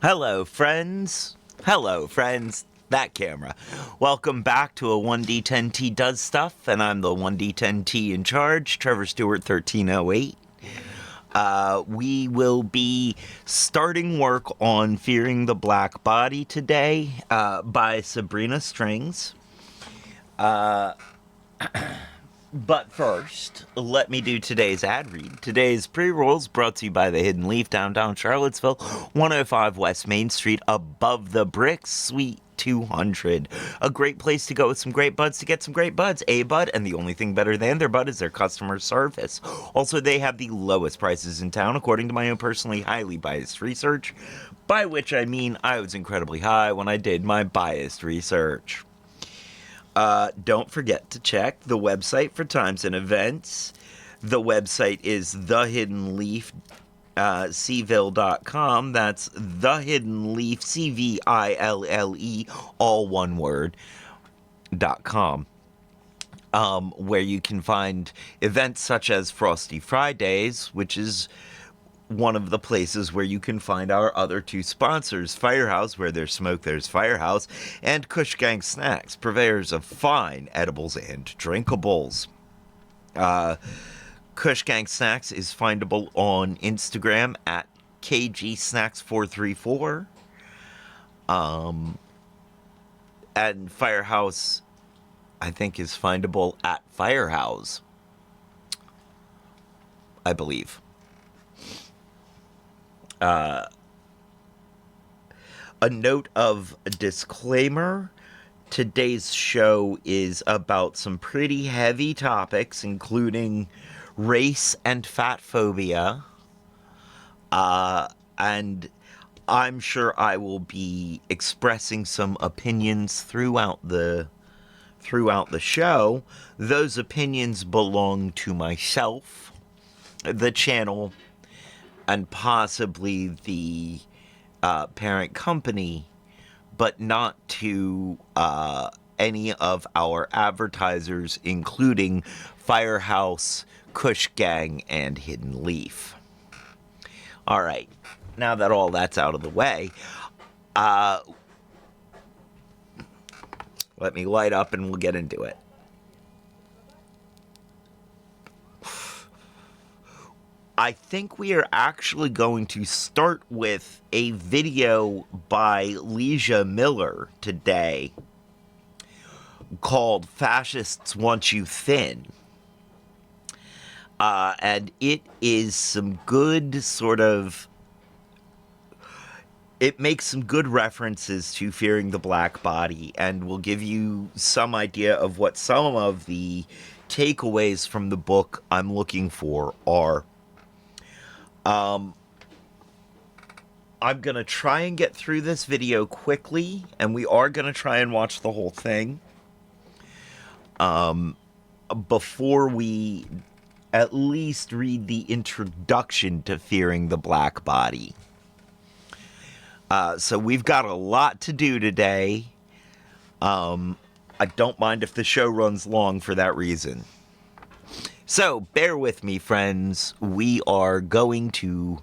Hello, friends. Hello, friends. That camera. Welcome back to a 1D10T Does Stuff, and I'm the 1D10T in charge, Trevor Stewart 1308. We will be starting work on Fearing the Black Body today by Sabrina Strings. But first, let me do today's ad read. Today's pre-rolls brought to you by The Hidden Leaf, downtown Charlottesville, 105 West Main Street, above the bricks, Suite 200. A great place to go with some great buds to get some great buds. A bud, and the only thing better than their bud is their customer service. Also, they have the lowest prices in town, according to my own personally highly biased research, by which I mean I was incredibly high when I did my biased research. Don't forget to check the website for times and events. The website is thehiddenleaf.cville.com. That's thehiddenleaf, CVILLE, all one word, .com. Where you can find events such as Frosty Fridays, which is one of the places where you can find our other two sponsors, Firehouse, where there's smoke, there's Firehouse, and Kush Gang Snacks, purveyors of fine edibles and drinkables. Kush Gang Snacks is findable on Instagram at KGSnacks434. And Firehouse, I think, is findable at Firehouse, I believe. A note of a disclaimer. Today's show is about some pretty heavy topics, including race and fat phobia. And I'm sure I will be expressing some opinions throughout the show. Those opinions belong to myself, the channel, and possibly the parent company, but not to any of our advertisers, including Firehouse, Kush Gang, and Hidden Leaf. All right, now that all that's out of the way, let me light up and we'll get into it. I think we are actually going to start with a video by Leisha Miller today called Fascists Want You Thin. And it is some good it makes some good references to Fearing the Black Body and will give you some idea of what some of the takeaways from the book I'm looking for are. I'm going to try and get through this video quickly, and we are going to try and watch the whole thing before we at least read the introduction to Fearing the Black Body. So we've got a lot to do today. I don't mind if the show runs long for that reason. So, bear with me, friends. We are going to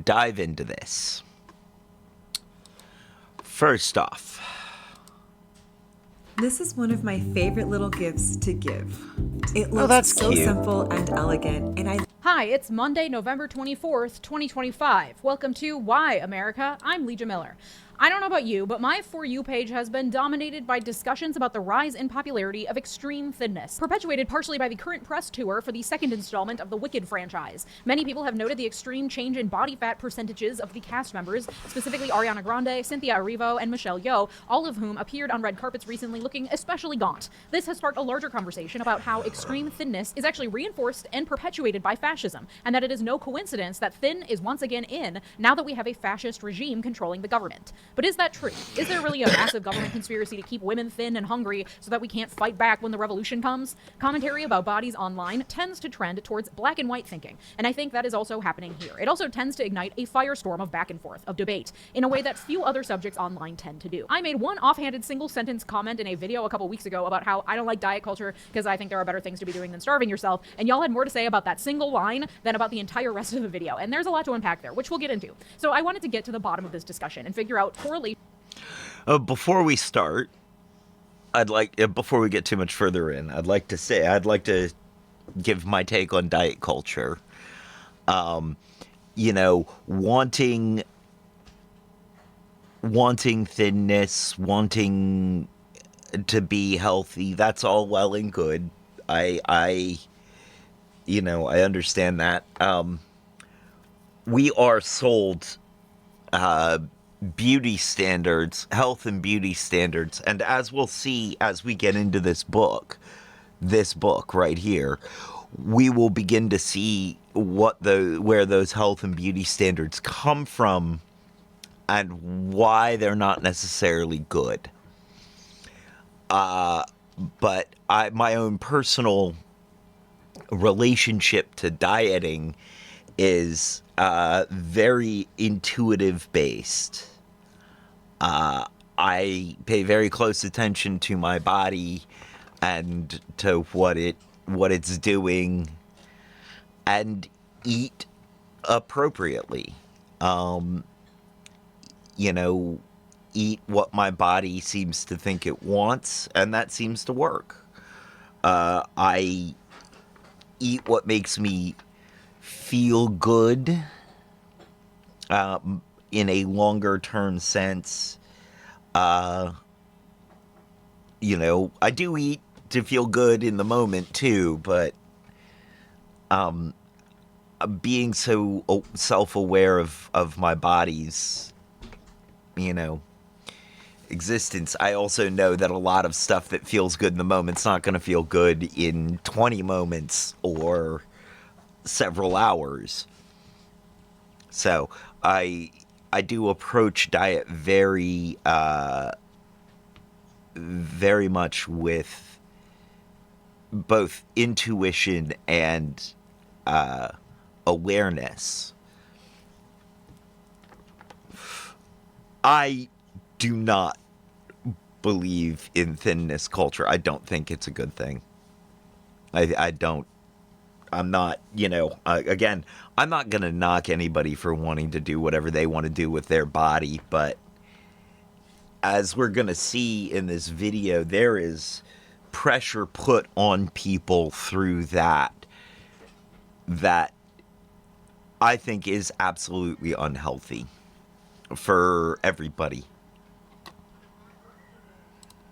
dive into this. First off, this is one of my favorite little gifts to give. It looks that's so cute. simple and elegant, and I... Hi, it's Monday, November 24th, 2025. Welcome to Why America? I'm Leisha Miller. I don't know about you, but my For You page has been dominated by discussions about the rise in popularity of extreme thinness, perpetuated partially by the current press tour for the second installment of the Wicked franchise. Many people have noted the extreme change in body fat percentages of the cast members, specifically Ariana Grande, Cynthia Erivo, and Michelle Yeoh, all of whom appeared on red carpets recently looking especially gaunt. This has sparked a larger conversation about how extreme thinness is actually reinforced and perpetuated by fascism, and that it is no coincidence that thin is once again in now that we have a fascist regime controlling the government. But is that true? Is there really a massive government conspiracy to keep women thin and hungry so that we can't fight back when the revolution comes? Commentary about bodies online tends to trend towards black and white thinking, and I think that is also happening here. It also tends to ignite a firestorm of back and forth, of debate, in a way that few other subjects online tend to do. I made one offhanded single-sentence comment in a video a couple weeks ago about how I don't like diet culture because I think there are better things to be doing than starving yourself, and y'all had more to say about that single line line than about the entire rest of the video. And there's a lot to unpack there, which we'll get into. So I wanted to get to the bottom of this discussion and figure out correlation. Before we start, before we get too much further in, I'd like to give my take on diet culture. Wanting thinness, wanting to be healthy, that's all well and good. I understand that. We are sold beauty standards, health and beauty standards, and as we'll see as we get into this book right here, we will begin to see where those health and beauty standards come from and why they're not necessarily good. But my own personal relationship to dieting is very intuitive based. I pay very close attention to my body and to what it's doing, and eat appropriately. Eat what my body seems to think it wants, and that seems to work. I eat what makes me feel good in a longer term sense. I do eat to feel good in the moment too, but being so self-aware of my body's existence, I also know that a lot of stuff that feels good in the moment's not going to feel good in 20 moments or several hours. So I do approach diet very much with both intuition and awareness. I do not believe in thinness culture. I don't think it's a good thing. I don't. I'm not, again, I'm not going to knock anybody for wanting to do whatever they want to do with their body, but as we're going to see in this video, there is pressure put on people through that I think is absolutely unhealthy for everybody.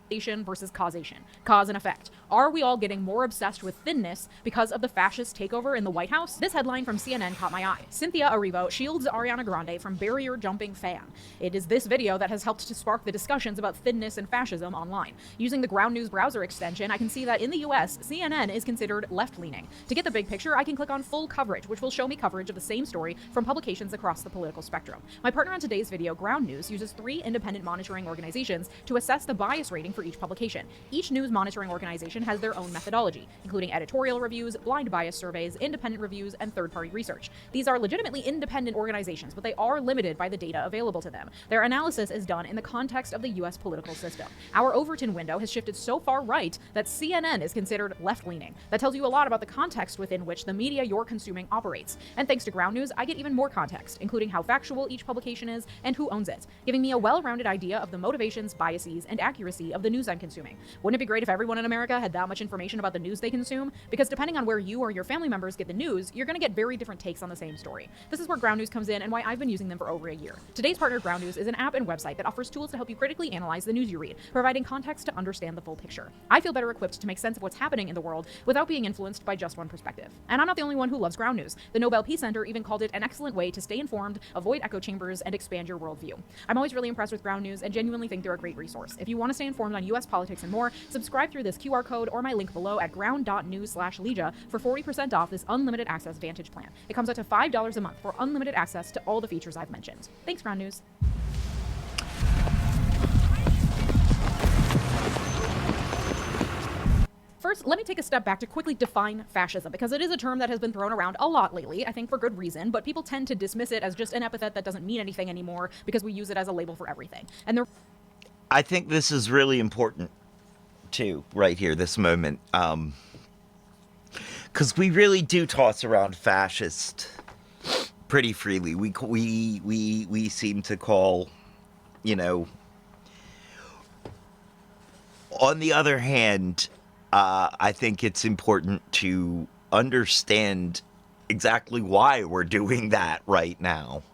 Versus causation, cause and effect. Are we all getting more obsessed with thinness because of the fascist takeover in the White House? This headline from CNN caught my eye. Cynthia Erivo shields Ariana Grande from barrier jumping fan. It is this video that has helped to spark the discussions about thinness and fascism online. Using the Ground News browser extension, I can see that in the US, CNN is considered left-leaning. To get the big picture, I can click on full coverage, which will show me coverage of the same story from publications across the political spectrum. My partner on today's video, Ground News, uses 3 independent monitoring organizations to assess the bias rating for each publication. Each news monitoring organization has their own methodology, including editorial reviews, blind bias surveys, independent reviews, and third-party research. These are legitimately independent organizations, but they are limited by the data available to them. Their analysis is done in the context of the US political system. Our Overton window has shifted so far right that CNN is considered left-leaning. That tells you a lot about the context within which the media you're consuming operates. And thanks to Ground News, I get even more context, including how factual each publication is and who owns it, giving me a well-rounded idea of the motivations, biases, and accuracy of the news I'm consuming. Wouldn't it be great if everyone in America had that much information about the news they consume? Because depending on where you or your family members get the news, you're going to get very different takes on the same story. This is where Ground News comes in and why I've been using them for over a year. Today's partner, Ground News, is an app and website that offers tools to help you critically analyze the news you read, providing context to understand the full picture. I feel better equipped to make sense of what's happening in the world without being influenced by just one perspective. And I'm not the only one who loves Ground News. The Nobel Peace Center even called it an excellent way to stay informed, avoid echo chambers, and expand your worldview. I'm always really impressed with Ground News and genuinely think they're a great resource. If you want to stay informed on US politics and more, subscribe through this QR code or my link below at ground.news/Legia for 40% off this unlimited access Vantage plan. It comes out to $5 a month for unlimited access to all the features I've mentioned. Thanks, Ground News. First, let me take a step back to quickly define fascism, because it is a term that has been thrown around a lot lately, I think for good reason, but people tend to dismiss it as just an epithet that doesn't mean anything anymore because we use it as a label for everything. And I think this is really important too, right here, this moment. Because we really do toss around fascist pretty freely. We seem to call, you know. On the other hand, I think it's important to understand exactly why we're doing that right now.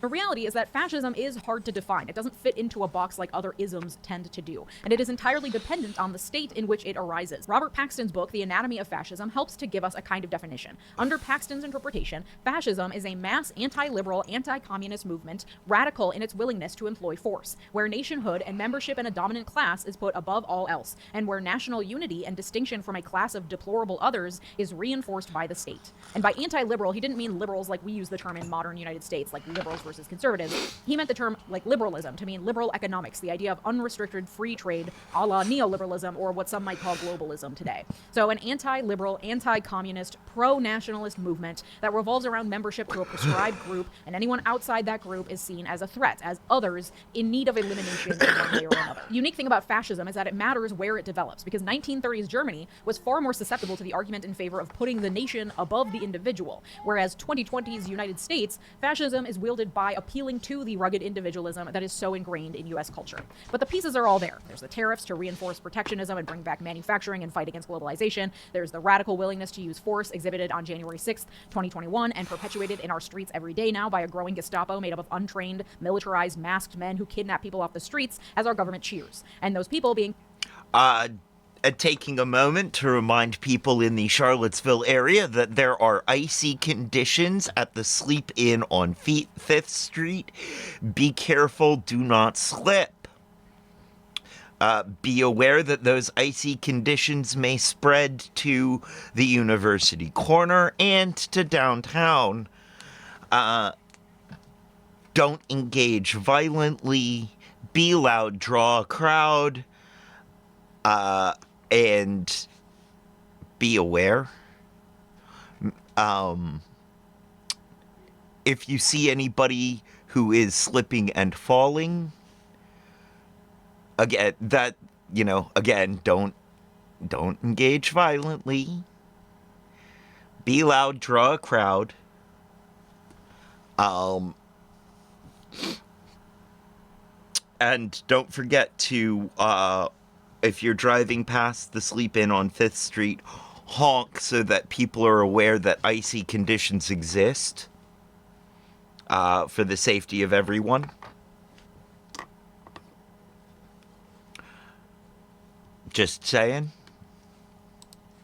The reality is that fascism is hard to define. It doesn't fit into a box like other isms tend to do, and it is entirely dependent on the state in which it arises. Robert Paxton's book, The Anatomy of Fascism, helps to give us a kind of definition. Under Paxton's interpretation, fascism is a mass anti-liberal, anti-communist movement, radical in its willingness to employ force, where nationhood and membership in a dominant class is put above all else, and where national unity and distinction from a class of deplorable others is reinforced by the state. And by anti-liberal, he didn't mean liberals like we use the term in modern United States, like liberals versus conservatives. He meant the term like liberalism to mean liberal economics, the idea of unrestricted free trade, a la neoliberalism, or what some might call globalism today. So an anti-liberal, anti-communist, pro-nationalist movement that revolves around membership to a prescribed group, and anyone outside that group is seen as a threat, as others in need of elimination in one way or another. The unique thing about fascism is that it matters where it develops, because 1930s Germany was far more susceptible to the argument in favor of putting the nation above the individual, whereas 2020's United States, fascism is wielded by appealing to the rugged individualism that is so ingrained in U.S. culture. But the pieces are all there. There's the tariffs to reinforce protectionism and bring back manufacturing and fight against globalization. There's the radical willingness to use force exhibited on January 6th, 2021, and perpetuated in our streets every day now by a growing Gestapo made up of untrained, militarized, masked men who kidnap people off the streets as our government cheers. And those people being Taking a moment to remind people in the Charlottesville area that there are icy conditions at the Sleep Inn on 5th Street. Be careful, do not slip. Be aware that those icy conditions may spread to the University Corner and to downtown. Don't engage violently. Be loud, draw a crowd. And be aware. If you see anybody who is slipping and falling, again, don't engage violently. Be loud, draw a crowd. And don't forget to, if you're driving past the Sleep Inn on 5th Street, honk so that people are aware that icy conditions exist, for the safety of everyone. Just saying.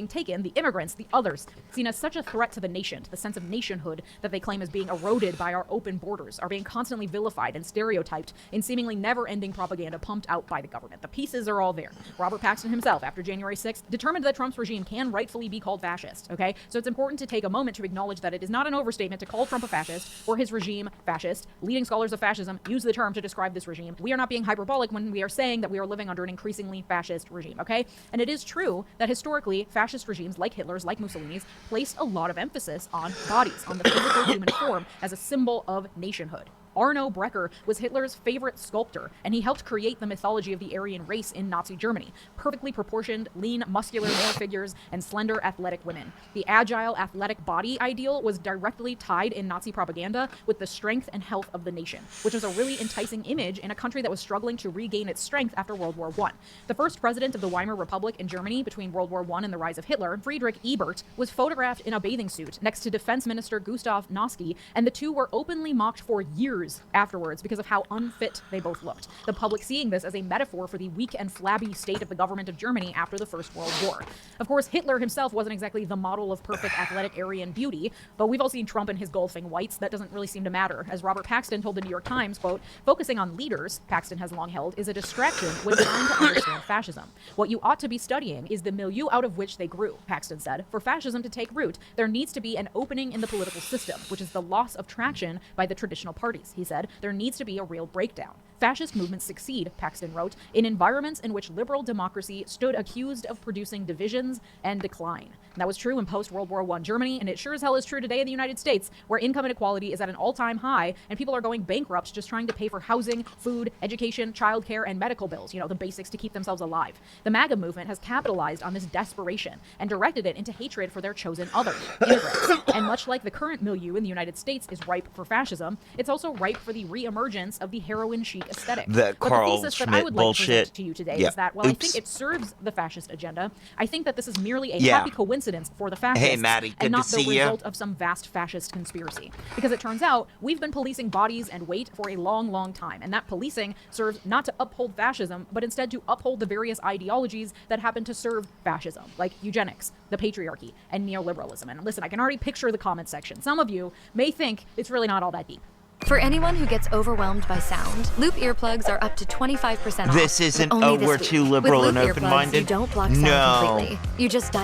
Taken, the immigrants, the others, seen as such a threat to the nation, to the sense of nationhood that they claim is being eroded by our open borders, are being constantly vilified and stereotyped in seemingly never-ending propaganda pumped out by the government. The pieces are all there. Robert Paxton himself, after January 6th, determined that Trump's regime can rightfully be called fascist, okay? So it's important to take a moment to acknowledge that it is not an overstatement to call Trump a fascist or his regime fascist. Leading scholars of fascism use the term to describe this regime. We are not being hyperbolic when we are saying that we are living under an increasingly fascist regime, okay? And it is true that historically, fascist regimes like Hitler's, like Mussolini's, placed a lot of emphasis on bodies, on the physical human form as a symbol of nationhood. Arno Breker was Hitler's favorite sculptor, and he helped create the mythology of the Aryan race in Nazi Germany. Perfectly proportioned, lean, muscular male figures and slender, athletic women. The agile, athletic body ideal was directly tied in Nazi propaganda with the strength and health of the nation, which was a really enticing image in a country that was struggling to regain its strength after World War I. The first president of the Weimar Republic in Germany between World War I and the rise of Hitler, Friedrich Ebert, was photographed in a bathing suit next to Defense Minister Gustav Noske, and the two were openly mocked for years afterwards because of how unfit they both looked. The public seeing this as a metaphor for the weak and flabby state of the government of Germany after the First World War. Of course, Hitler himself wasn't exactly the model of perfect athletic Aryan beauty, but we've all seen Trump in his golfing whites. That doesn't really seem to matter. As Robert Paxton told the New York Times, quote, focusing on leaders, Paxton has long held, is a distraction when trying to understand fascism. What you ought to be studying is the milieu out of which they grew, Paxton said. For fascism to take root, there needs to be an opening in the political system, which is the loss of traction by the traditional parties. He said, there needs to be a real breakdown. Fascist movements succeed, Paxton wrote, in environments in which liberal democracy stood accused of producing divisions and decline. And that was true in post-World War I Germany, and it sure as hell is true today in the United States, where income inequality is at an all-time high, and people are going bankrupt just trying to pay for housing, food, education, childcare, and medical bills, the basics to keep themselves alive. The MAGA movement has capitalized on this desperation and directed it into hatred for their chosen other, immigrants. And much like the current milieu in the United States is ripe for fascism, it's also ripe for the re-emergence of the heroin chic aesthetic. The but Carl the thesis that I Schmitt would like to bullshit. present to you today Yeah. is that while I Oops. think it serves the fascist agenda, I think that this is merely a Yeah. happy coincidence for the fascists Hey, Maddie, good and not to the see ya. result of some vast fascist conspiracy. Because it turns out we've been policing bodies and weight for a long, long time, and that policing serves not to uphold fascism, but instead to uphold the various ideologies that happen to serve fascism, like eugenics, the patriarchy, and neoliberalism. And listen, I can already picture the comment section. Some of you may think it's really not all that deep. For anyone who gets overwhelmed by sound, Loop earplugs are up to 25% off. This isn't, but only this we're week. too liberal With and Loop earplugs, open-minded? you don't block sound No. completely. You just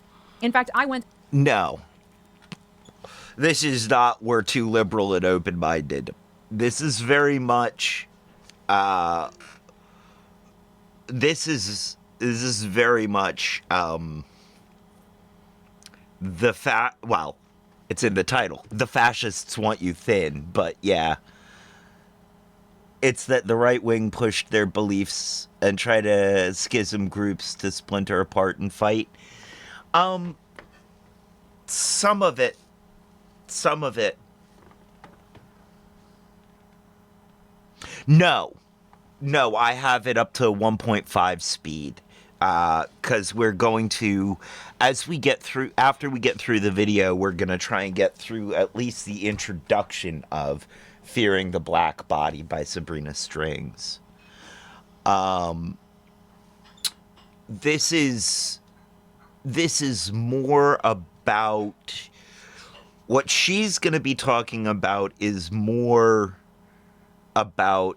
In fact, I went No. This is not we're too liberal and open-minded. This is very much this is very much well, it's in the title. The fascists want you thin, but yeah. It's that the right wing pushed their beliefs and try to schism groups to splinter apart and fight. Some of it. No, I have it up to 1.5 speed. Because we're going to, after we get through the video, we're going to try and get through at least the introduction of Fearing the Black Body by Sabrina Strings. This is more about, what she's going to be talking about is more about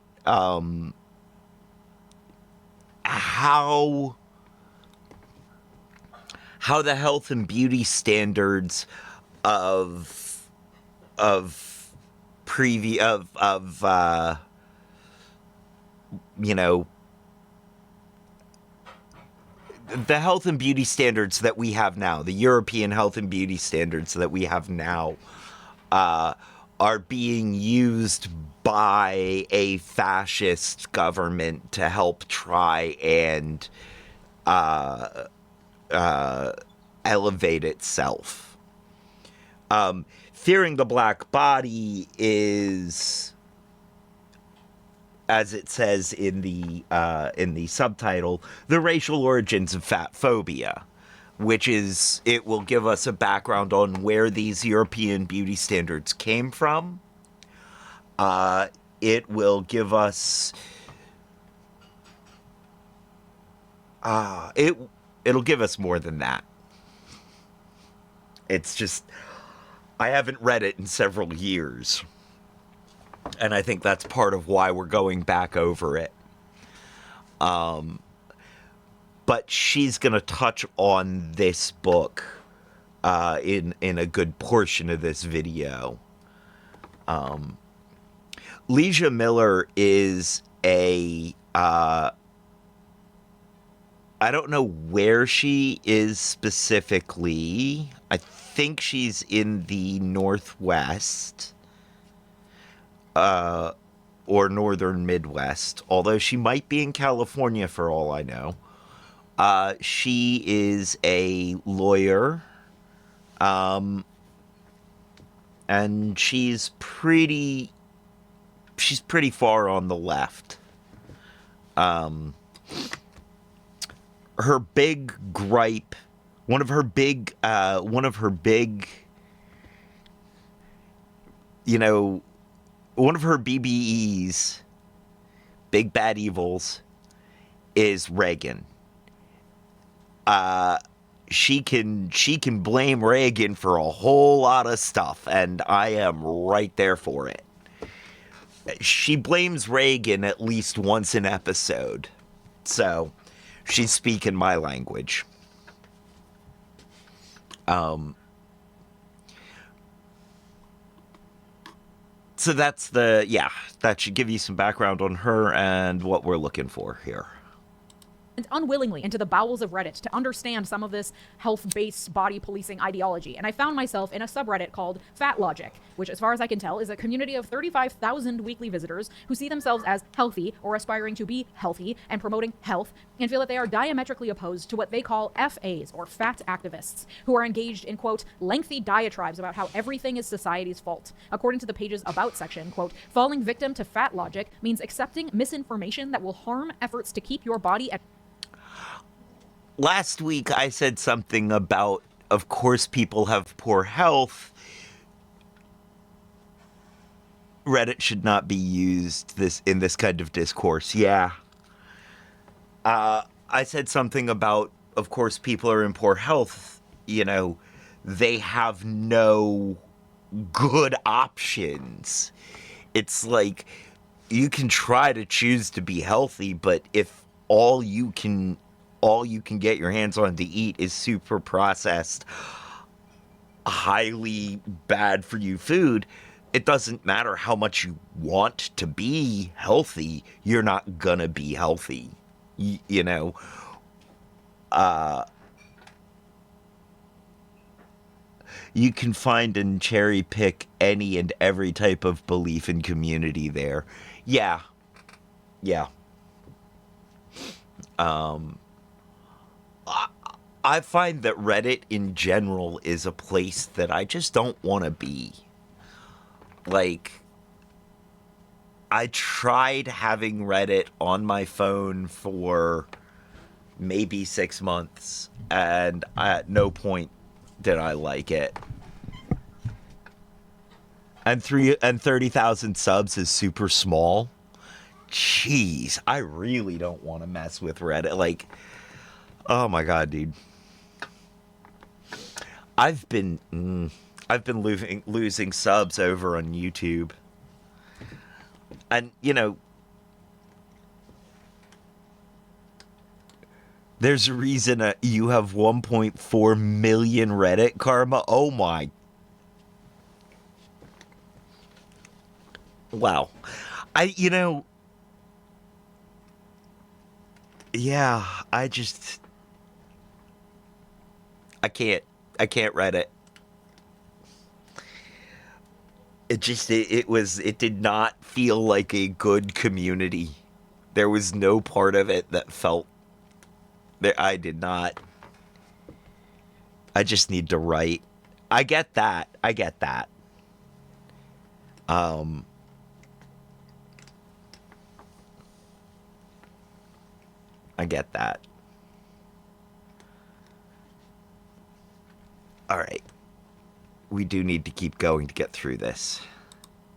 how the health and beauty standards of the health and beauty standards that we have now, the European health and beauty standards that we have now, are being used by a fascist government to help try and elevate itself. Fearing the Black Body is, as it says in the subtitle, the racial origins of fat phobia, which is, it will give us a background on where these European beauty standards came from. It will give us, it'll give us more than that. It's just, I haven't read it in several years. And I think that's part of why we're going back over it. But she's going to touch on this book in a good portion of this video. Leisha Miller is a... I don't know where she is specifically. I think she's in the Northwest. Or Northern Midwest. Although she might be in California for all I know. She is a lawyer. And she's pretty far on the left. Her big gripe, one of her big, one of her BBEs, big bad evils, is Reagan. She can blame Reagan for a whole lot of stuff, and I am right there for it. She blames Reagan at least once an episode, so she's speaking my language. So that should give you some background on her and what we're looking for here. Unwillingly into the bowels of Reddit to understand some of this health-based body policing ideology. And I found myself in a subreddit called Fat Logic, which as far as I can tell is a community of 35,000 weekly visitors who see themselves as healthy or aspiring to be healthy and promoting health and feel that they are diametrically opposed to what they call FAs or fat activists who are engaged in, quote, lengthy diatribes about how everything is society's fault. According to the page's About section, quote, falling victim to fat logic means accepting misinformation that will harm efforts to keep your body at Last week, I said something about, of course, people have poor health. Reddit should not be used in this kind of discourse. Yeah. I said something about, of course, people are in poor health. You know, they have no good options. It's like you can try to choose to be healthy, but if all you can get your hands on to eat is super processed, highly bad for you food, it doesn't matter how much you want to be healthy, you're not gonna be healthy. You know, you can find and cherry pick any and every type of belief and community there. Yeah. I find that Reddit in general is a place that I just don't want to be. Like, I tried having Reddit on my phone for maybe 6 months, and at no point did I like it. And 30,000 subs is super small. Jeez, I really don't want to mess with Reddit. Like, oh my god, dude. I've been losing subs over on YouTube. And, you know, there's a reason you have 1.4 million Reddit karma. Oh my. Wow. Yeah, I can't Reddit. It did not feel like a good community. There was no part of it that felt that I did not. I just need to write. I get that. I get that. All right. We do need to keep going to get through this.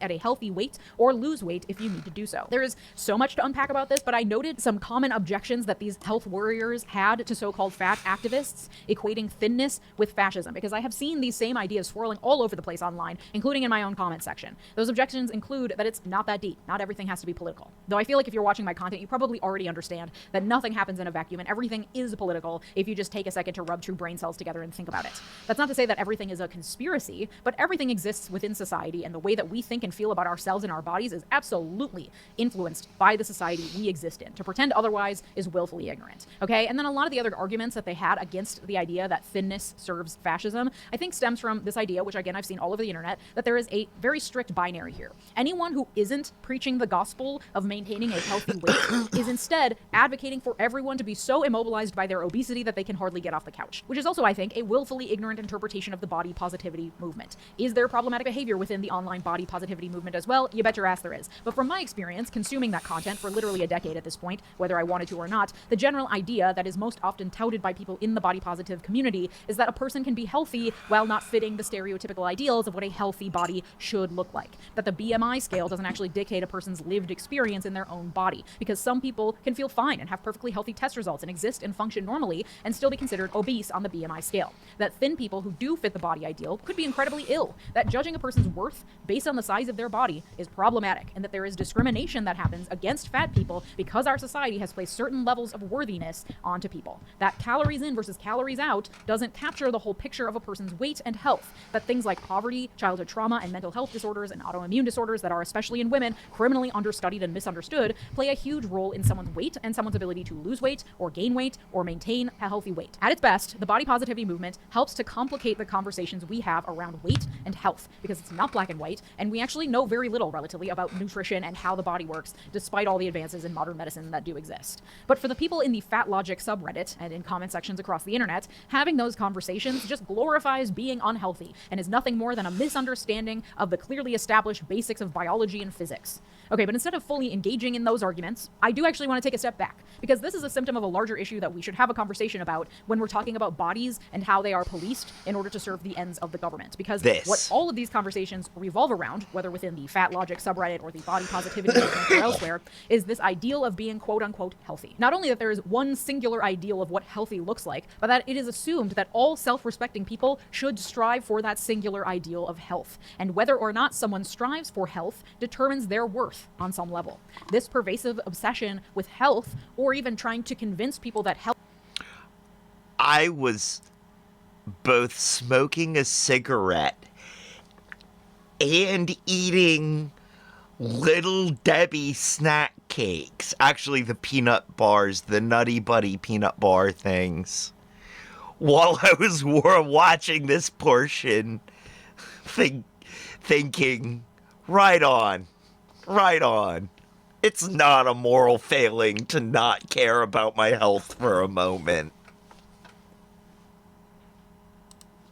At a healthy weight or lose weight if you need to do so. There is so much to unpack about this, but I noted some common objections that these health warriors had to so-called fat activists, equating thinness with fascism, because I have seen these same ideas swirling all over the place online, including in my own comment section. Those objections include that it's not that deep. Not everything has to be political. Though I feel like if you're watching my content, you probably already understand that nothing happens in a vacuum and everything is political if you just take a second to rub two brain cells together and think about it. That's not to say that everything is a conspiracy, but everything exists within society, and the way that we think and feel about ourselves and our bodies is absolutely influenced by the society we exist in. To pretend otherwise is willfully ignorant. Okay? And then a lot of the other arguments that they had against the idea that thinness serves fascism, I think stems from this idea, which again I've seen all over the internet, that there is a very strict binary here. Anyone who isn't preaching the gospel of maintaining a healthy weight is instead advocating for everyone to be so immobilized by their obesity that they can hardly get off the couch, which is also, I think, a willfully ignorant interpretation of the body positivity movement. Is there problematic behavior within the online body positivity movement as well? You bet your ass there is. But from my experience, consuming that content for literally a decade at this point, whether I wanted to or not, the general idea that is most often touted by people in the body positive community is that a person can be healthy while not fitting the stereotypical ideals of what a healthy body should look like. That the BMI scale doesn't actually dictate a person's lived experience in their own body, because some people can feel fine and have perfectly healthy test results and exist and function normally and still be considered obese on the BMI scale. That thin people who do fit the body ideal could be incredibly ill. That judging a person's worth based on the size of their body is problematic, and that there is discrimination that happens against fat people because our society has placed certain levels of worthiness onto people. That calories in versus calories out doesn't capture the whole picture of a person's weight and health. That things like poverty, childhood trauma, and mental health disorders and autoimmune disorders that are, especially in women, criminally understudied and misunderstood, play a huge role in someone's weight and someone's ability to lose weight or gain weight or maintain a healthy weight. At its best, the body positivity movement helps to complicate the conversations we have around weight and health, because it's not black and white, and we actually know very little relatively about nutrition and how the body works, despite all the advances in modern medicine that do exist. But for the people in the Fat Logic subreddit and in comment sections across the internet, having those conversations just glorifies being unhealthy and is nothing more than a misunderstanding of the clearly established basics of biology and physics. Okay, but instead of fully engaging in those arguments, I do actually want to take a step back, because this is a symptom of a larger issue that we should have a conversation about when we're talking about bodies and how they are policed in order to serve the ends of the government. Because what all of these conversations revolve around, whether within the Fat Logic subreddit or the body positivity movement or elsewhere, is this ideal of being quote-unquote healthy. Not only that there is one singular ideal of what healthy looks like, but that it is assumed that all self-respecting people should strive for that singular ideal of health. And whether or not someone strives for health determines their worth on some level. This pervasive obsession with health, or even trying to convince people that health... I was both smoking a cigarette and eating Little Debbie snack cakes. Actually, the peanut bars, the Nutty Buddy peanut bar things. While I was watching this portion, thinking, right on. Right on. It's not a moral failing to not care about my health for a moment.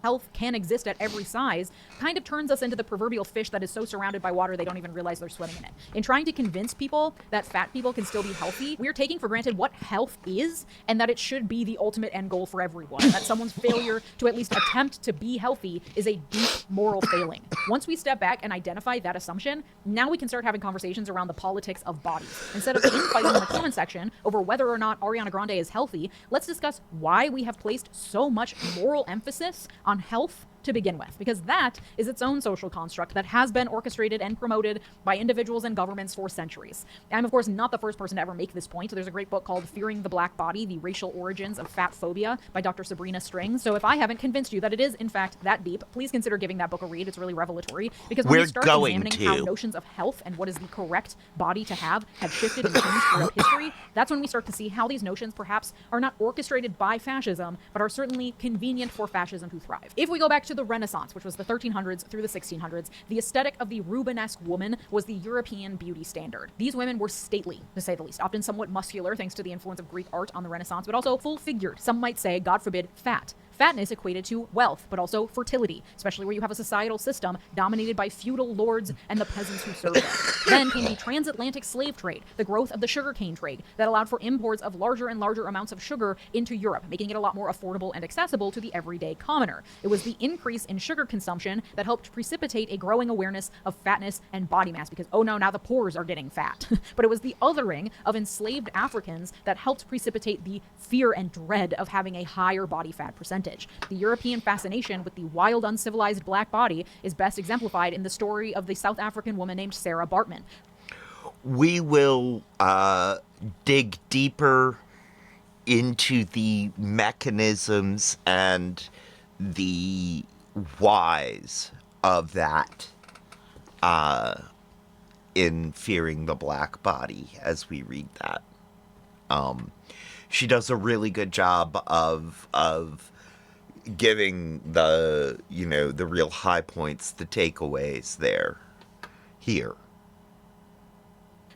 Health can exist at every size kind of turns us into the proverbial fish that is so surrounded by water they don't even realize they're swimming in it. In trying to convince people that fat people can still be healthy, we're taking for granted what health is, and that it should be the ultimate end goal for everyone. That someone's failure to at least attempt to be healthy is a deep moral failing. Once we step back and identify that assumption, now we can start having conversations around the politics of bodies. Instead of infighting in the comment section over whether or not Ariana Grande is healthy, let's discuss why we have placed so much moral emphasis on health to begin with, because that is its own social construct that has been orchestrated and promoted by individuals and governments for centuries. I'm, of course, not the first person to ever make this point. There's a great book called Fearing the Black Body, The Racial Origins of Fat Phobia by Dr. Sabrina Strings. So if I haven't convinced you that it is, in fact, that deep, please consider giving that book a read. It's really revelatory, because when we start examining how notions of health and what is the correct body to have shifted and changed throughout history, that's when we start to see how these notions perhaps are not orchestrated by fascism, but are certainly convenient for fascism to thrive. If we go back to the Renaissance, which was the 1300s through the 1600s, the aesthetic of the Rubenesque woman was the European beauty standard. These women were stately, to say the least, often somewhat muscular thanks to the influence of Greek art on the Renaissance, but also full-figured. Some might say, God forbid, fat. Fatness equated to wealth, but also fertility, especially where you have a societal system dominated by feudal lords and the peasants who served them. Then came the transatlantic slave trade, the growth of the sugarcane trade that allowed for imports of larger and larger amounts of sugar into Europe, making it a lot more affordable and accessible to the everyday commoner. It was the increase in sugar consumption that helped precipitate a growing awareness of fatness and body mass, because, oh no, now the poors are getting fat. But it was the othering of enslaved Africans that helped precipitate the fear and dread of having a higher body fat percentage. The European fascination with the wild, uncivilized black body is best exemplified in the story of the South African woman named Sarah Baartman. We will dig deeper into the mechanisms and the whys of that in Fearing the Black Body as we read that. She does a really good job of giving the real high points, the takeaways here.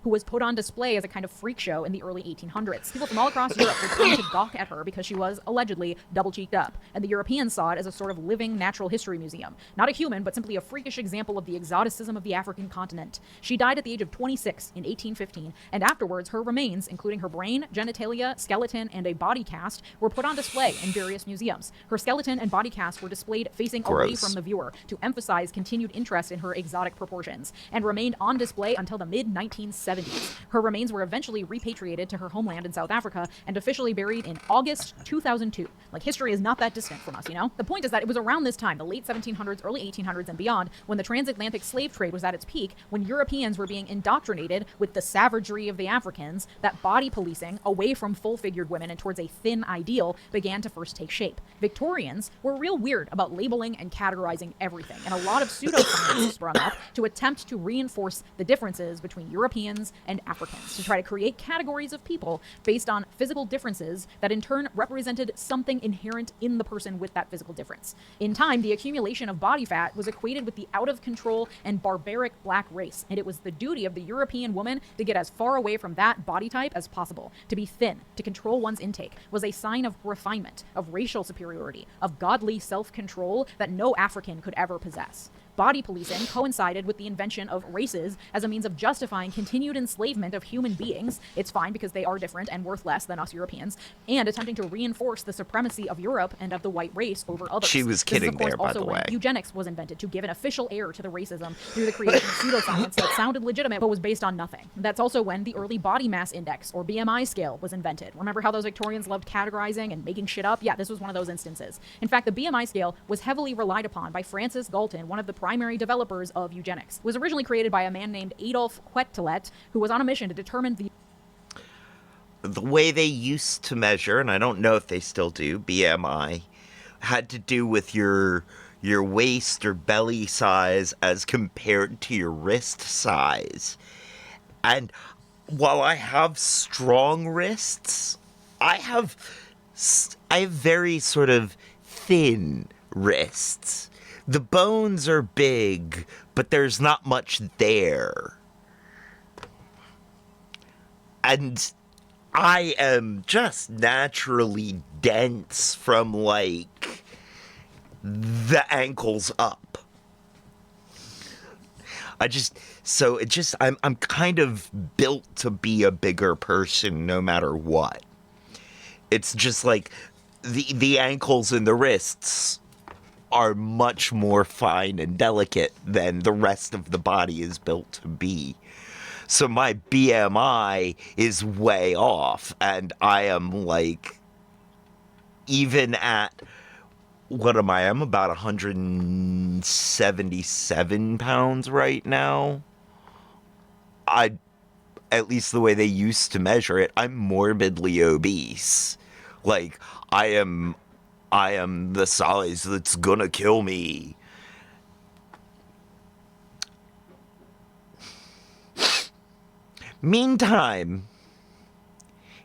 Who was put on display as a kind of freak show in the early 1800s. People from all across Europe would come to gawk at her because she was allegedly double-cheeked up, and the Europeans saw it as a sort of living natural history museum. Not a human, but simply a freakish example of the exoticism of the African continent. She died at the age of 26 in 1815, and afterwards her remains, including her brain, genitalia, skeleton, and a body cast, were put on display in various museums. Her skeleton and body cast were displayed facing away from the viewer to emphasize continued interest in her exotic proportions, and remained on display until the mid-1970s. 1970s. Her remains were eventually repatriated to her homeland in South Africa and officially buried in August 2002. Like, history is not that distant from us, you know? The point is that it was around this time, the late 1700s, early 1800s, and beyond, when the transatlantic slave trade was at its peak, when Europeans were being indoctrinated with the savagery of the Africans, that body policing away from full-figured women and towards a thin ideal began to first take shape. Victorians were real weird about labeling and categorizing everything, and a lot of pseudoscience sprung up to attempt to reinforce the differences between Europeans and Africans, to try to create categories of people based on physical differences that in turn represented something inherent in the person with that physical difference. In time, the accumulation of body fat was equated with the out-of-control and barbaric black race, and it was the duty of the European woman to get as far away from that body type as possible. To be thin, to control one's intake, was a sign of refinement, of racial superiority, of godly self-control that no African could ever possess. Body policing coincided with the invention of races as a means of justifying continued enslavement of human beings. It's fine because they are different and worth less than us Europeans, and attempting to reinforce the supremacy of Europe and of the white race over others. She was kidding there, by the way. Eugenics was invented to give an official air to the racism through the creation of pseudoscience that sounded legitimate but was based on nothing. That's also when the early body mass index, or BMI scale, was invented. Remember how those Victorians loved categorizing and making shit up? Yeah, this was one of those instances. In fact, the BMI scale was heavily relied upon by Francis Galton, one of the primary developers of eugenics. It was originally created by a man named Adolf Quetelet, who was on a mission to determine the way they used to measure, and I don't know if they still do, BMI, had to do with your waist or belly size as compared to your wrist size. And while I have strong wrists, I have very sort of thin wrists. The bones are big, but there's not much there. And I am just naturally dense from, like, the ankles up. I'm kind of built to be a bigger person no matter what. It's just like the ankles and the wrists are much more fine and delicate than the rest of the body is built to be. So my BMI is way off, and I am like, even at, what am I? I'm about 177 pounds right now. At least the way they used to measure it, I'm morbidly obese. Like, I am the size that's gonna kill me. Meantime,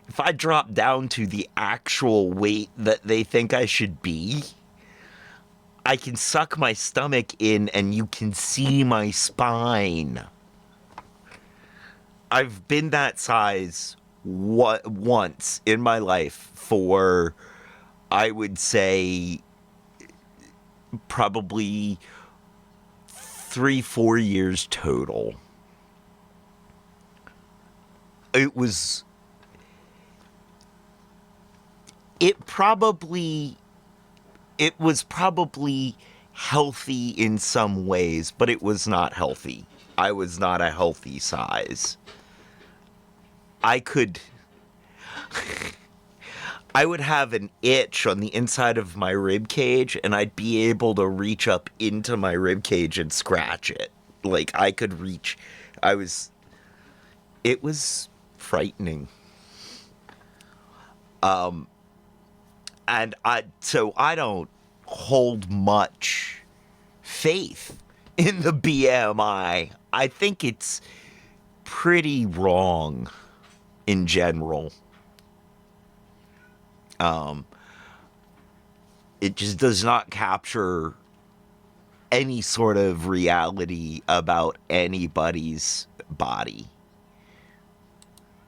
if I drop down to the actual weight that they think I should be, I can suck my stomach in and you can see my spine. I've been that size once in my life for, I would say, probably 3-4 years total. It was probably healthy in some ways, but it was not healthy. I was not a healthy size. I would have an itch on the inside of my rib cage, and I'd be able to reach up into my rib cage and scratch it. Like, I could reach. It was frightening. So I don't hold much faith in the BMI. I think it's pretty wrong in general. It just does not capture any sort of reality about anybody's body.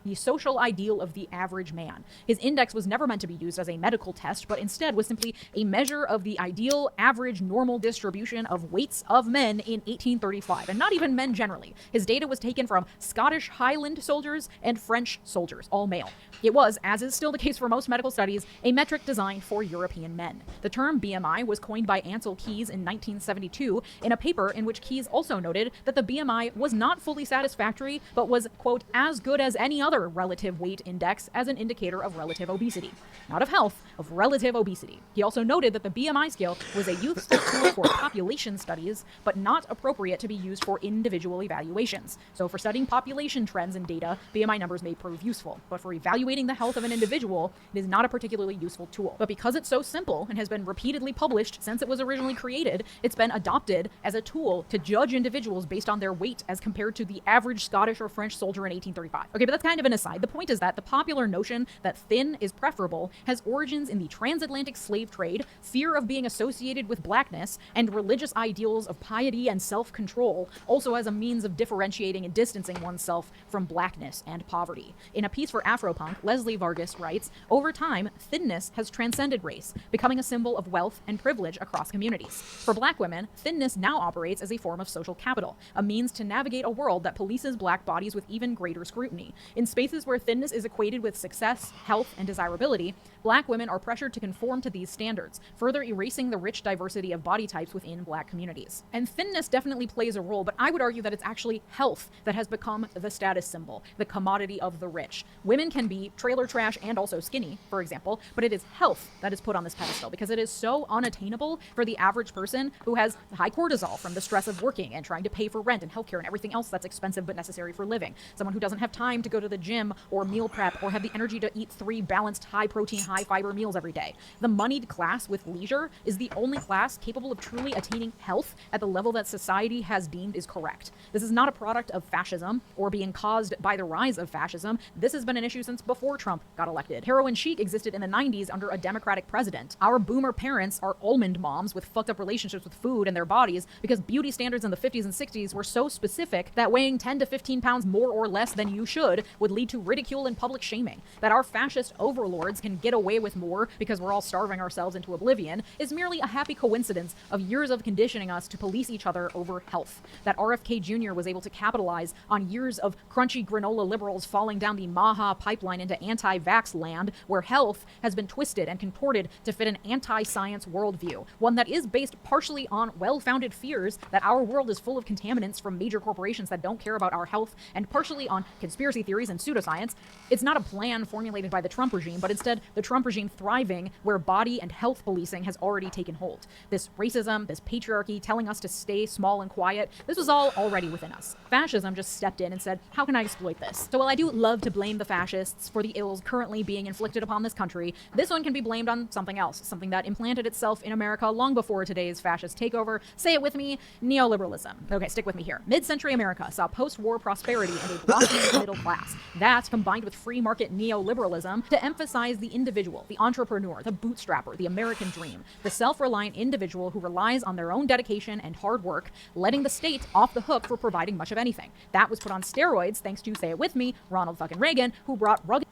the social ideal of the average man. His index was never meant to be used as a medical test, but instead was simply a measure of the ideal, average, normal distribution of weights of men in 1835, and not even men generally. His data was taken from Scottish Highland soldiers and French soldiers, all male. It was, as is still the case for most medical studies, a metric designed for European men. The term BMI was coined by Ansel Keys in 1972 in a paper in which Keys also noted that the BMI was not fully satisfactory, but was, quote, as good as any other relative weight index as an indicator of relative obesity. Not of health, of relative obesity. He also noted that the BMI scale was a useful tool for population studies, but not appropriate to be used for individual evaluations. So for studying population trends and data, BMI numbers may prove useful, but for evaluating the health of an individual, it is not a particularly useful tool. But because it's so simple and has been repeatedly published since it was originally created, it's been adopted as a tool to judge individuals based on their weight as compared to the average Scottish or French soldier in 1835. Okay, but that's kind of an aside. The point is that the popular notion that thin is preferable has origins in the transatlantic slave trade, fear of being associated with blackness, and religious ideals of piety and self-control, also as a means of differentiating and distancing oneself from blackness and poverty. In a piece for Afropunk, Leslie Vargas writes, over time, thinness has transcended race, becoming a symbol of wealth and privilege across communities. For black women, thinness now operates as a form of social capital, a means to navigate a world that polices black bodies with even greater scrutiny. In spaces where thinness is equated with success, health, and desirability, black women are pressured to conform to these standards, further erasing the rich diversity of body types within black communities. And thinness definitely plays a role, but I would argue that it's actually health that has become the status symbol, the commodity of the rich. Women can be trailer trash and also skinny, for example, but it is health that is put on this pedestal because it is so unattainable for the average person who has high cortisol from the stress of working and trying to pay for rent and healthcare and everything else that's expensive but necessary for living. Someone who doesn't have time to go to the gym or meal prep or have the energy to eat 3 balanced, high-protein, high-fiber meals every day. The moneyed class with leisure is the only class capable of truly attaining health at the level that society has deemed is correct. This is not a product of fascism or being caused by the rise of fascism. This has been an issue since before Trump got elected. Heroin chic existed in the 90s under a Democratic president. Our boomer parents are almond moms with fucked up relationships with food and their bodies because beauty standards in the 50s and 60s were so specific that weighing 10 to 15 pounds more or less than you should would lead to ridicule and public shaming. That our fascist overlords can get away with more because we're all starving ourselves into oblivion is merely a happy coincidence of years of conditioning us to police each other over health. That RFK Jr. was able to capitalize on years of crunchy granola liberals falling down the Maha pipeline into anti-vax land, where health has been twisted and contorted to fit an anti-science worldview, one that is based partially on well-founded fears that our world is full of contaminants from major corporations that don't care about our health, and partially on conspiracy theories and pseudoscience. It's not a plan formulated by the Trump regime, but instead the Trump regime thriving where body and health policing has already taken hold. This racism, this patriarchy telling us to stay small and quiet, this was all already within us. Fascism just stepped in and said, how can I exploit this? So while I do love to blame the fascists for the ills currently being inflicted upon this country, this one can be blamed on something else, something that implanted itself in America long before today's fascist takeover. Say it with me, neoliberalism. Okay, stick with me here. Mid-century America saw post-war prosperity and a blossoming middle class. That, combined with free market neoliberalism, to emphasize the individual, the entrepreneur, the bootstrapper, the American dream, the self-reliant individual who relies on their own dedication and hard work, letting the state off the hook for providing much of anything. That was put on steroids thanks to, say it with me, Ronald fucking Reagan, who brought rugged...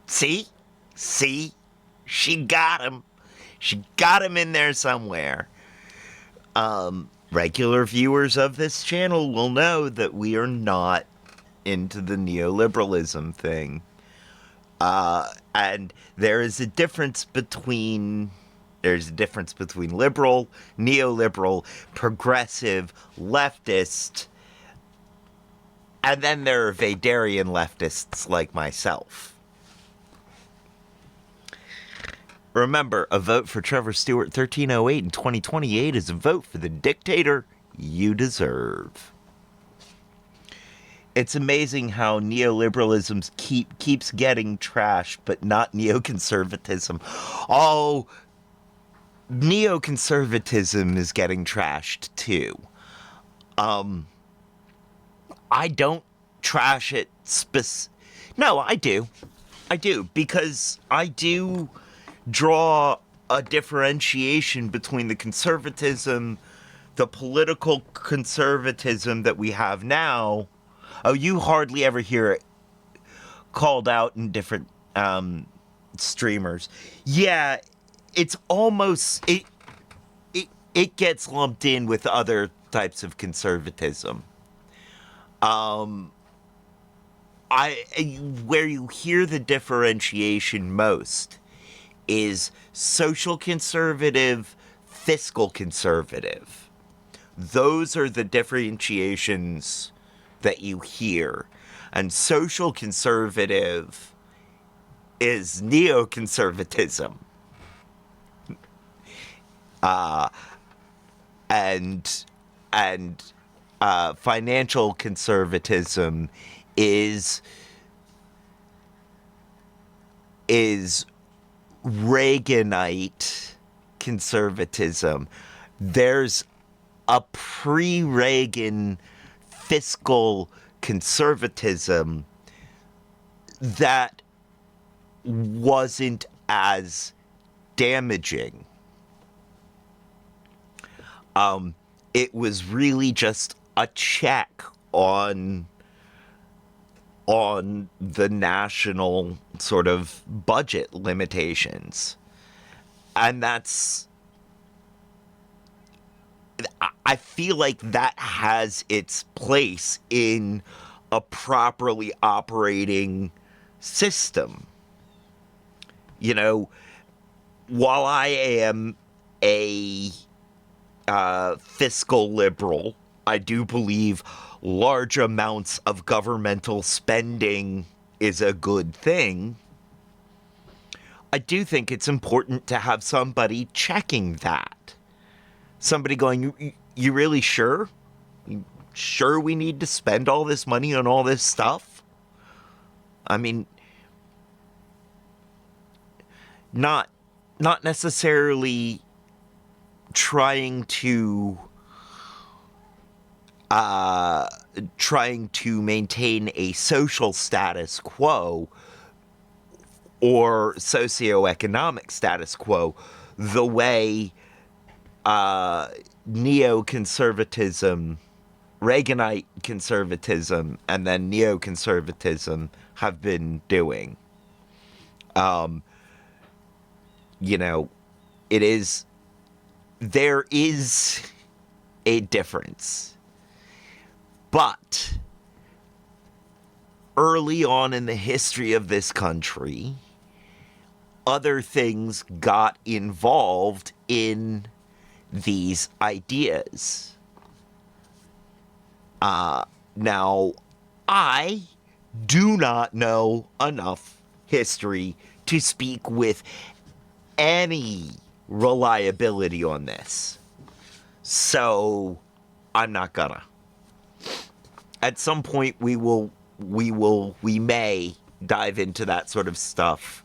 See? She got him. She got him in there somewhere. Regular viewers of this channel will know that we are not into the neoliberalism thing. And there's a difference between liberal, neoliberal, progressive, leftist, and then there are Vadarian leftists like myself. Remember, a vote for Trevor Stewart 1308 in 2028 is a vote for the dictator you deserve. It's amazing how neoliberalism keeps getting trashed, but not neoconservatism. Oh, neoconservatism is getting trashed too. I don't trash it No, I do. Because I do draw a differentiation between the conservatism, the political conservatism that we have now. Oh, you hardly ever hear called out in different streamers. Yeah, it's almost it gets lumped in with other types of conservatism. Where you hear the differentiation most is social conservative, fiscal conservative. Those are the differentiations that you hear. And social conservative is neoconservatism. And financial conservatism is Reaganite conservatism. There's a pre-Reagan fiscal conservatism that wasn't as damaging. It was really just a check on the national sort of budget limitations. And I feel like that has its place in a properly operating system. You know, while I am a fiscal liberal, I do believe large amounts of governmental spending is a good thing. I do think it's important to have somebody checking that. Somebody going, you really sure? You sure we need to spend all this money on all this stuff? I mean, not necessarily trying to maintain a social status quo or socioeconomic status quo the way neoconservatism, Reaganite conservatism, and then neoconservatism have been doing. You know, there is a difference. But early on in the history of this country, other things got involved in these ideas. Now, I do not know enough history to speak with any reliability on this. So, I'm not gonna. At some point, we may dive into that sort of stuff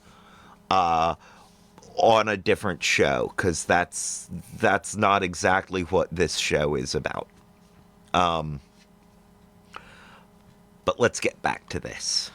on a different show, because that's not exactly what this show is about. But let's get back to this.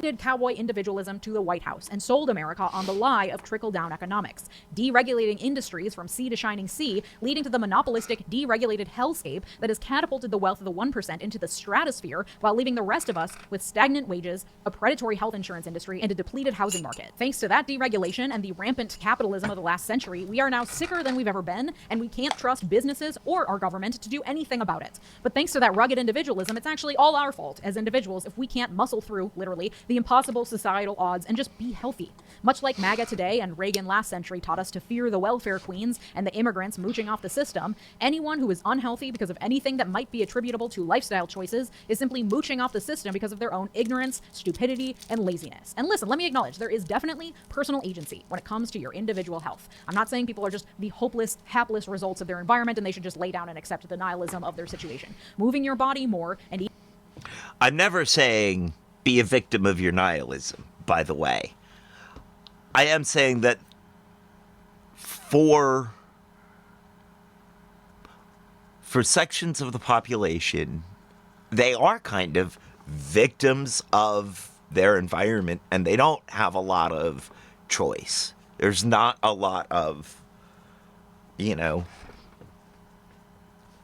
Did cowboy individualism to the White House and sold America on the lie of trickle-down economics, deregulating industries from sea to shining sea, leading to the monopolistic, deregulated hellscape that has catapulted the wealth of the 1% into the stratosphere while leaving the rest of us with stagnant wages, a predatory health insurance industry, and a depleted housing market. Thanks to that deregulation and the rampant capitalism of the last century, we are now sicker than we've ever been, and we can't trust businesses or our government to do anything about it. But thanks to that rugged individualism, it's actually all our fault as individuals if we can't muscle through, literally, the impossible societal odds and just be healthy. Much like MAGA today and Reagan last century taught us to fear the welfare queens and the immigrants mooching off the system, anyone who is unhealthy because of anything that might be attributable to lifestyle choices is simply mooching off the system because of their own ignorance, stupidity, and laziness. And listen, let me acknowledge, there is definitely personal agency when it comes to your individual health. I'm not saying people are just the hopeless, hapless results of their environment and they should just lay down and accept the nihilism of their situation. Moving your body more and I'm never saying be a victim of your nihilism, by the way. I am saying that for sections of the population, they are kind of victims of their environment and they don't have a lot of choice. There's not a lot of, and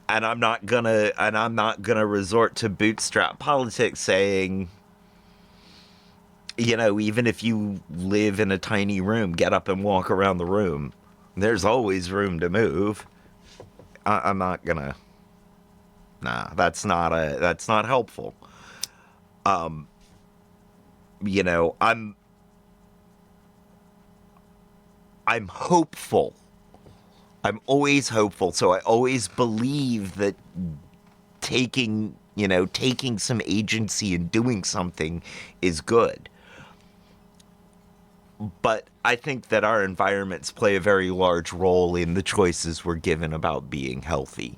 I'm not gonna resort to bootstrap politics saying, You know, even if you live in a tiny room, get up and walk around the room. There's always room to move. I'm not gonna. Nah, that's not helpful. You know, I'm hopeful. I'm always hopeful, so I always believe that taking some agency and doing something is good. But I think that our environments play a very large role in the choices we're given about being healthy.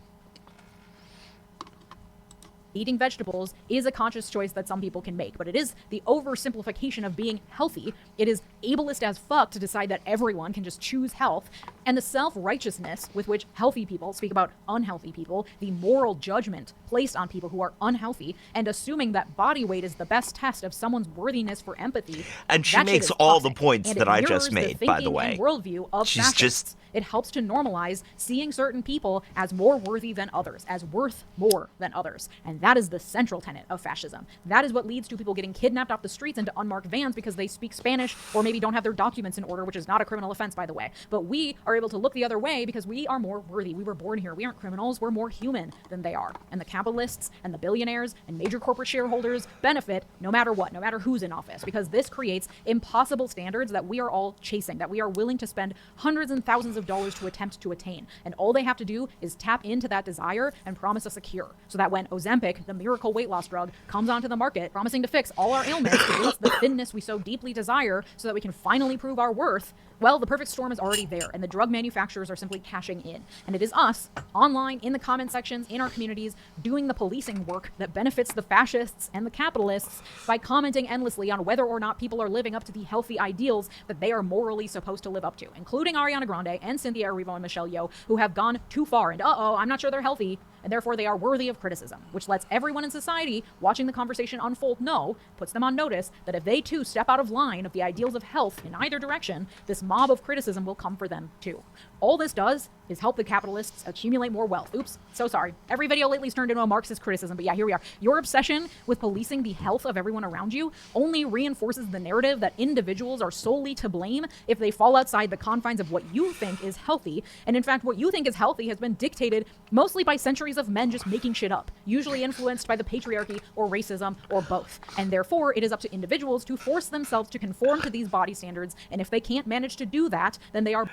Eating vegetables is a conscious choice that some people can make, but it is the oversimplification of being healthy. It is ableist as fuck to decide that everyone can just choose health, and the self-righteousness with which healthy people speak about unhealthy people, the moral judgment placed on people who are unhealthy, and assuming that body weight is the best test of someone's worthiness for empathy. And she that shit makes is all the toxic, points and that it I just mirrors made, the by the thinking way. and worldview of She's fascists. It helps to normalize seeing certain people as more worthy than others, as worth more than others. And that is the central tenet of fascism. That is what leads to people getting kidnapped off the streets into unmarked vans because they speak Spanish or maybe don't have their documents in order, which is not a criminal offense, by the way. But we are able to look the other way because we are more worthy. We were born here. We aren't criminals. We're more human than they are. And the capitalists and the billionaires and major corporate shareholders benefit no matter what, no matter who's in office, because this creates impossible standards that we are all chasing, that we are willing to spend hundreds and thousands of dollars to attempt to attain. And all they have to do is tap into that desire and promise us a cure. So that when Ozempic, the miracle weight loss drug, comes onto the market, promising to fix all our ailments, produce the thinness we so deeply desire so that we can finally prove our worth, well, the perfect storm is already there, and the drug manufacturers are simply cashing in. And it is us, online, in the comment sections, in our communities, doing the policing work that benefits the fascists and the capitalists by commenting endlessly on whether or not people are living up to the healthy ideals that they are morally supposed to live up to, including Ariana Grande and Cynthia Erivo and Michelle Yeoh, who have gone too far, and I'm not sure they're healthy, and therefore they are worthy of criticism, which lets everyone in society watching the conversation unfold know, puts them on notice, that if they too step out of line of the ideals of health in either direction, this mob of criticism will come for them too. All this does is help the capitalists accumulate more wealth. Oops, so sorry. Every video lately has turned into a Marxist criticism, but yeah, here we are. Your obsession with policing the health of everyone around you only reinforces the narrative that individuals are solely to blame if they fall outside the confines of what you think is healthy. And in fact, what you think is healthy has been dictated mostly by centuries of men just making shit up, usually influenced by the patriarchy or racism or both. And therefore, it is up to individuals to force themselves to conform to these body standards. And if they can't manage to do that, then they are...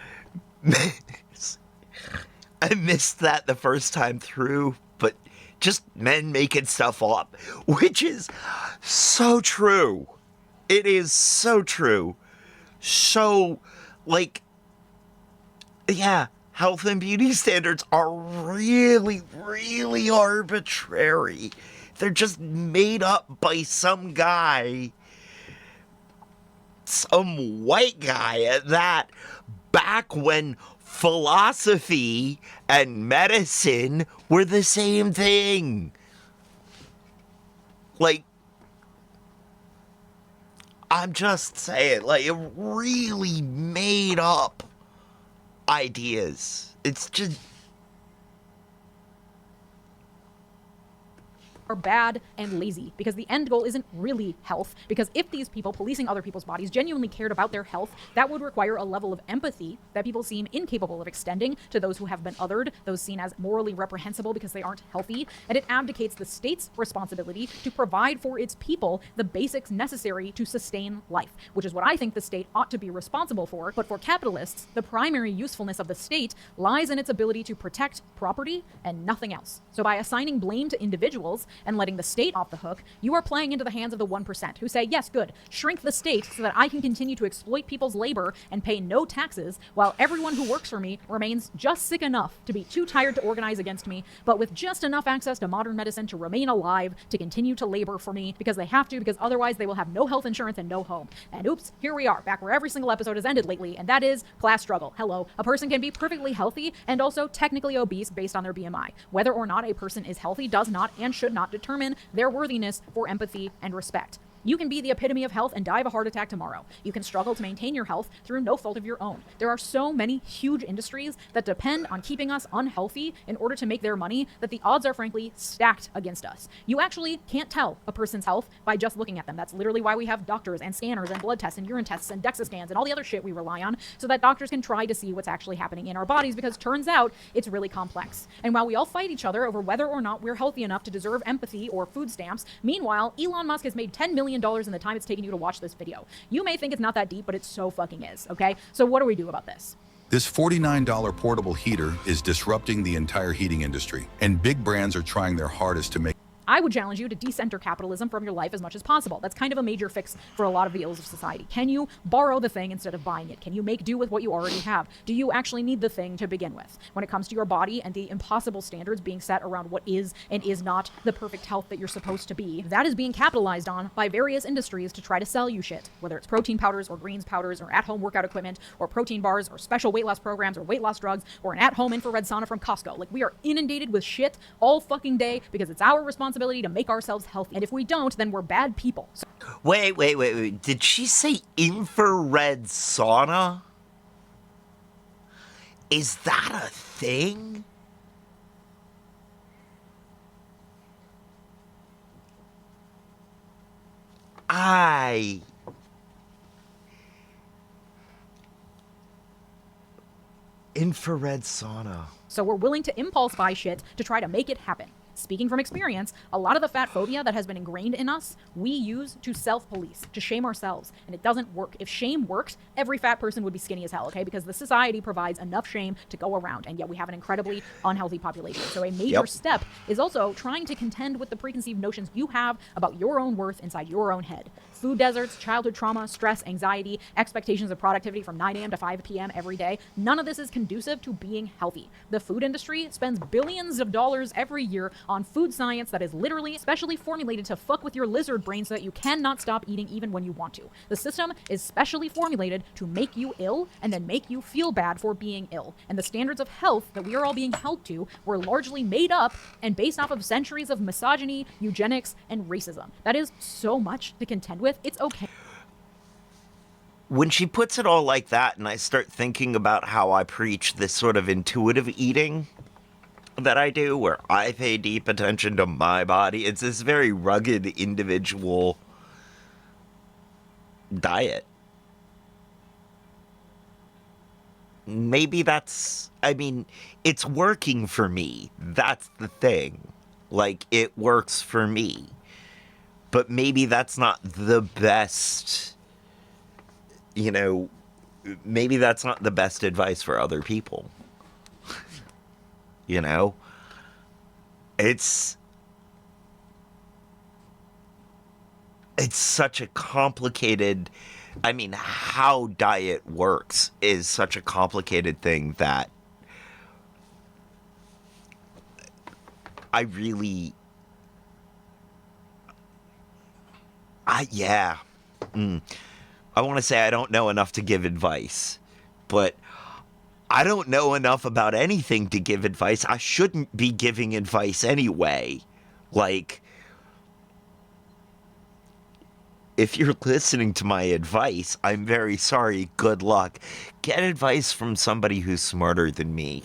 I missed that the first time through, but just men making stuff up, which is so true. It is so true. So, like, yeah, health and beauty standards are really, really arbitrary. They're just made up by some guy, some white guy at that, back when philosophy and medicine were the same thing. Like, I'm just saying, like, it really made up ideas. It's just... are bad and lazy, because the end goal isn't really health. Because if these people policing other people's bodies genuinely cared about their health, that would require a level of empathy that people seem incapable of extending to those who have been othered, those seen as morally reprehensible because they aren't healthy. And it abdicates the state's responsibility to provide for its people the basics necessary to sustain life, which is what I think the state ought to be responsible for. But for capitalists, the primary usefulness of the state lies in its ability to protect property and nothing else. So by assigning blame to individuals and letting the state off the hook, you are playing into the hands of the 1% who say, yes, good, shrink the state so that I can continue to exploit people's labor and pay no taxes, while everyone who works for me remains just sick enough to be too tired to organize against me, but with just enough access to modern medicine to remain alive, to continue to labor for me because they have to, because otherwise they will have no health insurance and no home. And oops, here we are, back where every single episode has ended lately, and that is class struggle. Hello, a person can be perfectly healthy and also technically obese based on their BMI. Whether or not a person is healthy does not and should not determine their worthiness for empathy and respect. You can be the epitome of health and die of a heart attack tomorrow. You can struggle to maintain your health through no fault of your own. There are so many huge industries that depend on keeping us unhealthy in order to make their money that the odds are frankly stacked against us. You actually can't tell a person's health by just looking at them. That's literally why we have doctors and scanners and blood tests and urine tests and DEXA scans and all the other shit we rely on, so that doctors can try to see what's actually happening in our bodies, because turns out it's really complex. And while we all fight each other over whether or not we're healthy enough to deserve empathy or food stamps, meanwhile, Elon Musk has made $10 million in the time it's taken you to watch this video. You may think it's not that deep, but it so fucking is, okay? So what do we do about this? This $49 portable heater is disrupting the entire heating industry, and big brands are trying their hardest to make I would challenge you to decenter capitalism from your life as much as possible. That's kind of a major fix for a lot of the ills of society. Can you borrow the thing instead of buying it? Can you make do with what you already have? Do you actually need the thing to begin with? When it comes to your body and the impossible standards being set around what is and is not the perfect health that you're supposed to be, that is being capitalized on by various industries to try to sell you shit. Whether it's protein powders or greens powders or at-home workout equipment or protein bars or special weight loss programs or weight loss drugs or an at-home infrared sauna from Costco. Like, we are inundated with shit all fucking day because it's our responsibility to make ourselves healthy. And if we don't, then we're bad people. So Wait. Did she say infrared sauna? Is that a thing? Infrared sauna. So we're willing to impulse buy shit to try to make it happen. Speaking from experience, a lot of the fat phobia that has been ingrained in us, we use to self-police, to shame ourselves, and it doesn't work. If shame worked, every fat person would be skinny as hell, okay? Because the society provides enough shame to go around, and yet we have an incredibly unhealthy population. So a major step is also trying to contend with the preconceived notions you have about your own worth inside your own head. Food deserts, childhood trauma, stress, anxiety, expectations of productivity from 9 a.m. to 5 p.m. every day, none of this is conducive to being healthy. The food industry spends billions of dollars every year on food science that is literally specially formulated to fuck with your lizard brain so that you cannot stop eating even when you want to. The system is specially formulated to make you ill and then make you feel bad for being ill. And the standards of health that we are all being held to were largely made up and based off of centuries of misogyny, eugenics, and racism. That is so much to contend with. It's okay. When she puts it all like that, and I start thinking about how I preach this sort of intuitive eating that I do, where I pay deep attention to my body, it's this very rugged individual diet. Maybe that's, I mean, it's working for me. That's the thing. Like, it works for me. But maybe that's not the best, you know, maybe that's not the best advice for other people. You know? It's such a complicated, I mean, how diet works is such a complicated thing that I really, I want to say I don't know enough to give advice, but I don't know enough about anything to give advice. I shouldn't be giving advice anyway. Like, if you're listening to my advice, I'm very sorry. Good luck. Get advice from somebody who's smarter than me.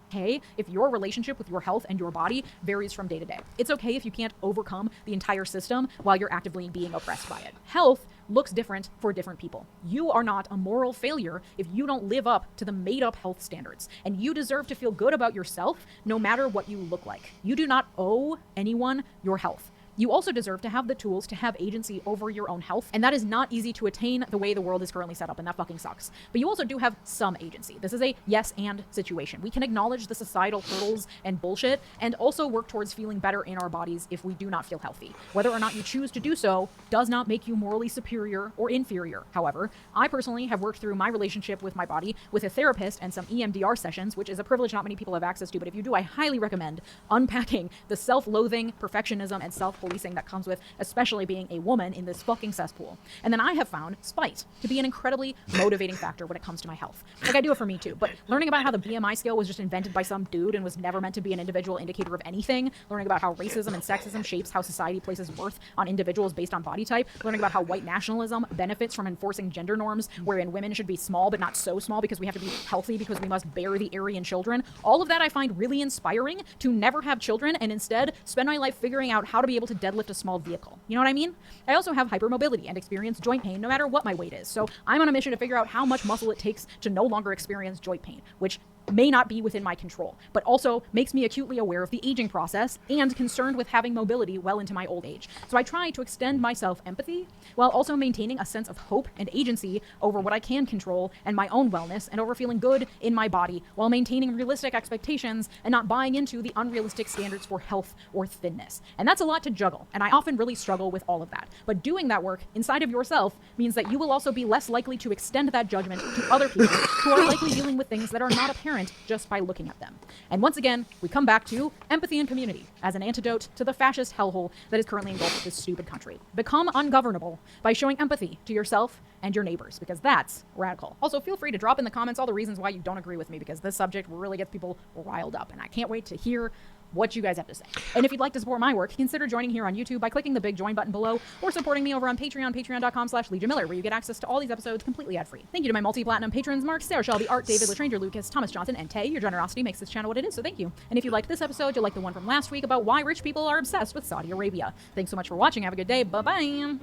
Okay if your relationship with your health and your body varies from day to day. It's okay if you can't overcome the entire system while you're actively being oppressed by it. Health looks different for different people. You are not a moral failure if you don't live up to the made-up health standards, and you deserve to feel good about yourself no matter what you look like. You do not owe anyone your health. You also deserve to have the tools to have agency over your own health, and that is not easy to attain the way the world is currently set up, and that fucking sucks. But you also do have some agency. This is a yes and situation. We can acknowledge the societal hurdles and bullshit, and also work towards feeling better in our bodies if we do not feel healthy. Whether or not you choose to do so does not make you morally superior or inferior. However, I personally have worked through my relationship with my body with a therapist and some EMDR sessions, which is a privilege not many people have access to, but if you do, I highly recommend unpacking the self-loathing, perfectionism, and self policing that comes with especially being a woman in this fucking cesspool. And then I have found spite to be an incredibly motivating factor when it comes to my health. Like, I do it for me too, but learning about how the BMI scale was just invented by some dude and was never meant to be an individual indicator of anything, learning about how racism and sexism shapes how society places worth on individuals based on body type, learning about how white nationalism benefits from enforcing gender norms wherein women should be small but not so small because we have to be healthy because we must bear the Aryan children. All of that I find really inspiring to never have children and instead spend my life figuring out how to be able to deadlift a small vehicle. You know what I mean? I also have hypermobility and experience joint pain no matter what my weight is. So I'm on a mission to figure out how much muscle it takes to no longer experience joint pain, which may not be within my control, but also makes me acutely aware of the aging process and concerned with having mobility well into my old age. So I try to extend myself empathy while also maintaining a sense of hope and agency over what I can control and my own wellness and over feeling good in my body while maintaining realistic expectations and not buying into the unrealistic standards for health or thinness. And that's a lot to juggle, and I often really struggle with all of that. But doing that work inside of yourself means that you will also be less likely to extend that judgment to other people who are likely dealing with things that are not apparent just by looking at them. And once again, we come back to empathy and community as an antidote to the fascist hellhole that is currently engulfed this stupid country. Become ungovernable by showing empathy to yourself and your neighbors, because that's radical. Also, feel free to drop in the comments all the reasons why you don't agree with me, because this subject really gets people riled up, and I can't wait to hear what you guys have to say. And if you'd like to support my work, consider joining here on YouTube by clicking the big join button below, or supporting me over on Patreon, patreon.com/LegiaMiller, where you get access to all these episodes completely ad-free. Thank you to my multi-platinum patrons, Mark, Sarah Shelby, Art, David, Latranger, Lucas, Thomas Johnson, and Tay. Your generosity makes this channel what it is, so thank you. And if you liked this episode, you'll like the one from last week about why rich people are obsessed with Saudi Arabia. Thanks so much for watching. Have a good day. Bye-bye.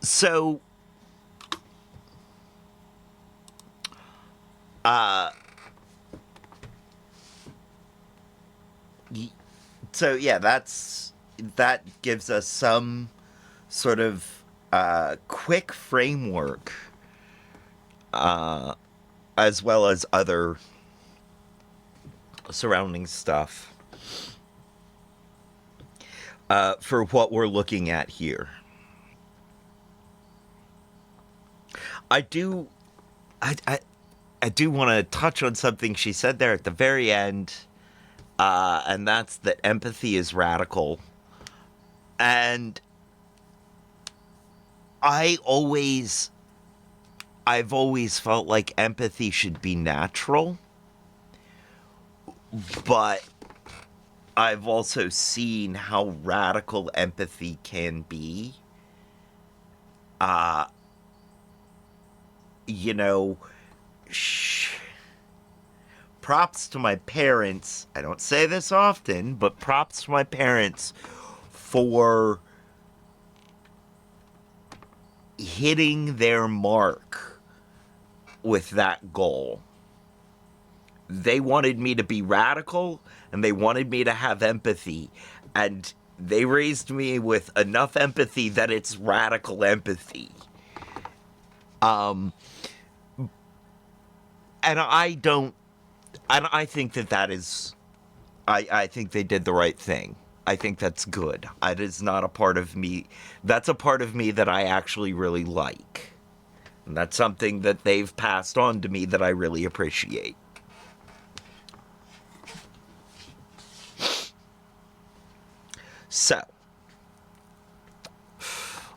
So, yeah, that gives us some sort of quick framework, as well as other surrounding stuff, for what we're looking at here. I do want to touch on something she said there at the very end, and that's that empathy is radical. And I've always felt like empathy should be natural, but I've also seen how radical empathy can be. You know, props to my parents. I don't say this often, but props to my parents for hitting their mark with that goal. They wanted me to be radical, and they wanted me to have empathy, and they raised me with enough empathy that it's radical empathy. And I think that is, I think they did the right thing. I think that's good. It is not a part of me. That's a part of me that I actually really like. And that's something that they've passed on to me that I really appreciate. So,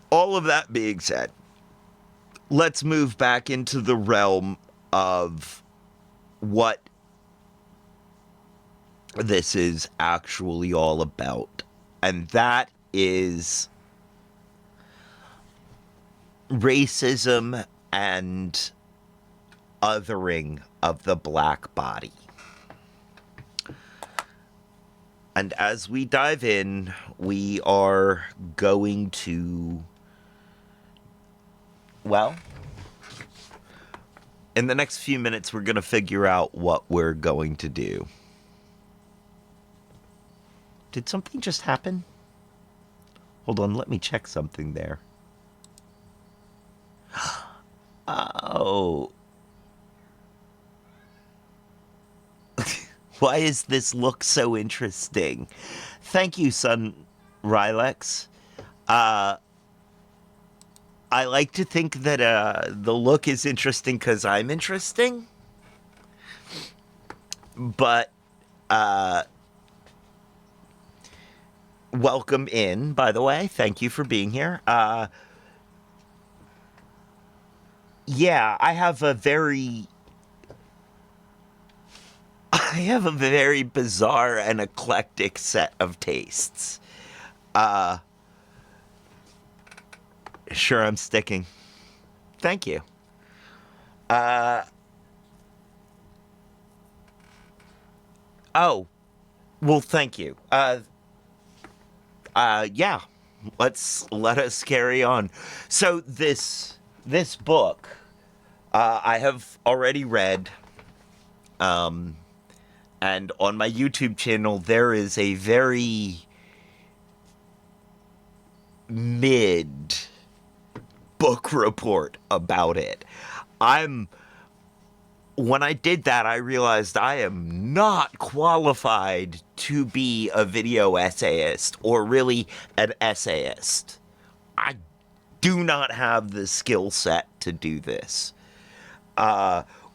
all of that being said, let's move back into the realm of what this is actually all about. And that is racism and othering of the black body. And as we dive in, we are going to, well, in the next few minutes, we're going to figure out what we're going to do. Did something just happen? Hold on, let me check something there. Oh. Why is this look so interesting? Thank you, Son Rylex. I like to think that the look is interesting because I'm interesting. But welcome in, by the way. Thank you for being here. Yeah, I have a very bizarre and eclectic set of tastes. Sure, I'm sticking. Thank you. Oh, well, thank you. Yeah. Let us carry on. So this book, I have already read. And on my YouTube channel, there is a very mid book report about it. When I did that, I realized I am not qualified to be a video essayist or really an essayist. I do not have the skill set to do this.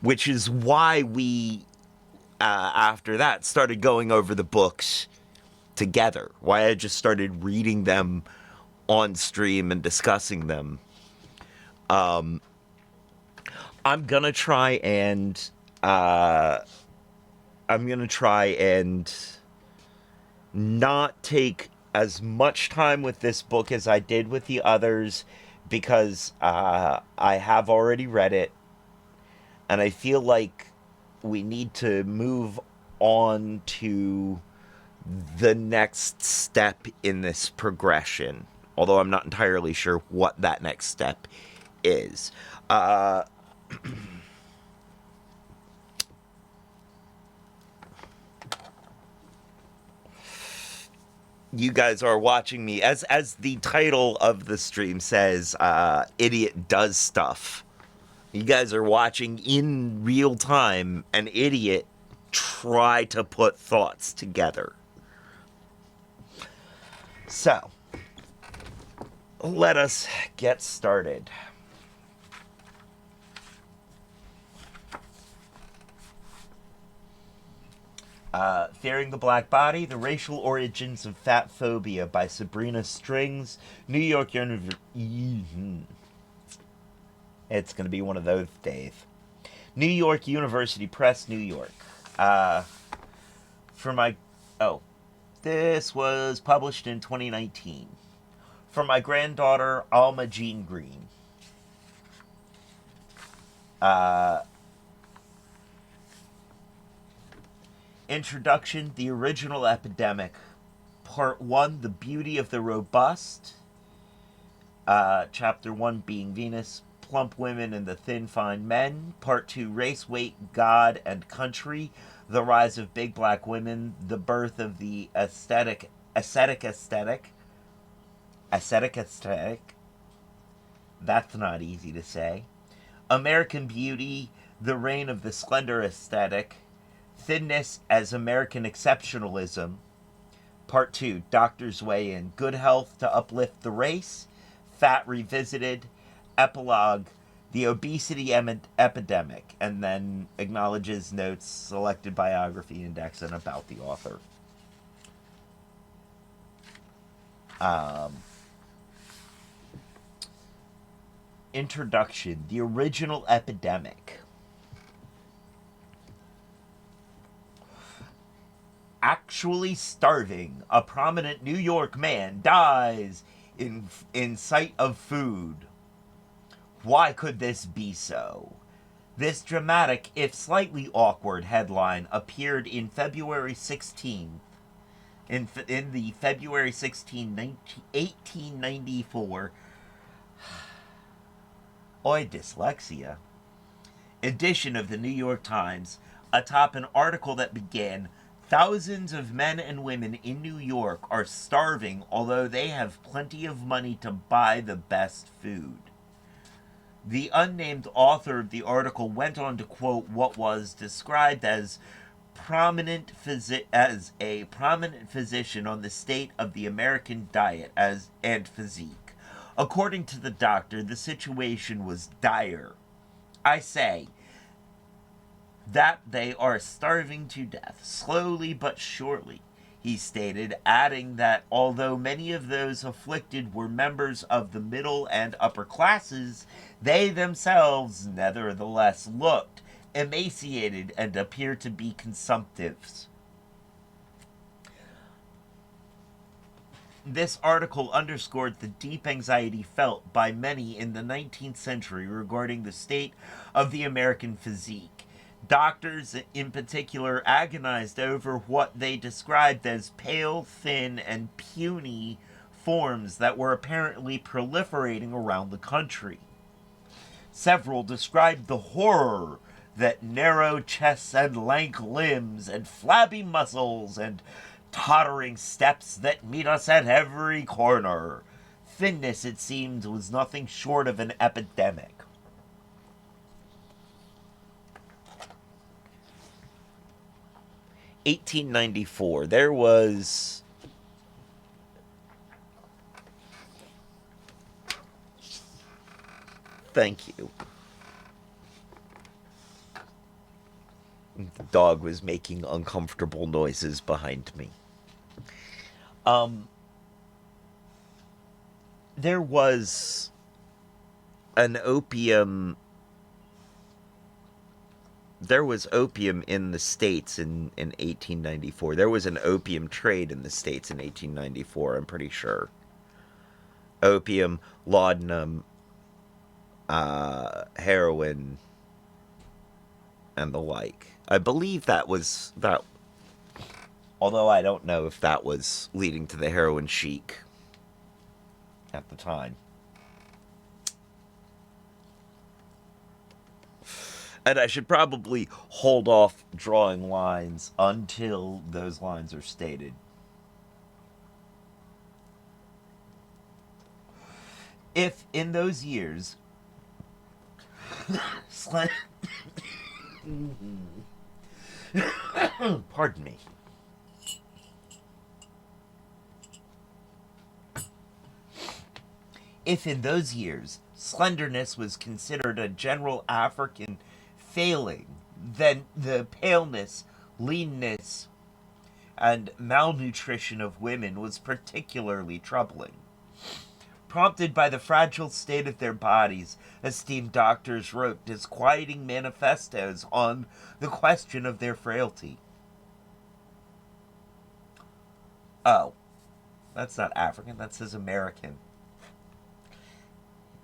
Which is why we, after that, started going over the books together. Why I just started reading them on stream and discussing them. I'm gonna try and not take as much time with this book as I did with the others, because I have already read it, and I feel like we need to move on to the next step in this progression, although I'm not entirely sure what that next step is. You guys are watching me, as the title of the stream says, Idiot Does Stuff. You guys are watching in real time an idiot try to put thoughts together. So, let us get started. Fearing the Black Body, The Racial Origins of Fat Phobia by Sabrina Strings, New York University. It's going to be one of those days. New York University Press, New York. This was published in 2019. For my granddaughter, Alma Jean Green. Introduction, The Original Epidemic. Part 1, The Beauty of the Robust. Chapter 1 being Venus, Plump Women and the Thin Fine Men. Part 2, Race, Weight, God, and Country. The Rise of Big Black Women. The Birth of the Ascetic Aesthetic. That's not easy to say. American Beauty, The Reign of the Slender Aesthetic. Thinness as American Exceptionalism. Part 2, Doctor's Way In. Good Health to Uplift the Race. Fat Revisited. Epilogue, The Obesity Epidemic. And then acknowledges notes, selected biography index, and about the author. Introduction, The Original Epidemic. Actually starving, a prominent New York man dies in sight of food. Why could this be so? This dramatic, if slightly awkward, headline appeared in February 16th, in the February 16, 1894, dyslexia, edition of the New York Times, atop an article that began, "Thousands of men and women in New York are starving, although they have plenty of money to buy the best food." The unnamed author of the article went on to quote what was described as a prominent physician on the state of the American diet and physique. According to the doctor, the situation was dire. I say that they are starving to death, slowly but surely. he stated, adding that although many of those afflicted were members of the middle and upper classes, they themselves nevertheless looked emaciated and appeared to be consumptives. This article underscored the deep anxiety felt by many in the 19th century regarding the state of the American physique. Doctors, in particular, agonized over what they described as pale, thin, and puny forms that were apparently proliferating around the country. Several described the horror that narrow chests and lank limbs and flabby muscles and tottering steps that meet us at every corner. Thinness, it seemed, was nothing short of an epidemic. (1894), there was thank you. The dog was making uncomfortable noises behind me. There was an opium. There was opium in the States in 1894. There was an opium trade in the States in 1894, I'm pretty sure. Opium, laudanum, heroin, and the like. I believe that was that. Although I don't know if that was leading to the heroin chic at the time. And I should probably hold off drawing lines until those lines are stated. If in those years, pardon me. If in those years slenderness was considered a general African failing, then the paleness, leanness, and malnutrition of women was particularly troubling. Prompted by the fragile state of their bodies, esteemed doctors wrote disquieting manifestos on the question of their frailty. Oh, that's not African, that says American.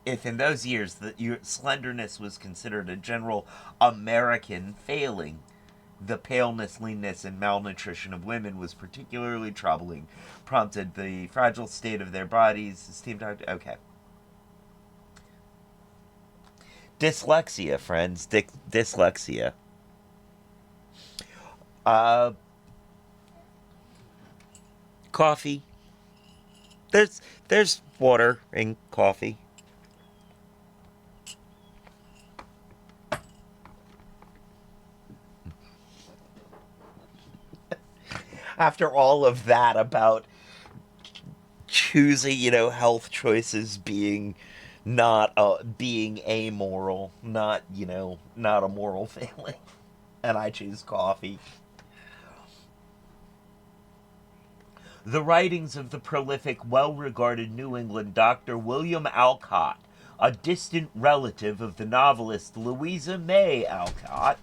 If in those years the slenderness was considered a general American failing, the paleness, leanness, and malnutrition of women was particularly troubling, prompted the fragile state of their bodies, esteemed doctor. Okay. Dyslexia, friends. Dyslexia. Coffee. There's water in coffee. After all of that about choosing, health choices being not being amoral, not a moral failing, and I choose coffee. The writings of the prolific, well-regarded New England Dr. William Alcott, a distant relative of the novelist Louisa May Alcott,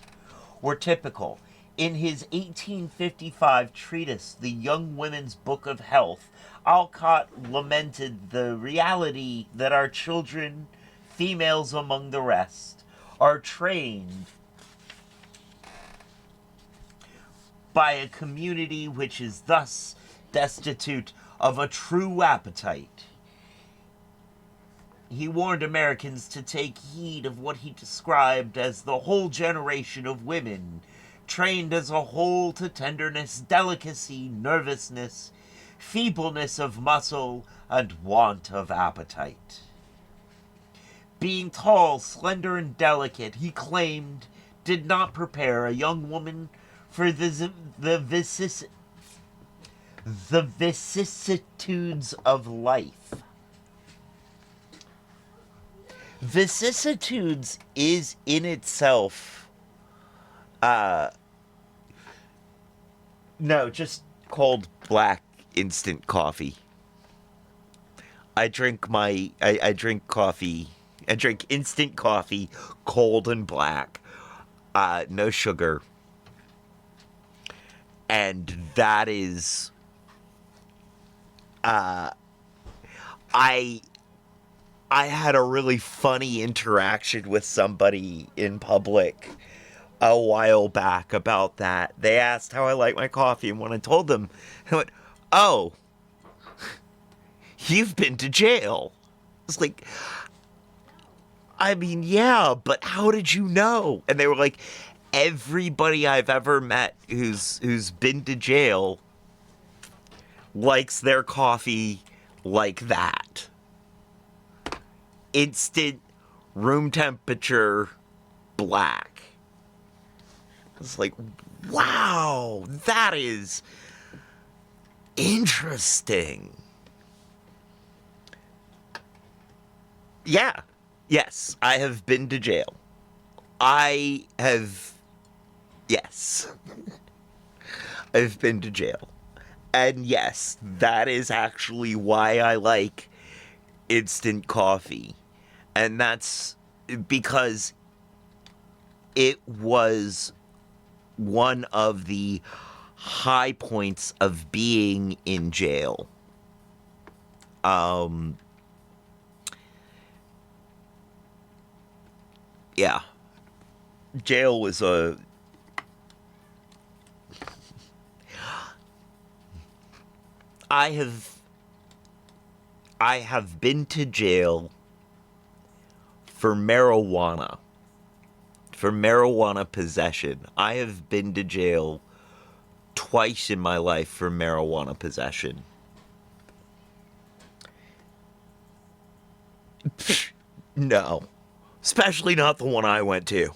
were typical. In his 1855 treatise, The Young Women's Book of Health, Alcott lamented the reality that our children, females among the rest, are trained by a community which is thus destitute of a true appetite. He warned Americans to take heed of what he described as the whole generation of women, trained as a whole to tenderness, delicacy, nervousness, feebleness of muscle, and want of appetite. Being tall, slender, and delicate, he claimed, did not prepare a young woman for the vicissitudes of life. Vicissitudes is in itself, no, just cold black instant coffee. I drink coffee. I drink instant coffee, cold and black, no sugar. And that is, I had a really funny interaction with somebody in public a while back about that. They asked how I like my coffee, and when I told them, I went, "Oh, you've been to jail." It's like, I mean, yeah, but how did you know? And they were like, everybody I've ever met who's been to jail likes their coffee like that. Instant, room temperature, black. It's like, wow, that is interesting. Yeah. Yes, I have been to jail. Yes. I've been to jail. And yes, that is actually why I like instant coffee. And that's because it was one of the high points of being in jail. Yeah. Jail was I have been to jail for marijuana. For marijuana possession. I have been to jail twice in my life for marijuana possession. No. Especially not the one I went to.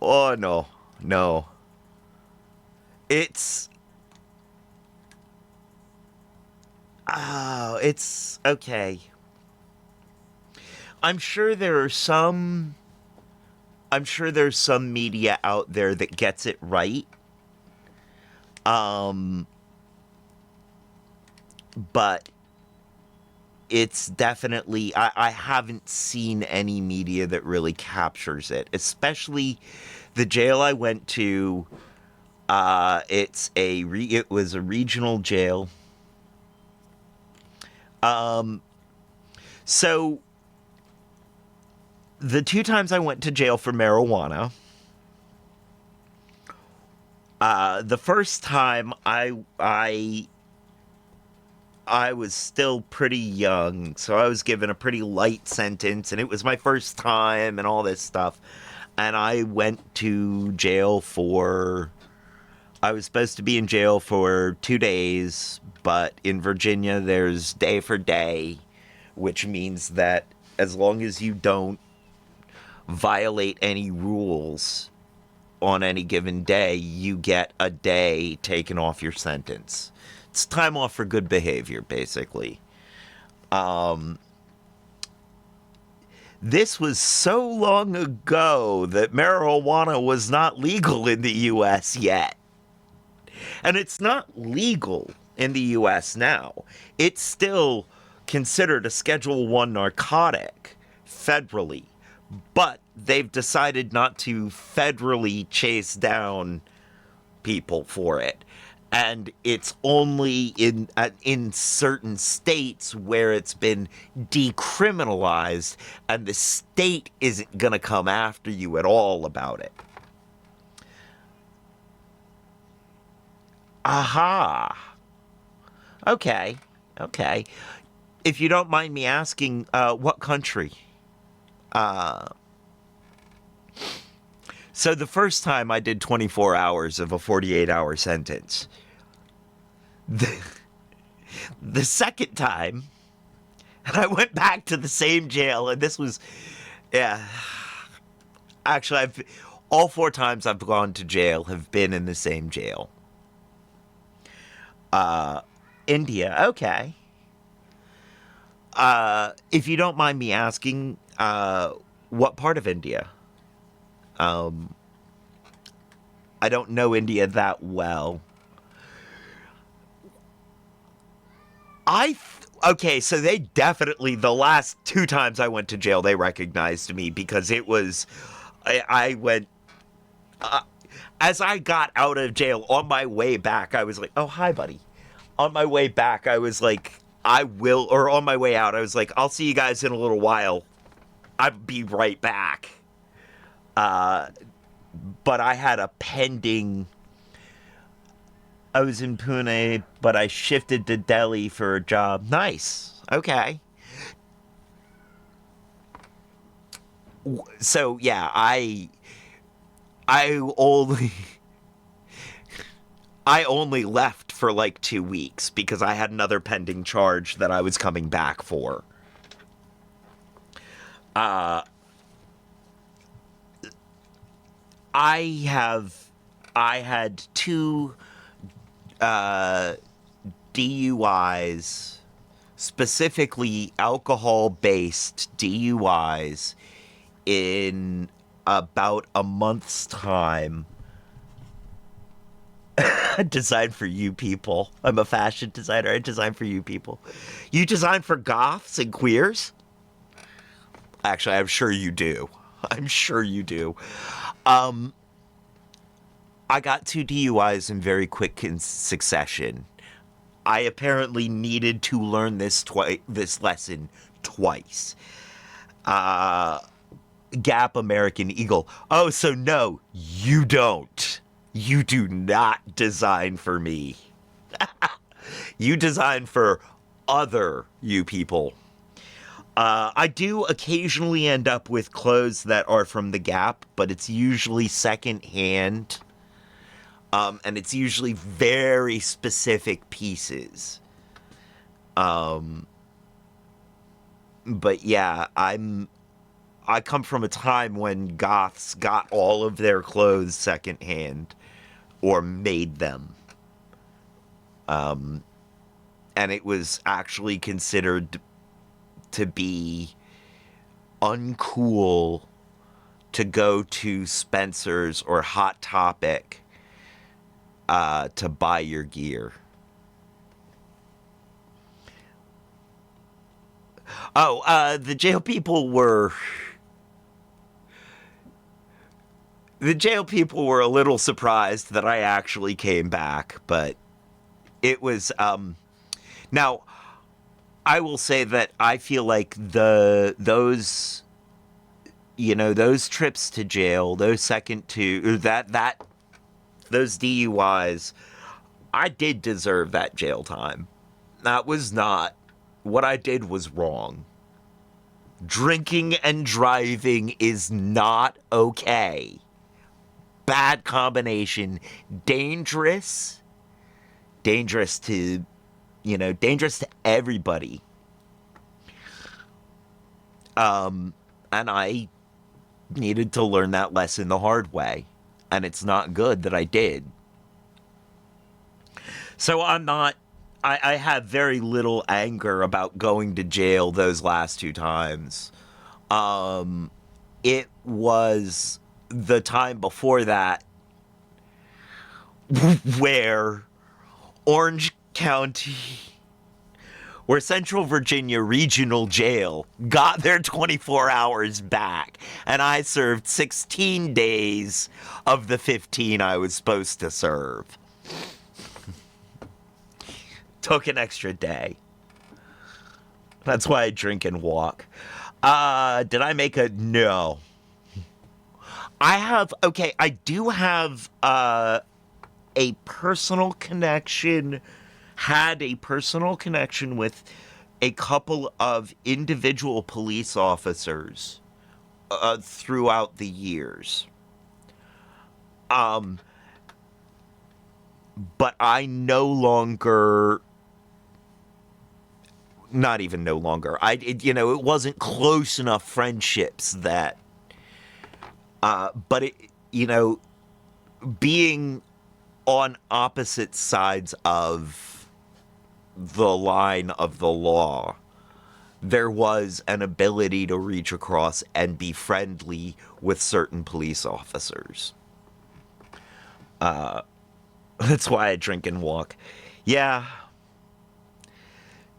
Oh, no. No. It's okay. I'm sure there's some media out there that gets it right. But it's definitely, I haven't seen any media that really captures it, especially the jail I went to. It was a regional jail. So the two times I went to jail for marijuana, the first time I was still pretty young, so I was given a pretty light sentence, and it was my first time and all this stuff. And I went to jail I was supposed to be in jail for 2 days, but in Virginia there's day for day, which means that as long as you don't violate any rules on any given day, you get a day taken off your sentence. It's time off for good behavior, basically. This was so long ago that marijuana was not legal in the U.S. yet. And it's not legal in the U.S. now. It's still considered a Schedule I narcotic federally. But they've decided not to federally chase down people for it. And it's only in certain states where it's been decriminalized, and the state isn't going to come after you at all about it. Aha. Okay. If you don't mind me asking, what country? So the first time I did 24 hours of a 48-hour sentence. The second time, and I went back to the same jail, and this was, yeah. Actually, all 4 times I've gone to jail have been in the same jail. India, okay. If you don't mind me asking, what part of India? I don't know India that well. Okay, so they definitely, the last 2 times I went to jail, they recognized me because it was, I went, as I got out of jail on my way back, I was like, oh, hi, buddy. On my way back, I was like, or on my way out, I was like, I'll see you guys in a little while. I'll be right back. But I had a pending, I was in Pune, but I shifted to Delhi for a job. Nice. Okay. So, yeah, I only I only left for like 2 weeks because I had another pending charge that I was coming back for. I had 2 DUIs, specifically alcohol-based DUIs, in about a month's time. Designed for you people. I'm a fashion designer. I design for you people. You design for goths and queers? Actually, I'm sure you do. I'm sure you do. I got 2 DUIs in very quick succession. I apparently needed to learn this lesson twice. Gap American Eagle. Oh, so no, you don't. You do not design for me. You design for other you people. I do occasionally end up with clothes that are from the Gap, but it's usually secondhand. And it's usually very specific pieces. But yeah, I come from a time when goths got all of their clothes secondhand or made them. And it was actually considered to be uncool to go to Spencer's or Hot Topic to buy your gear. Oh, the jail people were a little surprised that I actually came back, but it was, now, I will say that I feel like those trips to jail, those DUIs, I did deserve that jail time. That was not, what I did was wrong. Drinking and driving is not okay. Bad combination. Dangerous to everybody. And I needed to learn that lesson the hard way. And it's not good that I did. So I have very little anger about going to jail those last 2 times. It was the time before that where Orange County, where Central Virginia Regional Jail got their 24 hours back, and I served 16 days of the 15 I was supposed to serve. Took an extra day. That's why I drink and walk. Did I make a... No. I do have a personal connection, had a personal connection with a couple of individual police officers throughout the years. But I no longer... Not even no longer. It wasn't close enough friendships that... but being on opposite sides of the line of the law, there was an ability to reach across and be friendly with certain police officers. That's why I drink and walk. Yeah.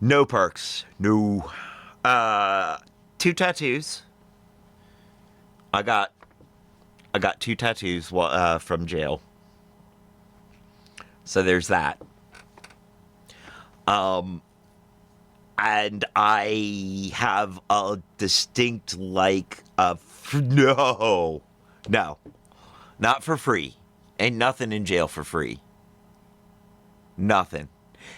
No perks. No. 2 tattoos. I got 2 tattoos from jail. So there's that. And I have a distinct no, not for free. Ain't nothing in jail for free. Nothing.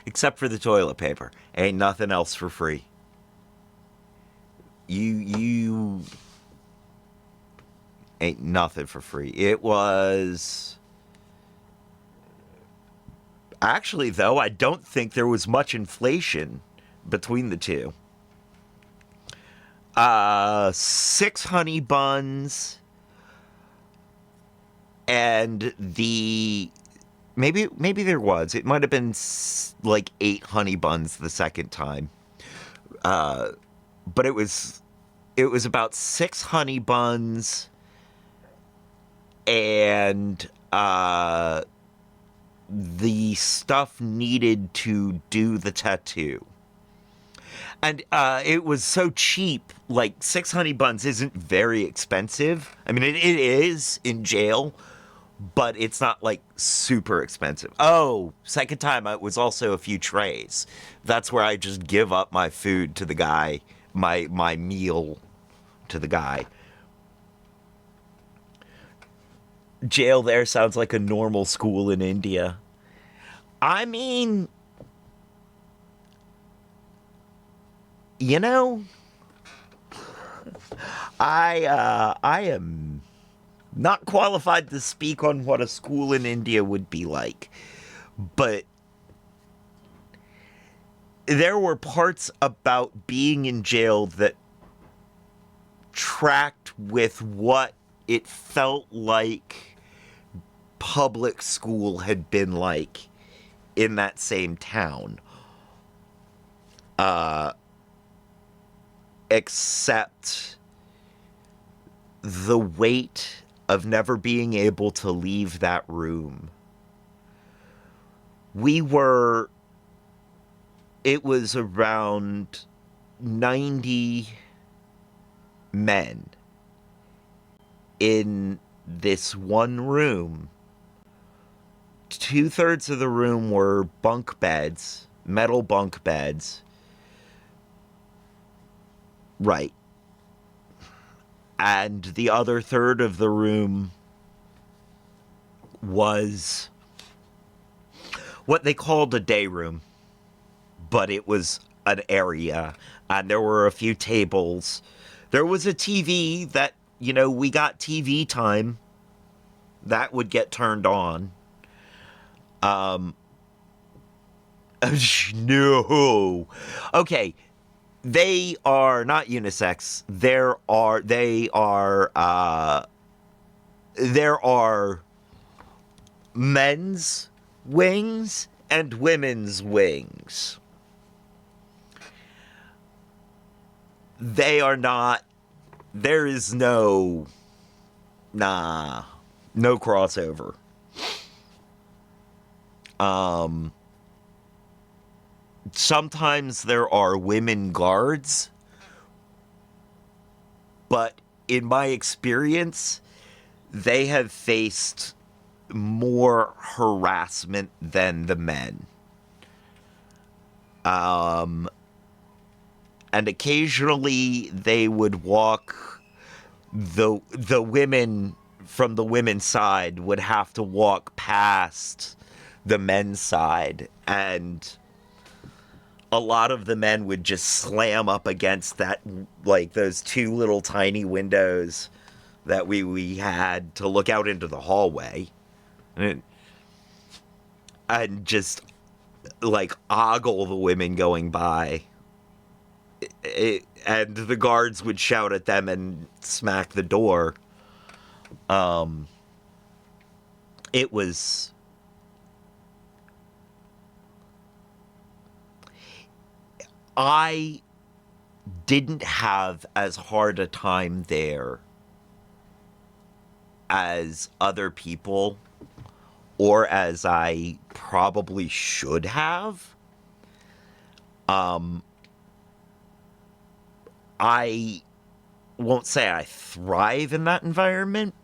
Except for the toilet paper. Ain't nothing else for free. You ain't nothing for free. It was... Actually, though, I don't think there was much inflation between the two. 6 honey buns, and maybe there was. It might have been 8 honey buns the second time. But it was about 6 honey buns and the stuff needed to do the tattoo. And it was so cheap. 6 honey buns isn't very expensive. I mean, it is in jail, but it's not super expensive. Oh, second time it was also a few trays. That's where I just give up my food to the guy, my meal to the guy. Jail there sounds like a normal school in India. I mean, you know, I am not qualified to speak on what a school in India would be like, but there were parts about being in jail that tracked with what it felt like public school had been like in that same town. Except the weight of never being able to leave that room. It was around 90 men in this one room. 2/3 of the room were bunk beds, metal bunk beds. Right. And the other third of the room was what they called a day room. But it was an area, and there were a few tables. There was a TV that, we got TV time. That would get turned on. No. Okay. They are not unisex. There are men's wings and women's wings. They are not, there is no crossover. Sometimes there are women guards, but in my experience, they have faced more harassment than the men. And occasionally they would walk, the women from the women's side would have to walk past the men's side, and a lot of the men would just slam up against that, those 2 little tiny windows that we had to look out into the hallway, and just ogle the women going by. And the guards would shout at them and smack the door. It was... I didn't have as hard a time there as other people or as I probably should have. I won't say I thrive in that environment,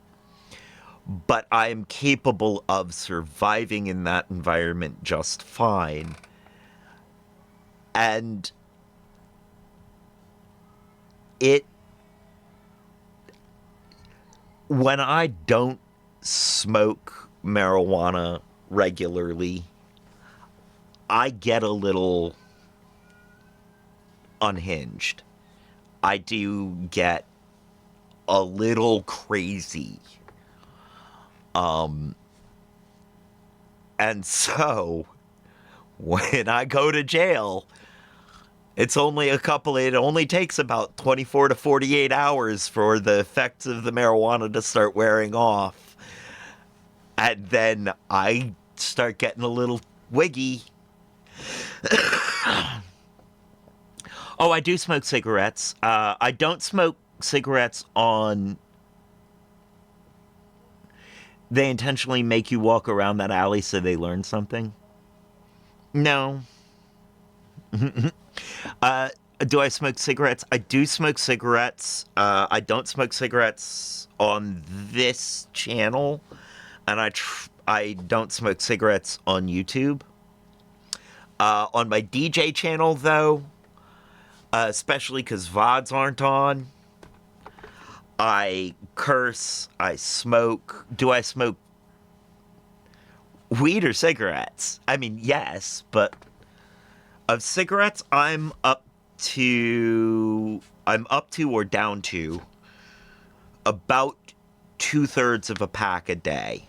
but I'm capable of surviving in that environment just fine. And when I don't smoke marijuana regularly, I get a little unhinged. I do get a little crazy. And so when I go to jail, it only takes about 24 to 48 hours for the effects of the marijuana to start wearing off. And then I start getting a little wiggy. Oh, I do smoke cigarettes. I don't smoke cigarettes on... They intentionally make you walk around that alley so they learn something? No. Do I smoke cigarettes? I do smoke cigarettes. I don't smoke cigarettes on this channel, and I don't smoke cigarettes on YouTube. On my DJ channel, though, especially because VODs aren't on, I curse, I smoke. Do I smoke weed or cigarettes? I mean, yes, but of cigarettes, I'm up to or down to about 2/3 of a pack a day.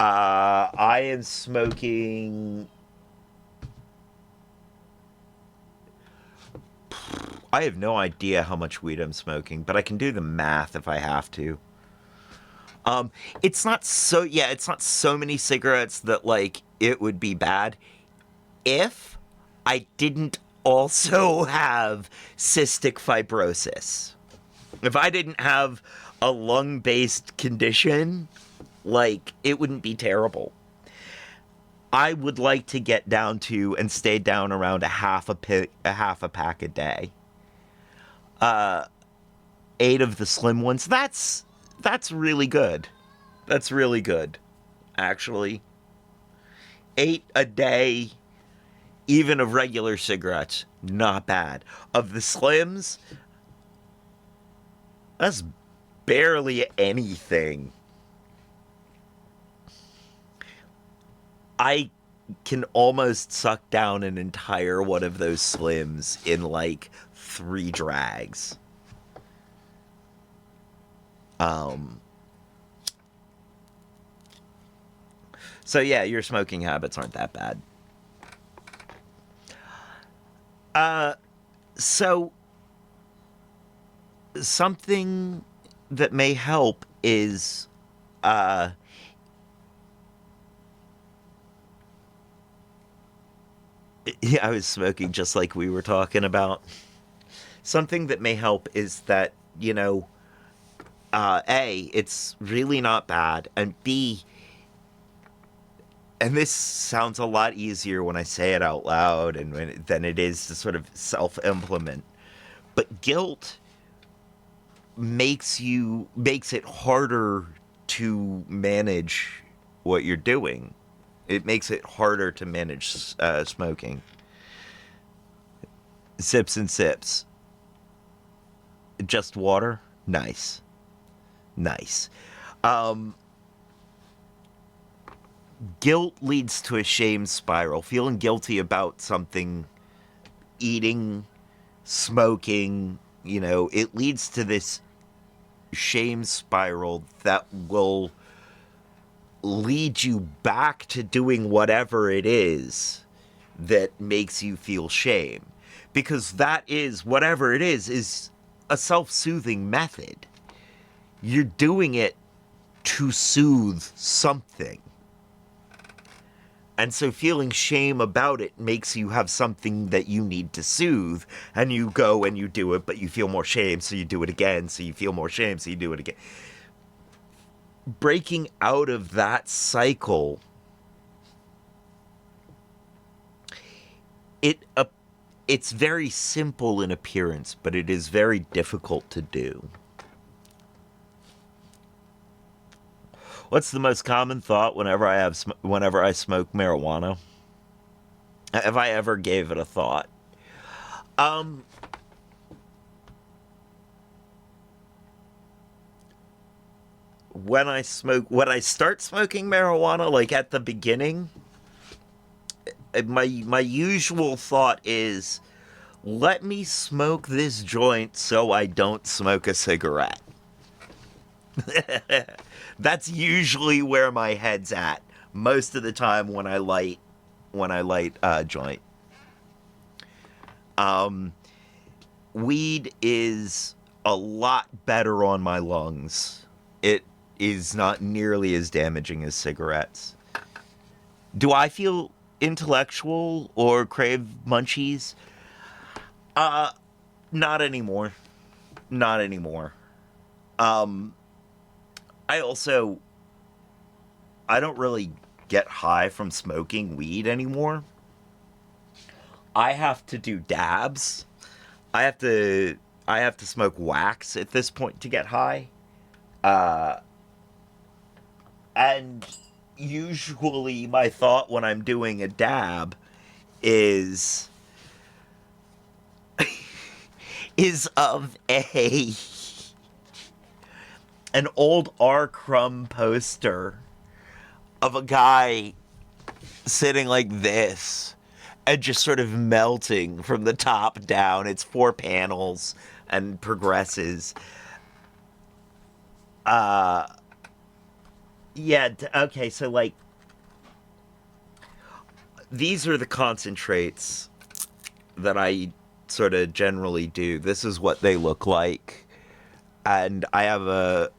I am smoking... I have no idea how much weed I'm smoking, but I can do the math if I have to. It's not so many cigarettes that, like, it would be bad if I didn't also have cystic fibrosis. If I didn't have a lung-based condition, like, it wouldn't be terrible. I would like to get down to and stay down around a half a pack a day. 8 of the slim ones. That's really good. That's really good, actually. 8 a day, even of regular cigarettes, not bad. Of the slims, that's barely anything. I can almost suck down an entire one of those slims in like 3 drags. So yeah, your smoking habits aren't that bad. So something that may help is yeah, I was smoking just like we were talking about. Something that may help is that, you know, A, it's really not bad, and B, and this sounds a lot easier when I say it out loud than it is to sort of self-implement, but guilt makes it harder to manage what you're doing. It makes it harder to manage smoking. Sips and sips. Just water? Nice. Nice. Guilt leads to a shame spiral. Feeling guilty about something, eating, smoking, you know, it leads to this shame spiral that will lead you back to doing whatever it is that makes you feel shame. Because that is, whatever it is a self-soothing method. You're doing it to soothe something. And so feeling shame about it makes you have something that you need to soothe, and you go and you do it, but you feel more shame, so you do it again, so you feel more shame, so you do it again. breaking out of that cycle, it's very simple in appearance, but it is very difficult to do. What's the most common thought whenever I smoke marijuana? Have I ever gave it a thought? When I start smoking marijuana, like at the beginning, my usual thought is, let me smoke this joint so I don't smoke a cigarette. That's usually where my head's at most of the time when I light a joint. Weed is a lot better on my lungs. It is not nearly as damaging as cigarettes. Do I feel intellectual or crave munchies? Not anymore. Not anymore. I don't really get high from smoking weed anymore. I have to do dabs. I have to smoke wax at this point to get high. And usually my thought when I'm doing a dab is of an old R. Crumb poster of a guy sitting like this and just sort of melting from the top down. It's 4 panels and progresses. Yeah, okay, so like these are the concentrates that I sort of generally do. This is what they look like. And I have a...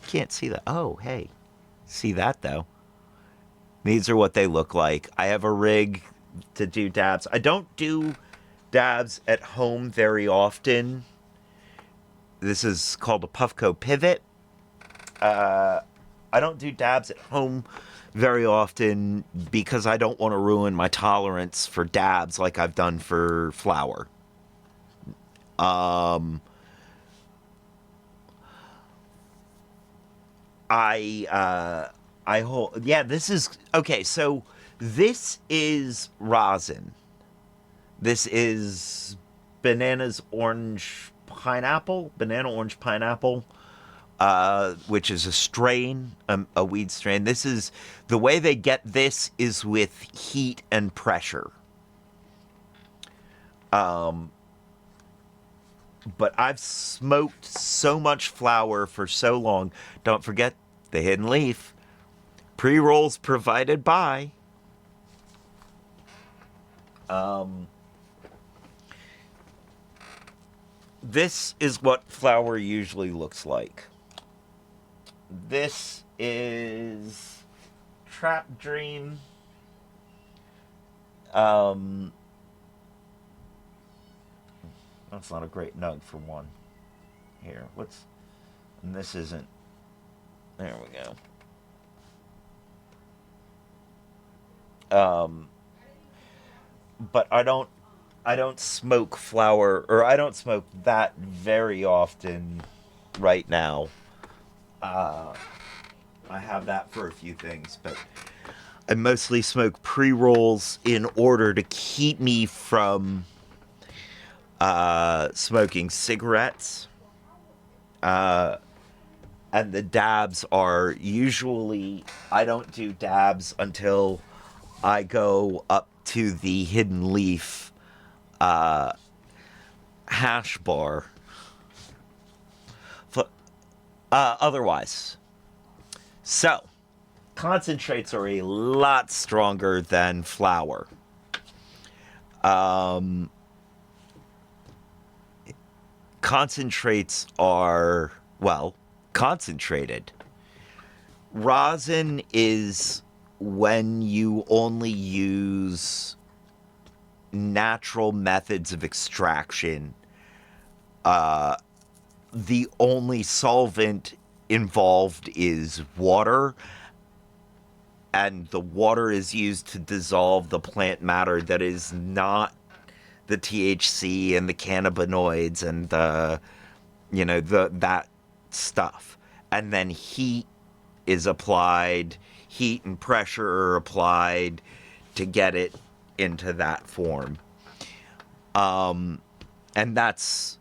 Can't see that. Oh, hey. See that, though. These are what they look like. I have a rig to do dabs. I don't do dabs at home very often. This is called a Puffco Pivot. I don't do dabs at home very often because I don't want to ruin my tolerance for dabs like I've done for flour. This is okay. So this is rosin. This is banana orange pineapple, which is a strain, a weed strain. This is the way they get this is with heat and pressure. But I've smoked so much flour for so long. Don't forget the hidden leaf. Pre-rolls provided by. This is what flour usually looks like. This is Trap Dream. That's not a great nug for one. Here, and this isn't. There we go. But I don't smoke flour, or I don't smoke that very often right now. I have that for a few things, but I mostly smoke pre-rolls in order to keep me from smoking cigarettes. And the dabs are usually, I don't do dabs until I go up to the hidden leaf hash bar. Otherwise. So, concentrates are a lot stronger than flour. Concentrates are, well, concentrated. Rosin is when you only use natural methods of extraction. The only solvent involved is water, and the water is used to dissolve the plant matter that is not the THC and the cannabinoids and that stuff. And then heat is applied, heat and pressure are applied to get it into that form. And that's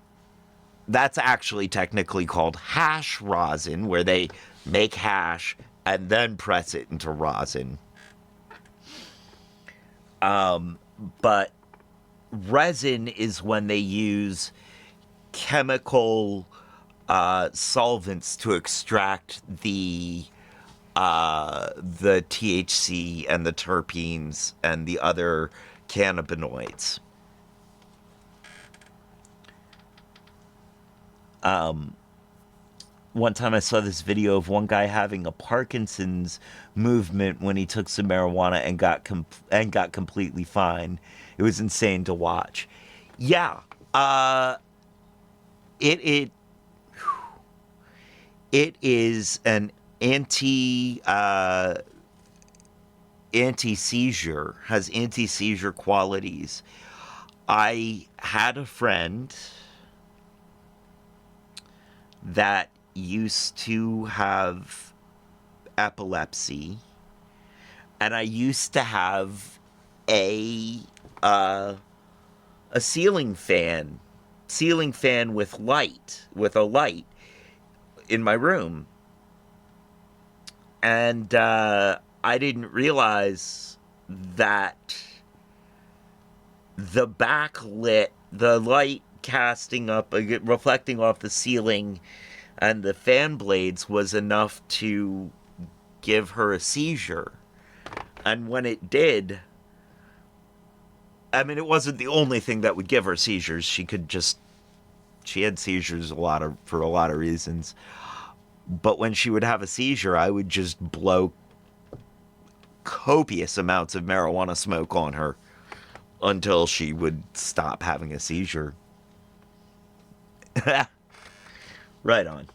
actually technically called hash rosin, where they make hash and then press it into rosin. But resin is when they use chemical solvents to extract the THC and the terpenes and the other cannabinoids. One time I saw this video of one guy having a Parkinson's movement when he took some marijuana and got completely fine. It was insane to watch. Yeah, it is an anti-seizure, has anti-seizure qualities. I had a friend that used to have epilepsy, and I used to have a ceiling fan with a light in my room, and I didn't realize that the light casting up, reflecting off the ceiling and the fan blades was enough to give her a seizure. And when it did, I mean, it wasn't the only thing that would give her seizures. She had seizures for a lot of reasons. But when she would have a seizure, I would just blow copious amounts of marijuana smoke on her until she would stop having a seizure. Right on.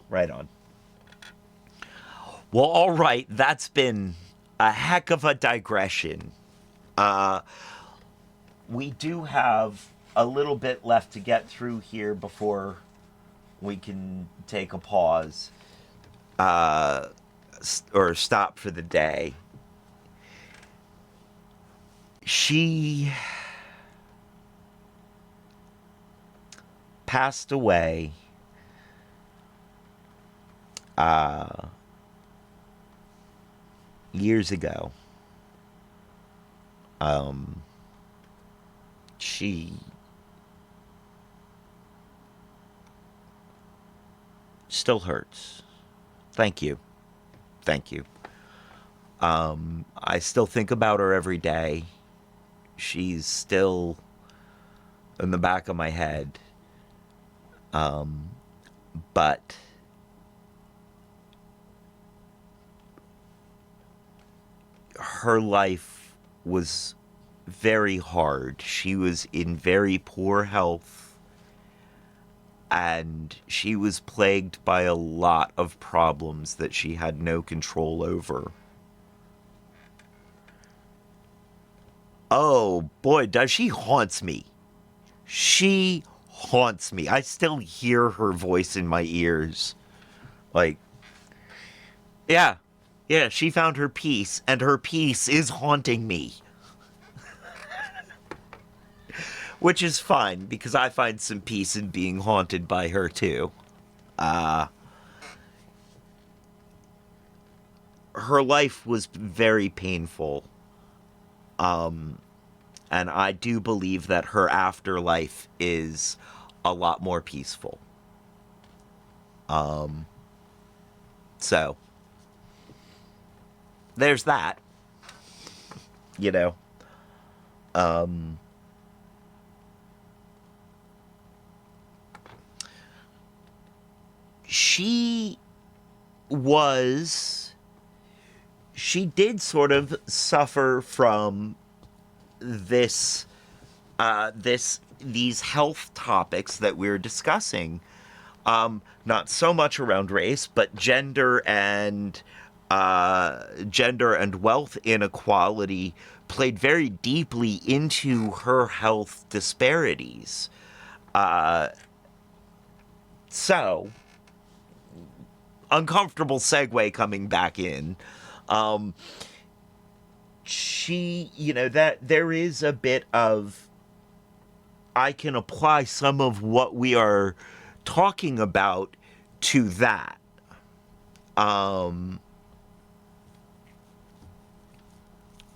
Well, all right, that's been a heck of a digression. We do have a little bit left to get through here before we can take a pause or stop for the day. She passed away years ago. She still hurts. Thank you. I still think about her every day. She's still in the back of my head. But her life was very hard. She was in very poor health, and she was plagued by a lot of problems that she had no control over. Oh boy, does she haunts me. She haunts me. I still hear her voice in my ears. Like, yeah, she found her peace, and her peace is haunting me. Which is fine, because I find some peace in being haunted by her, too. Her life was very painful. And I do believe that her afterlife is a lot more peaceful. So, there's that. You know. She did sort of suffer from these health topics that we're discussing. Not so much around race, but gender and wealth inequality played very deeply into her health disparities. So, uncomfortable segue coming back in. That there is a bit of, I can apply some of what we are talking about to that.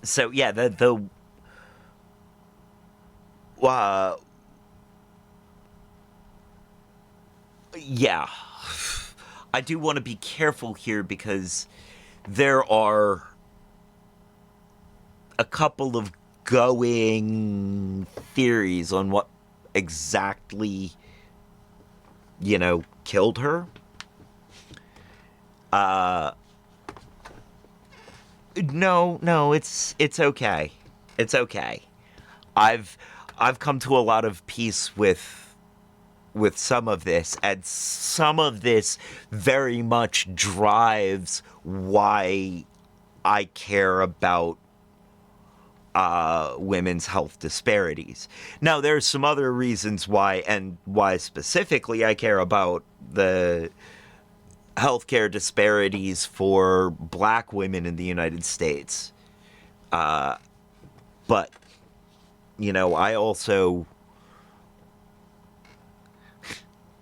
So yeah, yeah, I do want to be careful here because there are a couple of going theories on what exactly, killed her. No, it's okay. It's okay. I've come to a lot of peace with some of this, and some of this very much drives why I care about women's health disparities. Now, there's some other reasons why, and why specifically I care about the healthcare disparities for black women in the United States. But,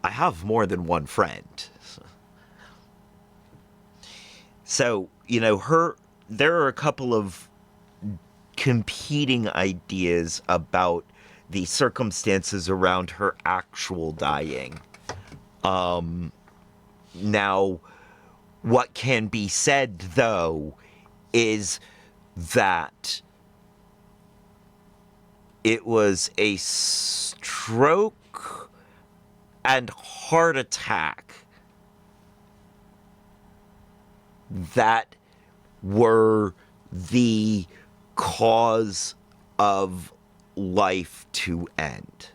I have more than one friend. So, there are a couple of competing ideas about the circumstances around her actual dying. Now, what can be said, though, is that it was a stroke and heart attack that were the cause of life to end.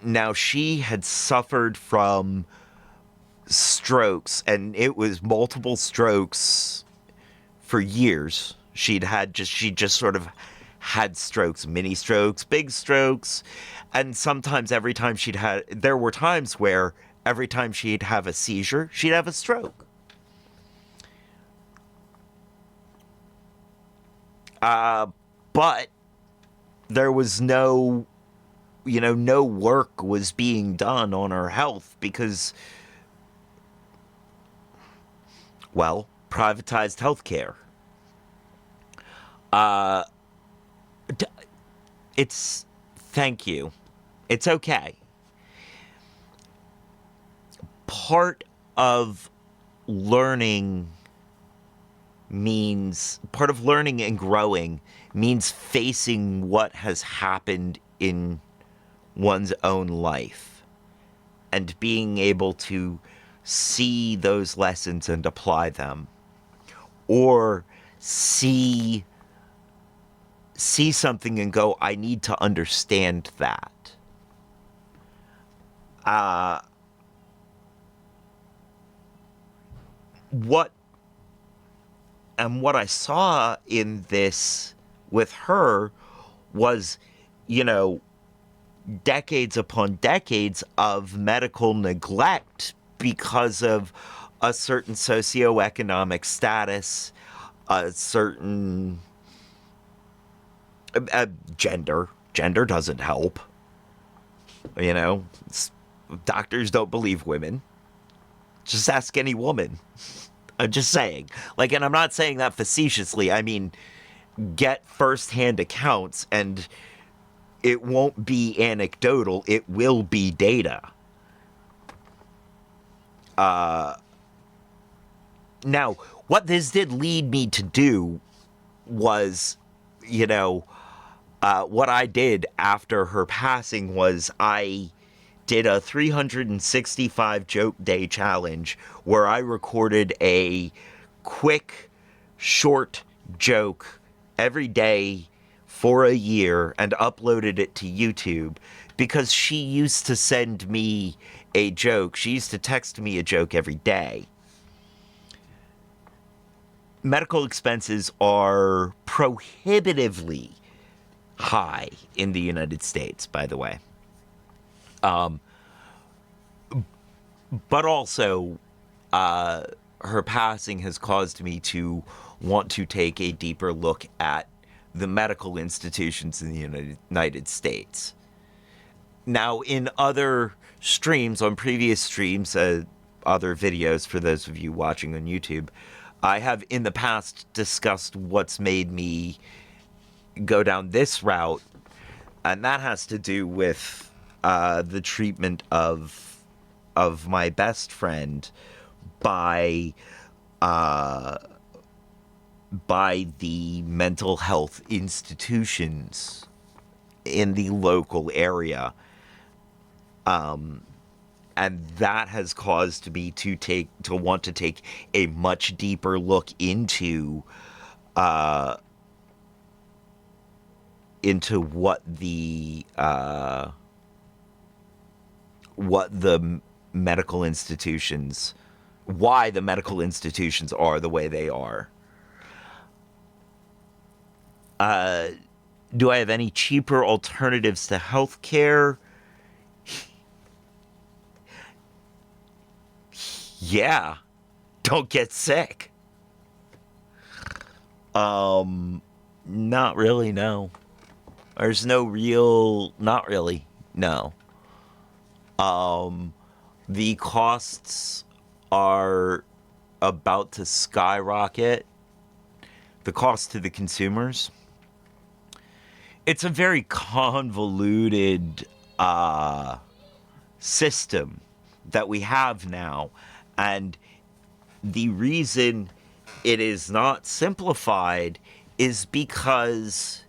Now, she had suffered from strokes, and it was multiple strokes for years. She just sort of had strokes, mini strokes, big strokes, and sometimes there were times where every time she'd have a seizure, she'd have a stroke. But there was no work was being done on her health because, well, privatized healthcare. Thank you. It's okay. Part of learning and growing means facing what has happened in one's own life and being able to see those lessons and apply them, or see something and go, I need to understand that. What I saw in this with her was, decades upon decades of medical neglect because of a certain socioeconomic status, a certain gender. Gender doesn't help. Doctors don't believe women. Just ask any woman. I'm just saying. And I'm not saying that facetiously. I mean, get firsthand accounts, and it won't be anecdotal. It will be data. Now, what this did lead me to do was, what I did after her passing was I did a 365 joke day challenge where I recorded a quick, short joke every day for a year and uploaded it to YouTube because she used to send me a joke. She used to text me a joke every day. Medical expenses are prohibitively high in the United States, by the way. But also, her passing has caused me to want to take a deeper look at the medical institutions in the United States. Now, in other streams, on previous streams, other videos for those of you watching on YouTube, I have in the past discussed what's made me go down this route, and that has to do with the treatment of my best friend by the mental health institutions in the local area. And that has caused me to want to take a much deeper look into what the medical institutions, why the medical institutions are the way they are. Do I have any cheaper alternatives to healthcare? Yeah. Don't get sick. Not really, no. There's no real, not really, no. The costs are about to skyrocket. The cost to the consumers. It's a very convoluted system that we have now. And the reason it is not simplified is because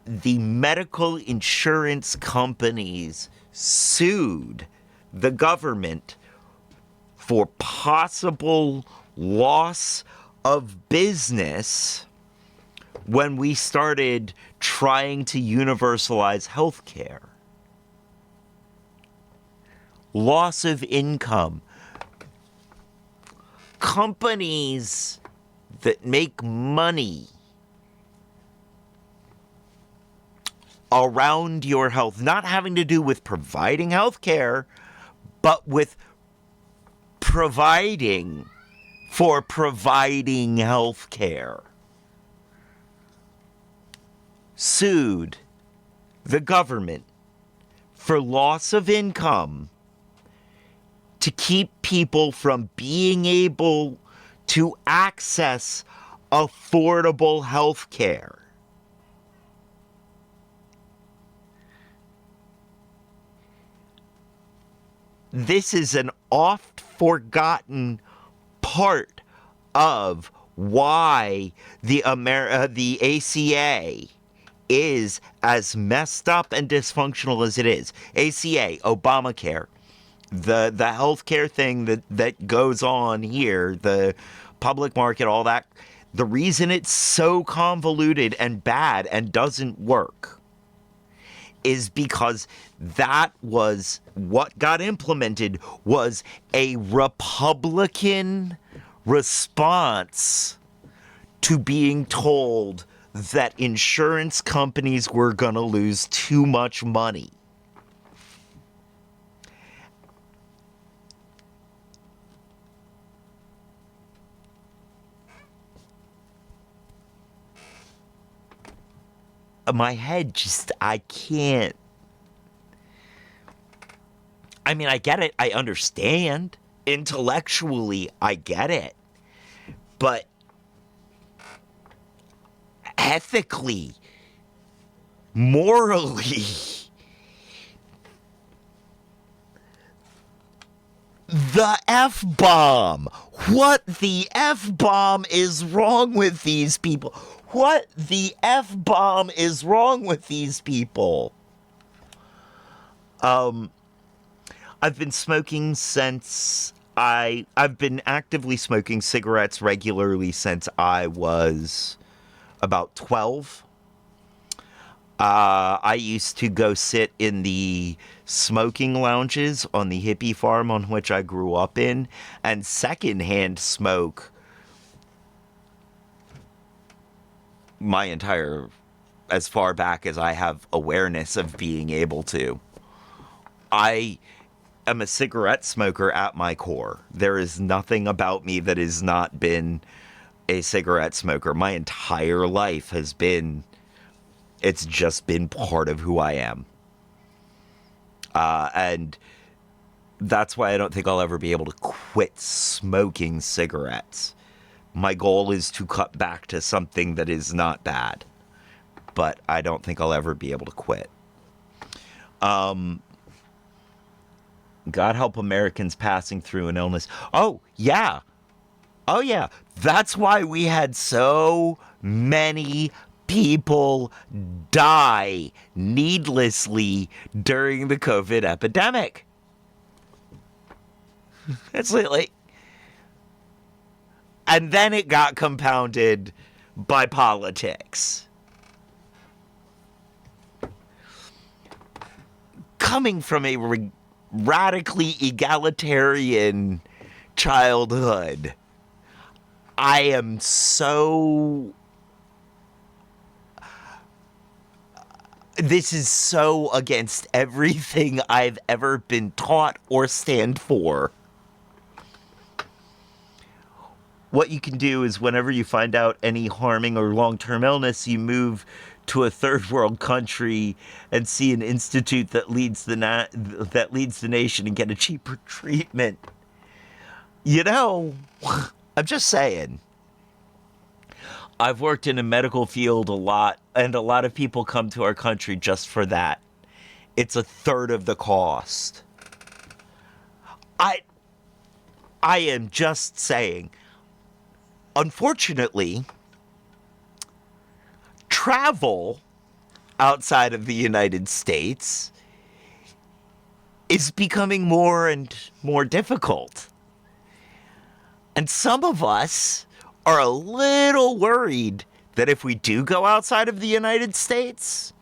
the medical insurance companies sued the government for possible loss of business when we started trying to universalize healthcare. Loss of income. Companies that make money around your health, not having to do with providing healthcare, but with providing healthcare, sued the government for loss of income to keep people from being able to access affordable health care. This is an oft forgotten part of why the ACA is as messed up and dysfunctional as it is. ACA, Obamacare, the healthcare thing that goes on here, the public market, all that. The reason it's so convoluted and bad and doesn't work is because that was what got implemented was a Republican response to being told that insurance companies were going to lose too much money. My head just, I can't. I mean, I get it. I understand. Intellectually, I get it. But ethically, morally, the F-bomb. What the F-bomb is wrong with these people? What the F-bomb is wrong with these people? I've been smoking since I've been actively smoking cigarettes regularly since I was about 12. I used to go sit in the smoking lounges on the hippie farm on which I grew up in and secondhand smoke my entire, as far back as I have awareness of being able to. I am a cigarette smoker at my core. There is nothing about me that has not been a cigarette smoker. My entire life has been, it's just been part of who I am. And that's why I don't think I'll ever be able to quit smoking cigarettes. My goal is to cut back to something that is not bad, but I don't think I'll ever be able to quit. God help Americans passing through an illness. Oh, yeah. Oh, yeah. That's why we had so many people die needlessly during the COVID epidemic. It's like, and then it got compounded by politics. Coming from a radically egalitarian childhood, I am so... This is so against everything I've ever been taught or stand for. What you can do is whenever you find out any harming or long-term illness, you move to a third world country and see an institute that leads the nation and get a cheaper treatment. You know, I'm just saying. I've worked in a medical field a lot, and a lot of people come to our country just for that. It's a third of the cost. I am just saying, unfortunately, travel outside of the United States is becoming more and more difficult. And some of us are a little worried that if we do go outside of the United States,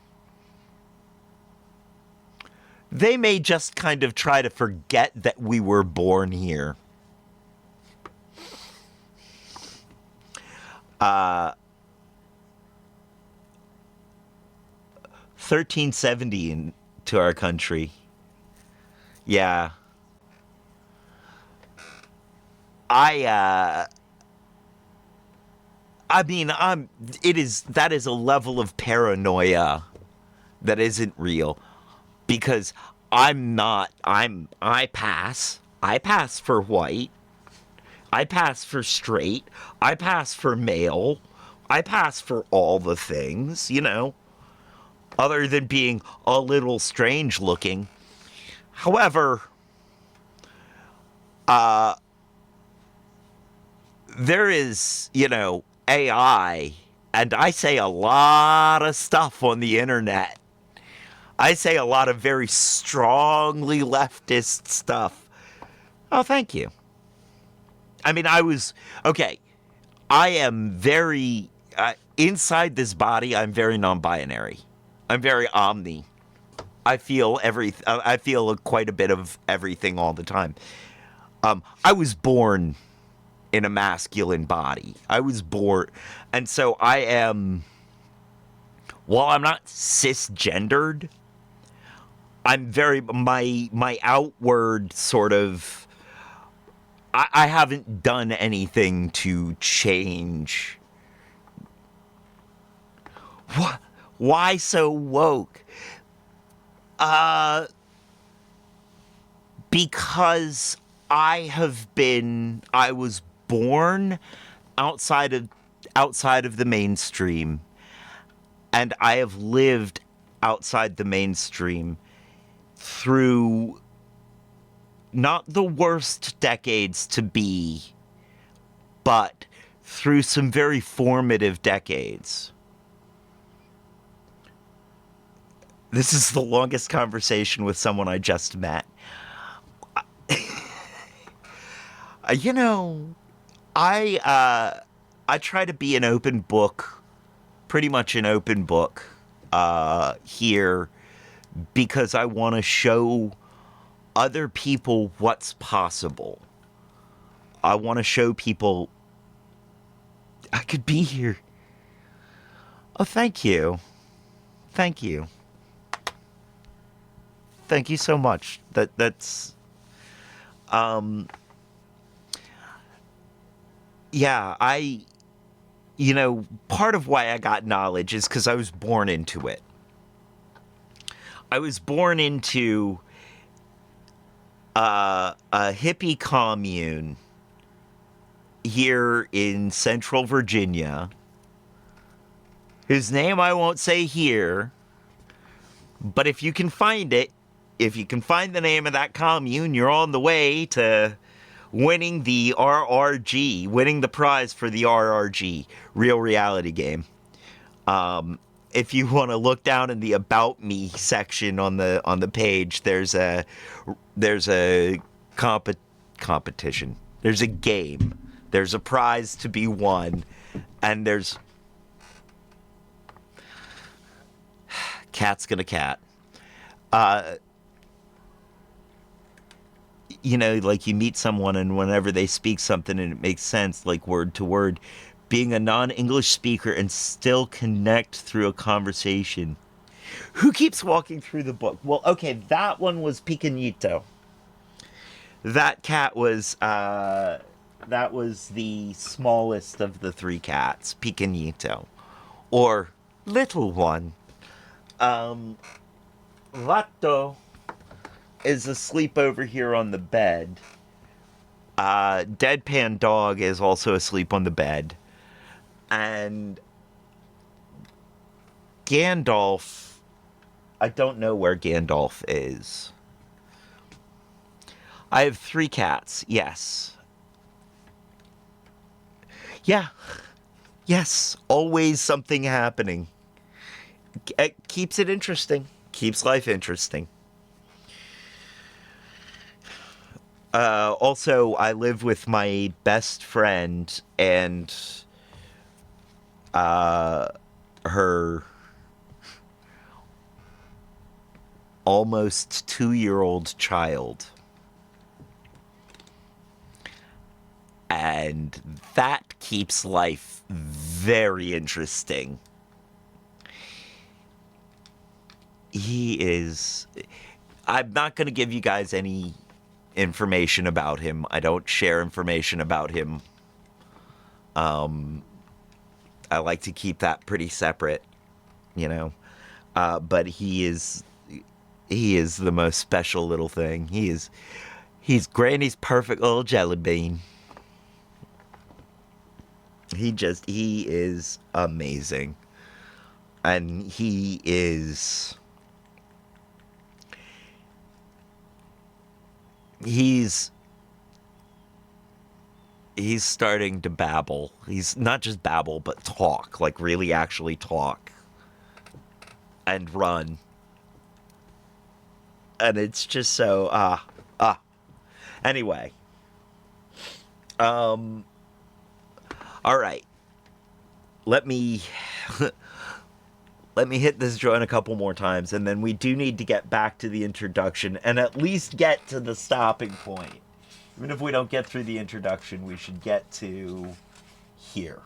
they may just kind of try to forget that we were born here. 1370 to our country. Yeah. I mean, that is a level of paranoia that isn't real, because I pass for white, I pass for straight, I pass for male, I pass for all the things, you know, other than being a little strange looking. However, there is, you know, AI, and I say a lot of stuff on the internet. I say a lot of very strongly leftist stuff. Oh, thank you. I mean, I am very, inside this body, I'm very non-binary. I'm very omni. I feel quite a bit of everything all the time. I was born in a masculine body. I was born, and so I am, while I'm not cisgendered, I'm very, my outward sort of, I haven't done anything to change. What? Why so woke? Because I was born outside of the mainstream, and I have lived outside the mainstream through not the worst decades to be, but through some very formative decades. This is the longest conversation with someone I just met. You know, I try to be an open book, pretty much an open book, here because I want to show other people what's possible. I want to show people I could be here. Oh, thank you. Thank you. Thank you so much. That's yeah, part of why I got knowledge is because I was born into it. I was born into a hippie commune here in Central Virginia, whose name I won't say here, but if you can find it, if you can find the name of that commune, you're on the way to winning the RRG, winning the prize for the RRG, Real Reality Game. If you want to look down in the About Me section on the page, there's a competition. There's a game. There's a prize to be won, and there's cat's gonna cat. Like you meet someone and whenever they speak something and it makes sense, like word to word, being a non-English speaker and still connect through a conversation. Who keeps walking through the book? Well, okay, that one was Picanito. That cat was, that was the smallest of the three cats, Picanito. Or Little One. Vato is asleep over here on the bed. Deadpan Dog is also asleep on the bed. And Gandalf, I don't know where Gandalf is. I have 3 cats, yes. Yeah. Yes, always something happening. It keeps it interesting. Keeps life interesting. Also, I live with my best friend and her almost 2-year-old child. And that keeps life very interesting. I'm not going to give you guys any information about him. I don't share information about him. I like to keep that pretty separate, but he is the most special little thing. He's Granny's perfect little jelly bean. He is amazing. And he's starting to babble. He's not just babble, but talk, like really actually talk and run. And it's just so, Anyway. All right. Let me hit this joint a couple more times, and then we do need to get back to the introduction and at least get to the stopping point. Even if we don't get through the introduction, we should get to here.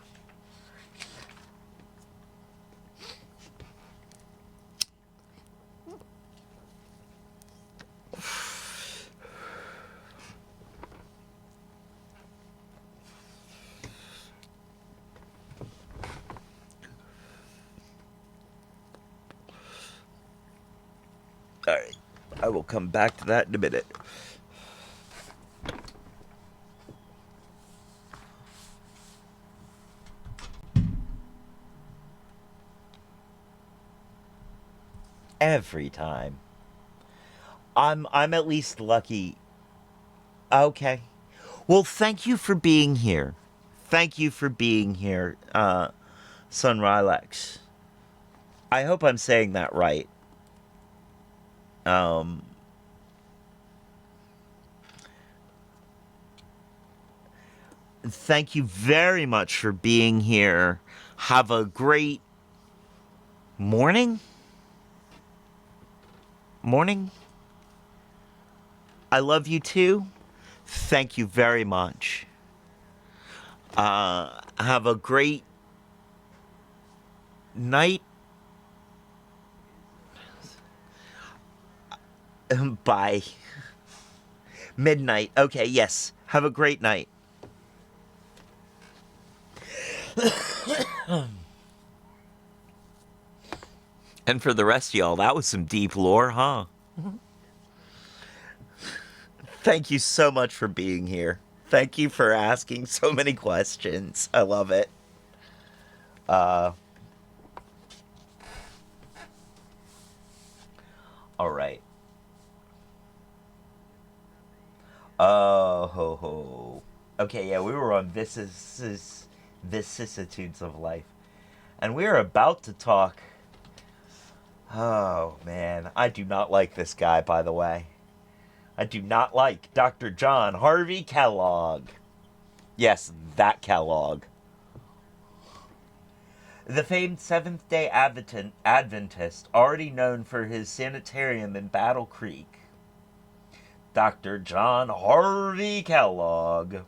All right, I will come back to that in a minute. Every time. I'm at least lucky. Okay. Well, thank you for being here. Thank you for being here, Sunrilex. I hope I'm saying that right. Thank you very much for being here. Have a great morning, Morning? I love you too. Thank you very much. Have a great night. Bye. Midnight. Okay, yes. Have a great night. And for the rest of y'all, that was some deep lore, huh? Thank you so much for being here. Thank you for asking so many questions. I love it. All right. Oh, ho, ho. Okay, yeah, we were on vicissitudes of life. And we are about to talk. Oh, man. I do not like this guy, by the way. I do not like Dr. John Harvey Kellogg. Yes, that Kellogg. The famed Seventh-day Adventist, already known for his sanitarium in Battle Creek. Dr. John Harvey Kellogg.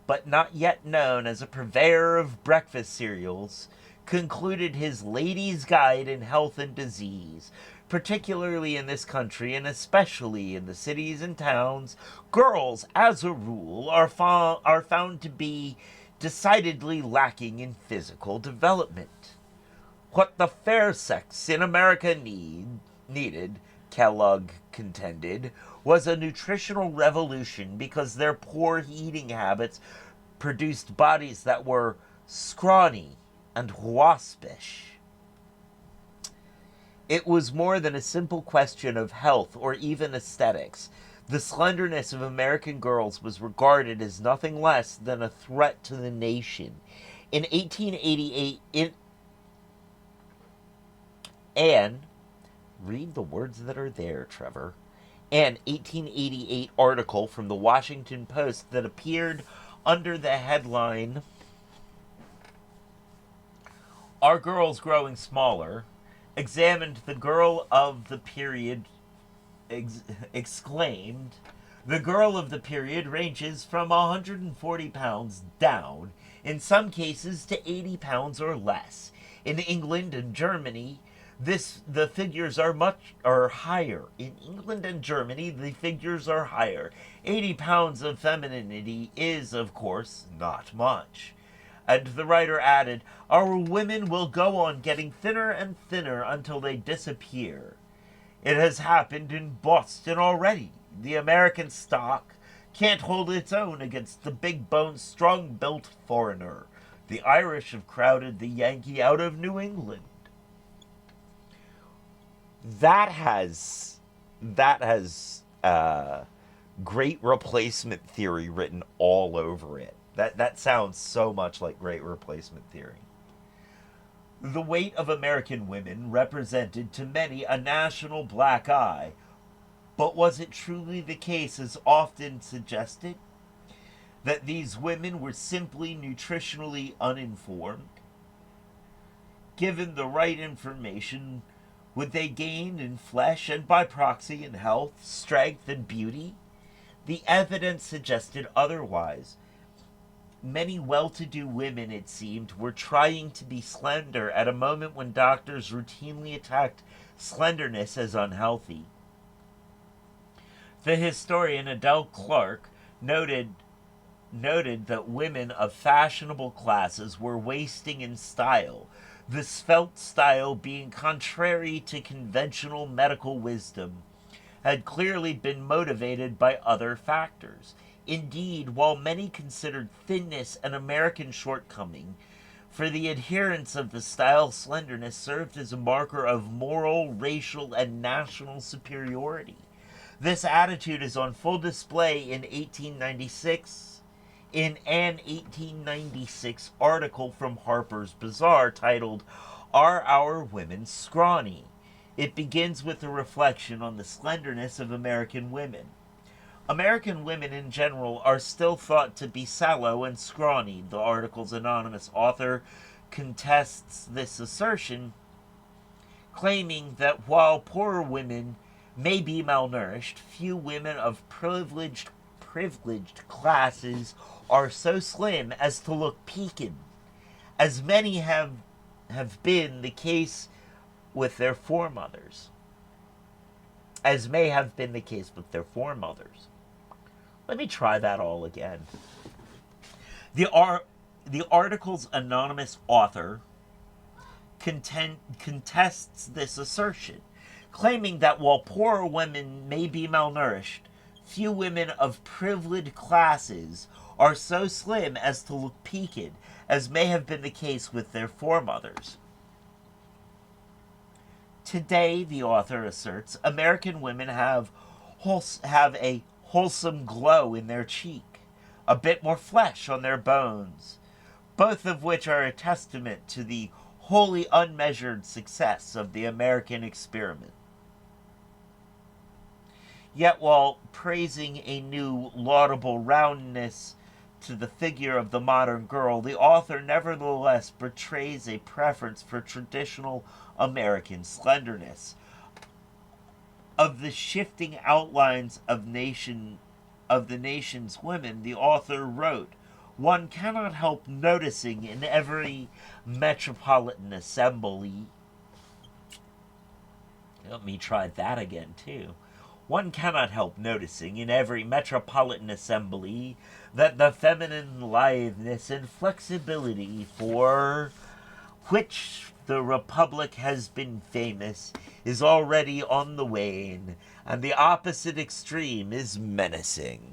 But not yet known as a purveyor of breakfast cereals, concluded his Ladies' Guide in Health and Disease. Particularly in this country, and especially in the cities and towns, girls, as a rule, are found to be decidedly lacking in physical development. What the fair sex in America needed, Kellogg contended, was a nutritional revolution because their poor eating habits produced bodies that were scrawny and waspish. It was more than a simple question of health or even aesthetics. The slenderness of American girls was regarded as nothing less than a threat to the nation. In 1888, read the words that are there, Trevor. An 1888 article from the Washington Post that appeared under the headline, "Are Girls Growing Smaller?" examined the girl of the period, exclaimed, "The girl of the period ranges from 140 pounds down, in some cases to 80 pounds or less. In England and Germany, the figures are higher. In England and Germany, the figures are higher. 80 pounds of femininity is, of course, not much." And the writer added, "Our women will go on getting thinner and thinner until they disappear. It has happened in Boston already. The American stock can't hold its own against the big-boned, strong-built foreigner. The Irish have crowded the Yankee out of New England." That has great replacement theory written all over it. That sounds so much like great replacement theory. The weight of American women represented to many a national black eye, but was it truly the case, as often suggested, that these women were simply nutritionally uninformed? Given the right information, would they gain in flesh and by proxy in health, strength, and beauty? The evidence suggested otherwise. Many well-to-do women, it seemed, were trying to be slender at a moment when doctors routinely attacked slenderness as unhealthy. The historian Adele Clark noted that women of fashionable classes were wasting in style, the svelte style being contrary to conventional medical wisdom, had clearly been motivated by other factors. Indeed, while many considered thinness an American shortcoming, for the adherents of the style, slenderness served as a marker of moral, racial, and national superiority. This attitude is on full display in an 1896 article from Harper's Bazaar titled, "Are Our Women Scrawny?" It begins with a reflection on the slenderness of American women. American women in general are still thought to be sallow and scrawny. The article's anonymous author contests this assertion, claiming that while poorer women may be malnourished, few women of privileged classes are so slim as to look peaked, as many have been the case with their foremothers. As may have been the case with their foremothers. Let me try that all again. The article's anonymous author contests this assertion, claiming that while poorer women may be malnourished, few women of privileged classes are so slim as to look peaked, as may have been the case with their foremothers. Today, the author asserts, American women have a wholesome glow in their cheek, a bit more flesh on their bones, both of which are a testament to the wholly unmeasured success of the American experiment. Yet while praising a new laudable roundness to the figure of the modern girl, the author nevertheless betrays a preference for traditional American slenderness. Of the shifting outlines of the nation's women, the author wrote, one cannot help noticing in every metropolitan assembly. Let me try that again, too. One cannot help noticing in every metropolitan assembly that the feminine litheness and flexibility for which the Republic has been famous is already on the wane, and the opposite extreme is menacing.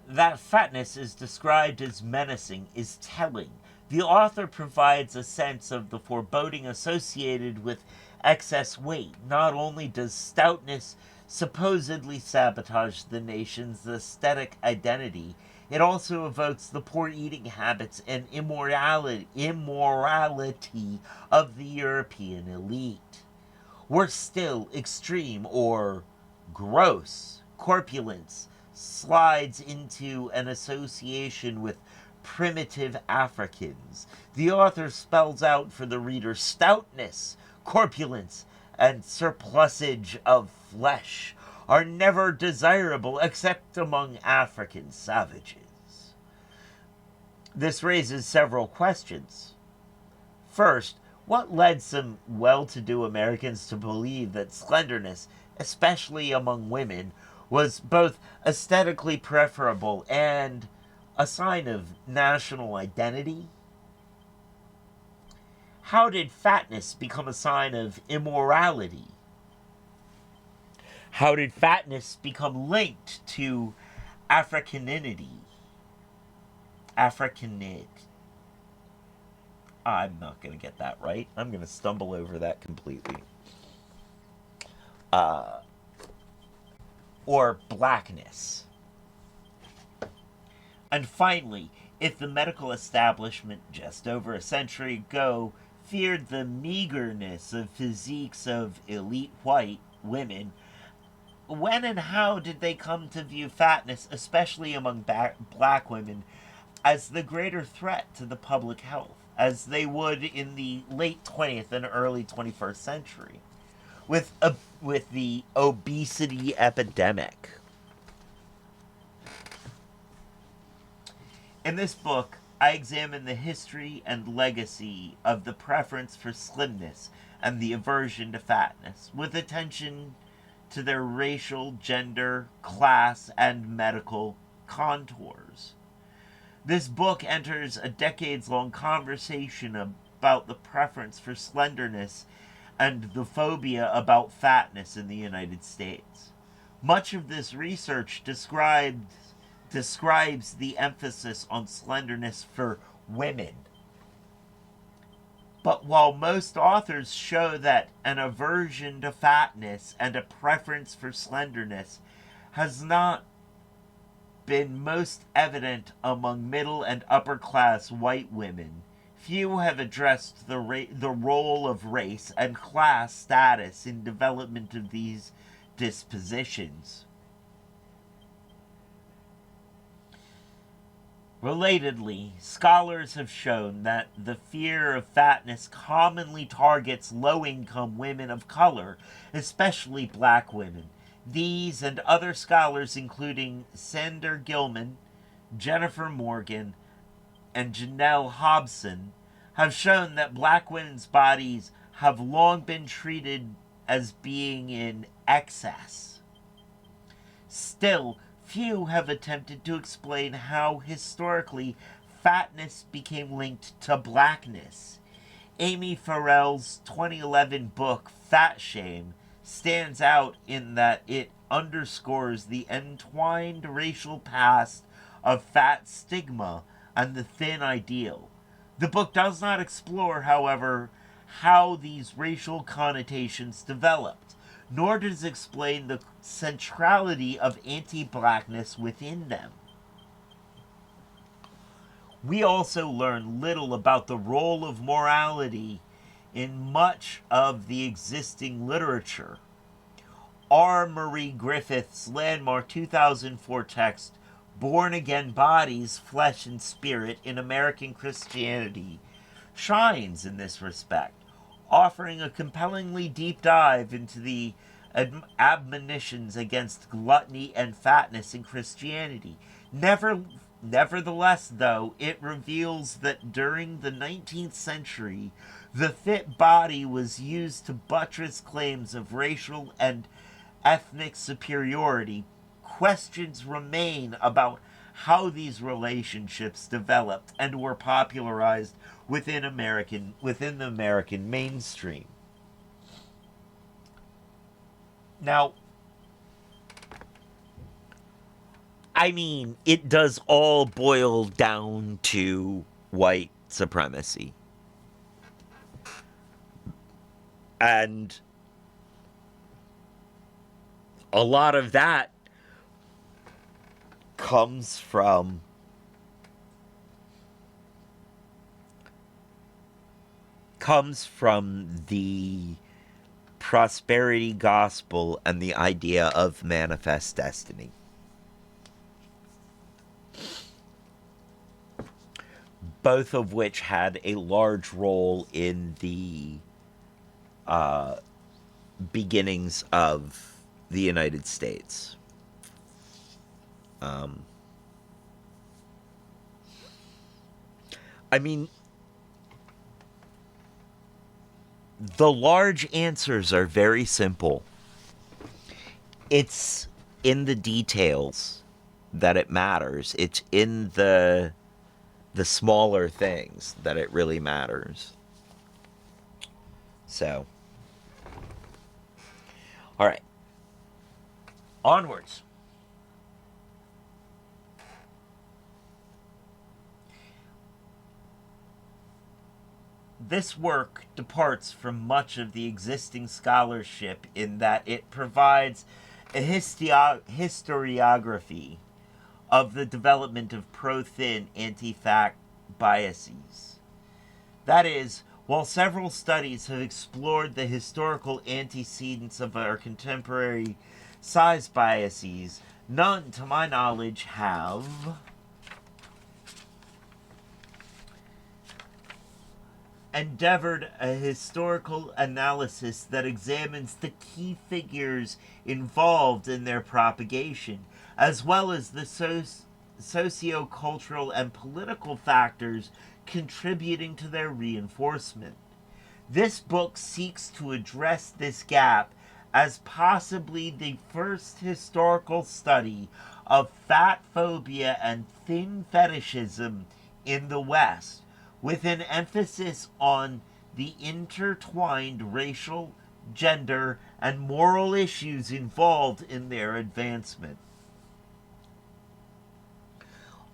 That fatness is described as menacing is telling. The author provides a sense of the foreboding associated with excess weight. Not only does stoutness supposedly sabotage the nation's aesthetic identity, it also evokes the poor eating habits and immorality of the European elite. Worse still, extreme or gross corpulence slides into an association with primitive Africans. The author spells out for the reader stoutness, corpulence, and surplusage of flesh are never desirable except among African savages. This raises several questions. First, what led some well-to-do Americans to believe that slenderness, especially among women, was both aesthetically preferable and a sign of national identity? How did fatness become a sign of immorality? How did fatness become linked to Africanity? Africanate. I'm not going to get that right. I'm going to stumble over that completely. Or blackness. And finally, if the medical establishment just over a century ago feared the meagerness of physiques of elite white women, when and how did they come to view fatness, especially among black women, as the greater threat to the public health, as they would in the late 20th and early 21st century, with the obesity epidemic? In this book, I examine the history and legacy of the preference for slimness and the aversion to fatness, with attention to their racial, gender, class, and medical contours. This book enters a decades-long conversation about the preference for slenderness and the phobia about fatness in the United States. Much of this research describes the emphasis on slenderness for women. But while most authors show that an aversion to fatness and a preference for slenderness has not been most evident among middle and upper class white women, few have addressed the role of race and class status in development of these dispositions. Relatedly, scholars have shown that the fear of fatness commonly targets low-income women of color, especially black women. These and other scholars, including Sander Gilman, Jennifer Morgan, and Janelle Hobson, have shown that black women's bodies have long been treated as being in excess. Still, few have attempted to explain how historically fatness became linked to blackness. Amy Farrell's 2011 book, Fat Shame, stands out in that it underscores the entwined racial past of fat stigma and the thin ideal. The book does not explore, however, how these racial connotations developed, nor does it explain the centrality of anti-blackness within them. We also learn little about the role of morality in much of the existing literature. R. Marie Griffith's landmark 2004 text, Born Again Bodies, Flesh and Spirit in American Christianity, shines in this respect, offering a compellingly deep dive into the admonitions against gluttony and fatness in Christianity. Nevertheless, though, it reveals that during the 19th century, the fit body was used to buttress claims of racial and ethnic superiority. Questions remain about how these relationships developed and were popularized within the American mainstream. Now, I mean, it does all boil down to white supremacy. And a lot of that comes from the prosperity gospel and the idea of manifest destiny. Both of which had a large role in the beginnings of the United States. I mean, the large answers are very simple. It's in the details that it matters. It's in the smaller things that it really matters. So, all right. Onwards. This work departs from much of the existing scholarship in that it provides a historiography of the development of pro-thin, anti-fat biases. That is, while several studies have explored the historical antecedents of our contemporary size biases, none, to my knowledge, have endeavored a historical analysis that examines the key figures involved in their propagation, as well as the socio-cultural and political factors contributing to their reinforcement. This book seeks to address this gap as possibly the first historical study of fat phobia and thin fetishism in the West, with an emphasis on the intertwined racial, gender, and moral issues involved in their advancement.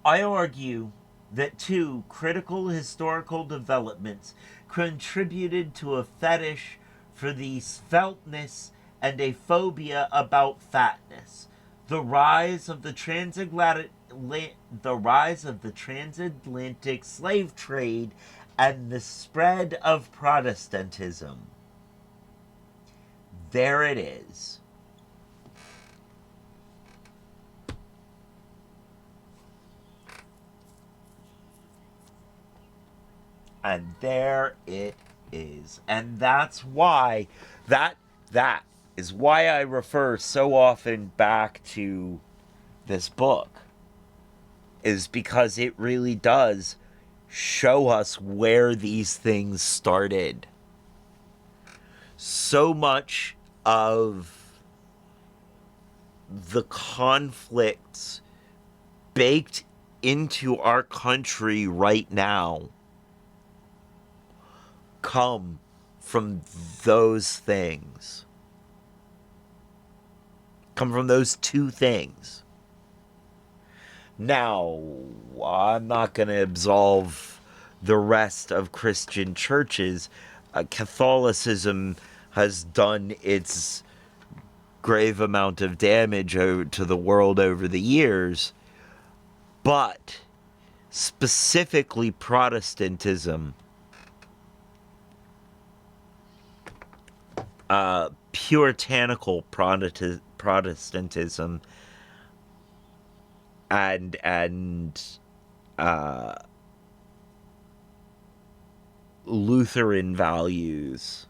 I argue that two critical historical developments contributed to a fetish for the sveltness and a phobia about fatness: the rise of the transatlantic slave trade and the spread of Protestantism. There it is. And there it is. And that's why, that is why I refer so often back to this book, is because it really does show us where these things started. So much of the conflicts baked into our country right now come from those things. Come from those two things. Now, I'm not going to absolve the rest of Christian churches. Catholicism has done its grave amount of damage to the world over the years, but specifically Protestantism, puritanical Protestantism, and Lutheran values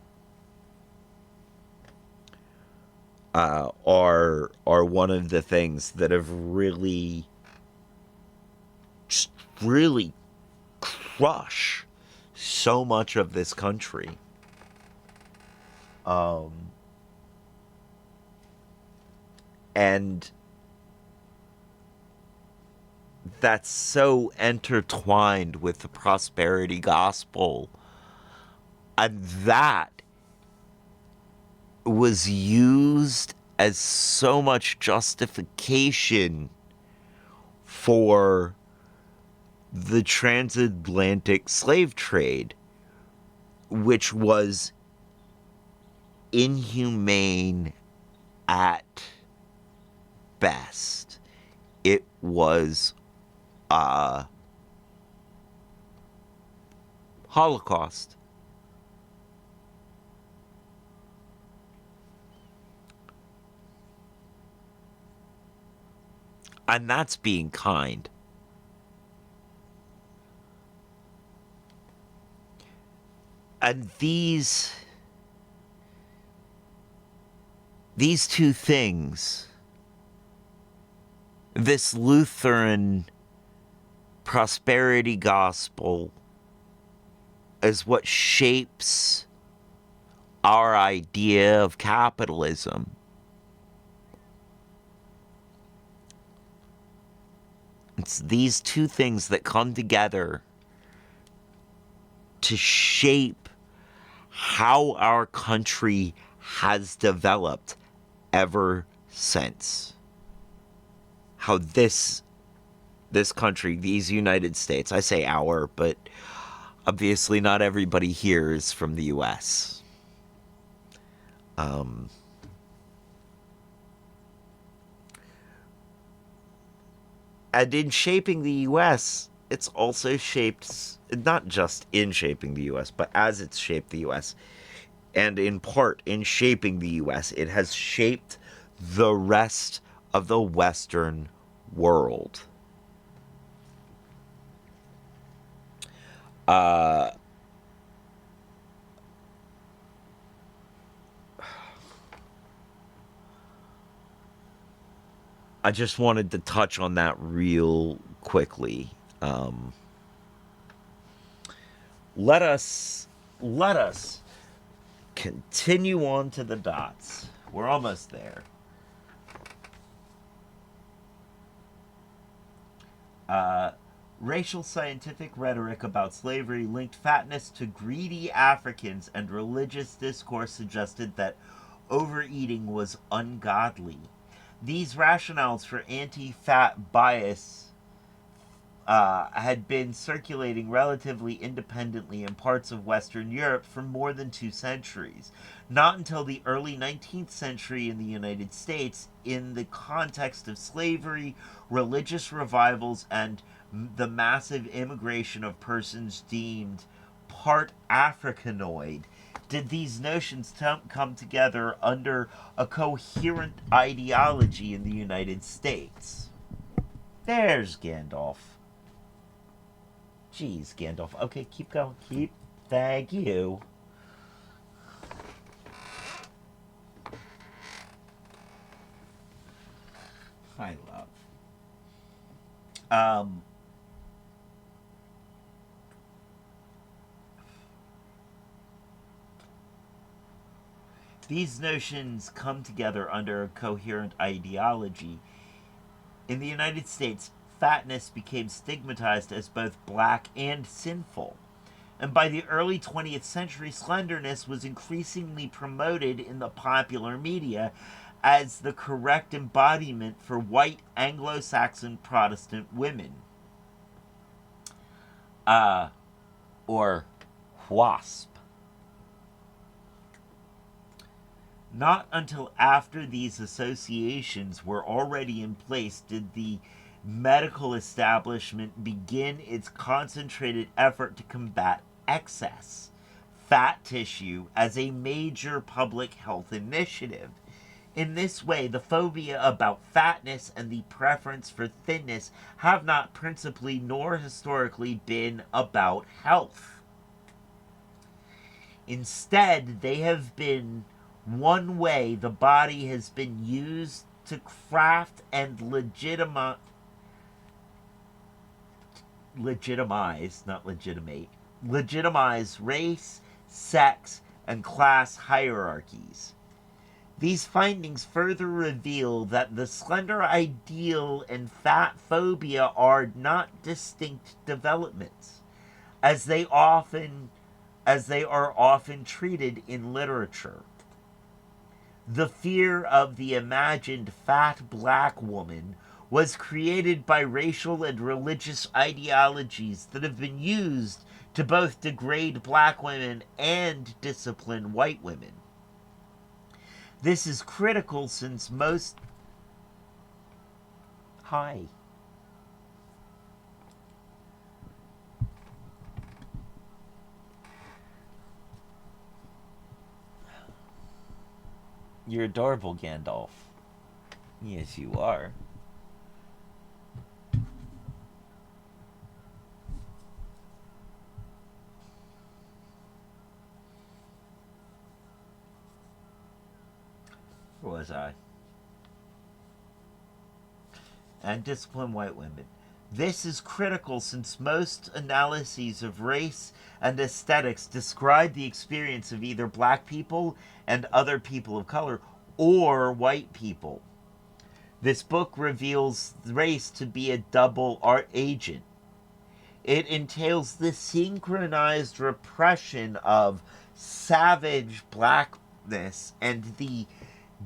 are one of the things that have really crush so much of this country. And that's so intertwined with the prosperity gospel. And that was used as so much justification for the transatlantic slave trade, which was inhumane at best. It was Holocaust. And that's being kind. And these two things, this Lutheran prosperity gospel, is what shapes our idea of capitalism. It's these two things that come together to shape how our country has developed ever since. How this country, these United States, I say our, but obviously not everybody here is from the U.S. And in shaping the U.S., it's also shaped, not just in shaping the U.S., but as it's shaped the U.S., and in part in shaping the U.S., it has shaped the rest of the Western world. I just wanted to touch on that real quickly. Let us continue on to the dots. We're almost there. Racial scientific rhetoric about slavery linked fatness to greedy Africans, and religious discourse suggested that overeating was ungodly. These rationales for anti-fat bias had been circulating relatively independently in parts of Western Europe for more than 2 centuries. Not until the early 19th century in the United States, in the context of slavery, religious revivals, and the massive immigration of persons deemed part Africanoid, did these notions come together under a coherent ideology in the United States. There's Gandalf. Jeez, Gandalf. Okay, keep going. Keep. Thank you. I love. Um, these notions come together under a coherent ideology. In the United States, fatness became stigmatized as both black and sinful. And by the early 20th century, slenderness was increasingly promoted in the popular media as the correct embodiment for white Anglo-Saxon Protestant women. Or WASP. Not until after these associations were already in place did the medical establishment begin its concentrated effort to combat excess fat tissue as a major public health initiative. In this way, the phobia about fatness and the preference for thinness have not principally nor historically been about health. Instead, they have been one way the body has been used to craft and legitimize race, sex, and class hierarchies. These findings further reveal that the slender ideal and fat phobia are not distinct developments, as they are often treated in literature. The fear of the imagined fat black woman was created by racial and religious ideologies that have been used to both degrade black women and discipline white women. This is critical since most... Hi. You're adorable, Gandalf. Yes, you are. Where was I? And discipline white women. This is critical since most analyses of race and aesthetics describe the experience of either black people and other people of color or white people. This book reveals race to be a double art agent. It entails the synchronized repression of savage blackness and the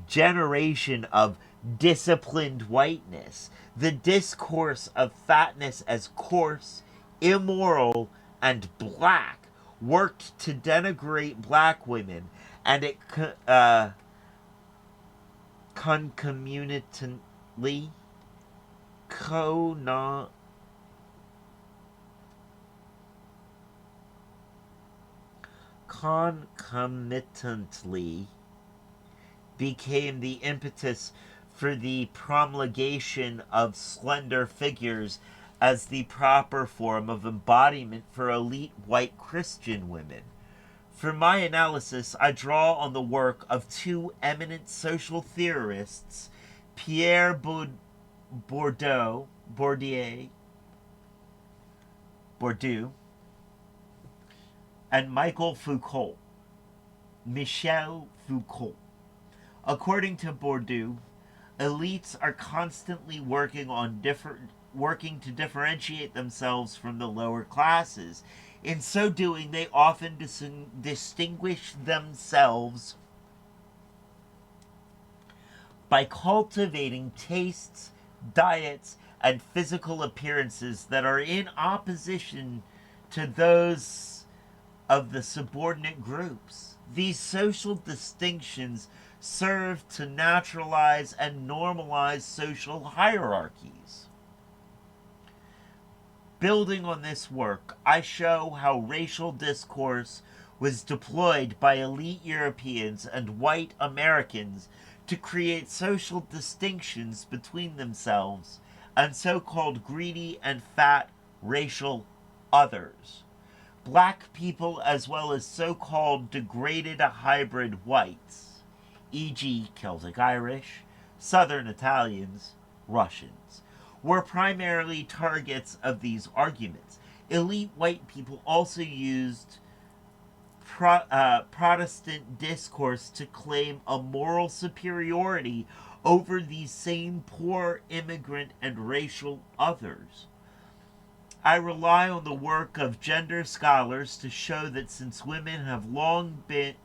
generation of disciplined whiteness. The discourse of fatness as coarse, immoral, and black worked to denigrate black women, and it concomitantly became the impetus for the promulgation of slender figures as the proper form of embodiment for elite white Christian women. For my analysis, I draw on the work of two eminent social theorists, Pierre Bourdieu, and Michel Foucault. According to Bourdieu, elites are constantly working to differentiate themselves from the lower classes. In so doing, they often distinguish themselves by cultivating tastes, diets, and physical appearances that are in opposition to those of the subordinate groups. These social distinctions serve to naturalize and normalize social hierarchies. Building on this work, I show how racial discourse was deployed by elite Europeans and white Americans to create social distinctions between themselves and so-called greedy and fat racial others. Black people as well as so-called degraded hybrid whites, e.g. Celtic Irish, Southern Italians, Russians, were primarily targets of these arguments. Elite white people also used Protestant discourse to claim a moral superiority over these same poor immigrant and racial others. I rely on the work of gender scholars to show that since women have long been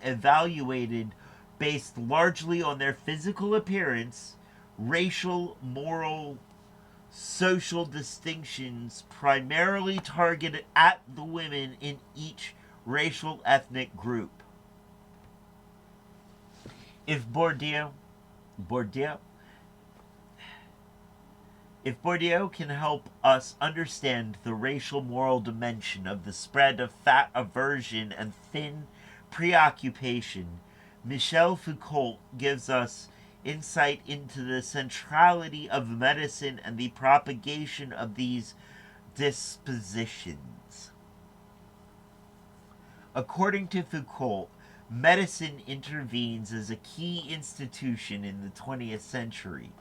evaluated based largely on their physical appearance, racial, moral, social distinctions primarily targeted at the women in each racial ethnic group. If Bourdieu can help us understand the racial moral dimension of the spread of fat aversion and thin preoccupation, Michel Foucault gives us insight into the centrality of medicine and the propagation of these dispositions. According to Foucault, medicine intervenes as a key institution in the 20th century,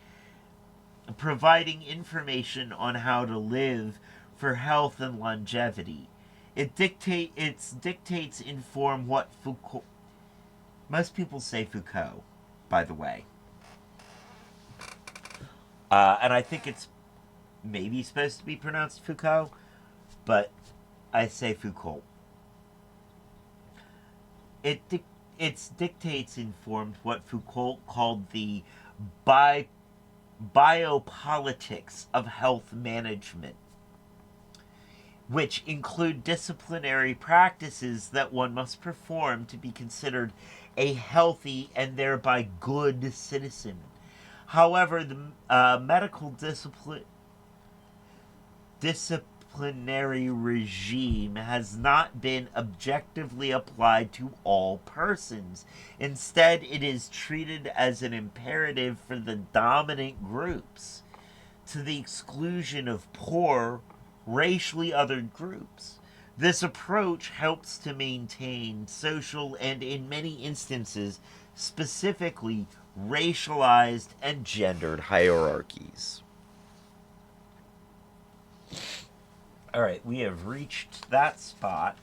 providing information on how to live for health and longevity. Its dictates inform what Foucault... Most people say Foucault, by the way. And I think it's maybe supposed to be pronounced Foucault, but I say Foucault. Its dictates informed what Foucault called the biopolitics of health management, which include disciplinary practices that one must perform to be considered a healthy and thereby good citizen. However, the medical disciplinary regime has not been objectively applied to all persons. Instead, it is treated as an imperative for the dominant groups, to the exclusion of poor, racially othered groups. This approach helps to maintain social and, in many instances, specifically racialized and gendered hierarchies. All right, we have reached that spot.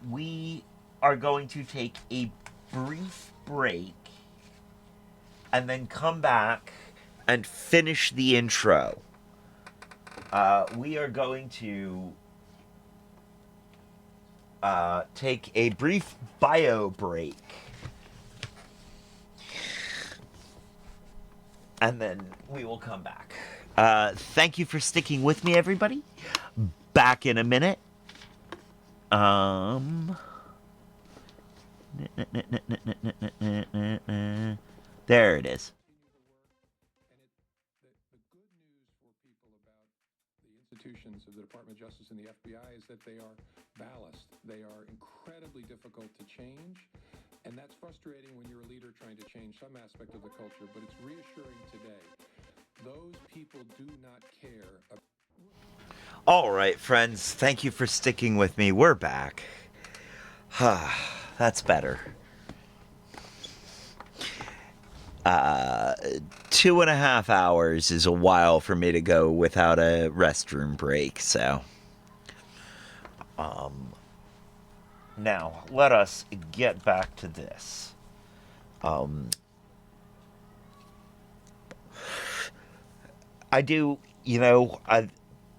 We are going to take a brief break and then come back and finish the intro. We are going to take a brief bio break. And then we will come back. Thank you for sticking with me, everybody. Back in a minute. There it is. Institutions of the Department of Justice and the FBI is that they are ballast. They are incredibly difficult to change, and that's frustrating when you're a leader trying to change some aspect of the culture, but it's reassuring today. Those people do not care. All right, friends, thank you for sticking with me. We're back. That's better. 2.5 hours is a while for me to go without a restroom break, so now let us get back to this.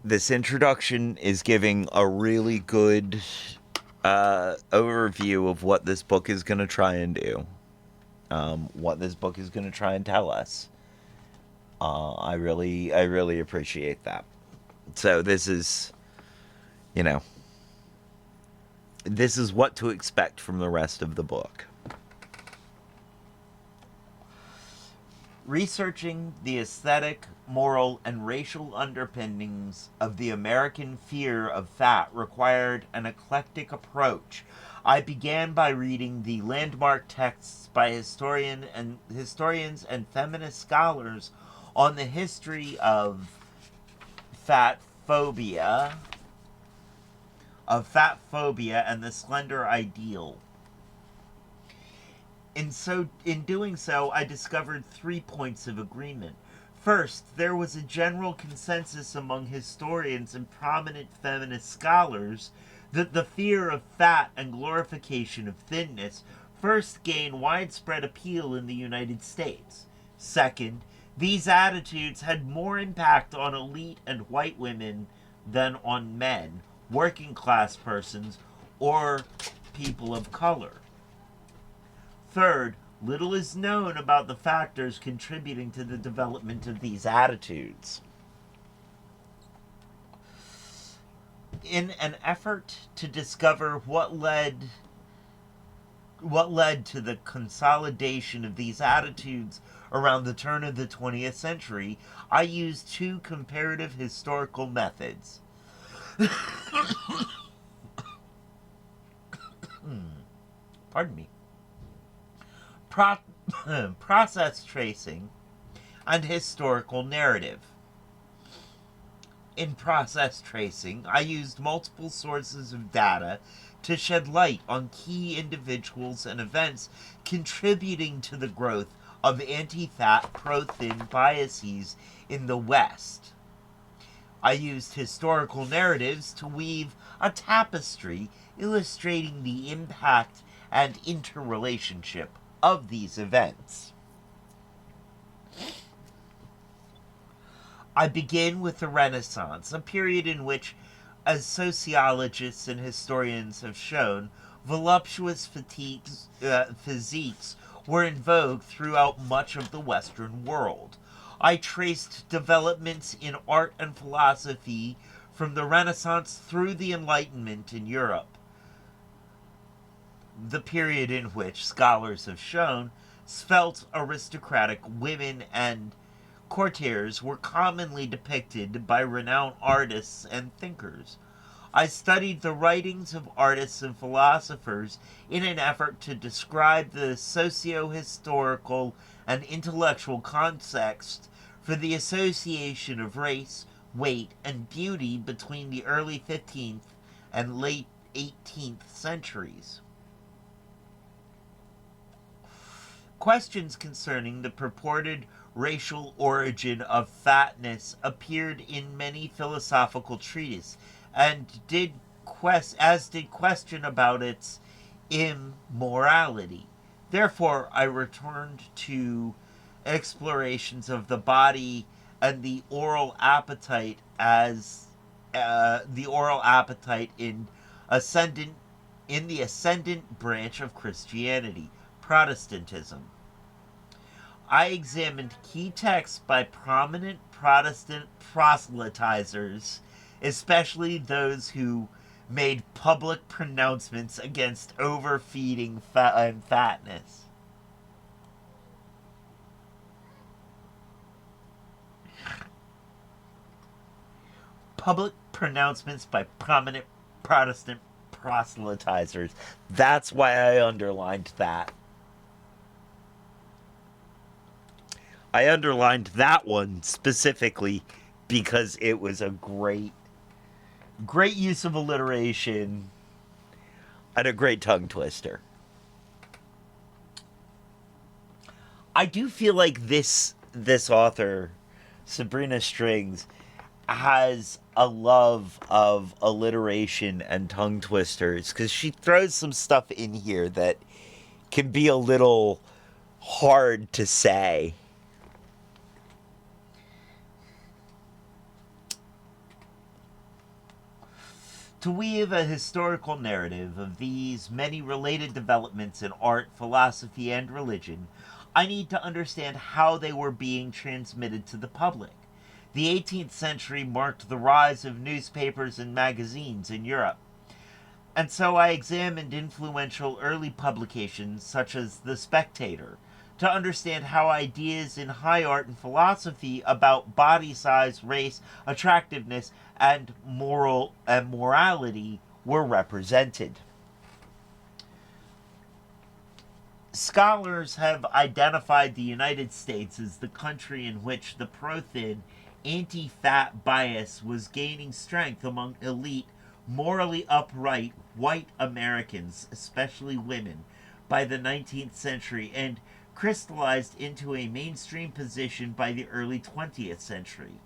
This introduction is giving a really good overview of what this book is going to try and do. What this book is going to try and tell us. I really appreciate that. So this is, this is what to expect from the rest of the book. Researching the aesthetic, moral, and racial underpinnings of the American fear of fat required an eclectic approach. I began by reading the landmark texts by historians and feminist scholars on the history of fat phobia, and the slender ideal. In doing so, I discovered 3 points of agreement. First, there was a general consensus among historians and prominent feminist scholars that the fear of fat and glorification of thinness first gained widespread appeal in the United States. Second, these attitudes had more impact on elite and white women than on men, working class persons, or people of color. Third, little is known about the factors contributing to the development of these attitudes. In an effort to discover what led to the consolidation of these attitudes around the turn of the 20th century, I used 2 comparative historical methods. Pardon me. Process tracing and historical narrative. In process tracing, I used multiple sources of data to shed light on key individuals and events contributing to the growth of anti-fat, pro-thin biases in the West. I used historical narratives to weave a tapestry illustrating the impact and interrelationship of these events. I begin with the Renaissance, a period in which, as sociologists and historians have shown, voluptuous physiques were in vogue throughout much of the Western world. I traced developments in art and philosophy from the Renaissance through the Enlightenment in Europe, the period in which scholars have shown svelte aristocratic women and courtiers were commonly depicted by renowned artists and thinkers. I studied the writings of artists and philosophers in an effort to describe the socio-historical and intellectual context for the association of race, weight, and beauty between the early 15th and late 18th centuries. Questions concerning the purported racial origin of fatness appeared in many philosophical treatises, and did question about its immorality. Therefore, I returned to explorations of the body and the oral appetite in the ascendant branch of Christianity, Protestantism. I examined key texts by prominent Protestant proselytizers, especially those who made public pronouncements against overfeeding and fatness. Public pronouncements by prominent Protestant proselytizers. That's why I underlined that. I underlined that one specifically because it was a great use of alliteration and a great tongue twister. I do feel like this author, Sabrina Strings, has a love of alliteration and tongue twisters, because she throws some stuff in here that can be a little hard to say. To weave a historical narrative of these many related developments in art, philosophy, and religion, I need to understand how they were being transmitted to the public. The 18th century marked the rise of newspapers and magazines in Europe, and so I examined influential early publications such as The Spectator to understand how ideas in high art and philosophy about body size, race, attractiveness, and morality were represented. Scholars have identified the United States as the country in which the pro-thin, anti-fat bias was gaining strength among elite, morally upright white Americans, especially women, by the 19th century and crystallized into a mainstream position by the early 20th century.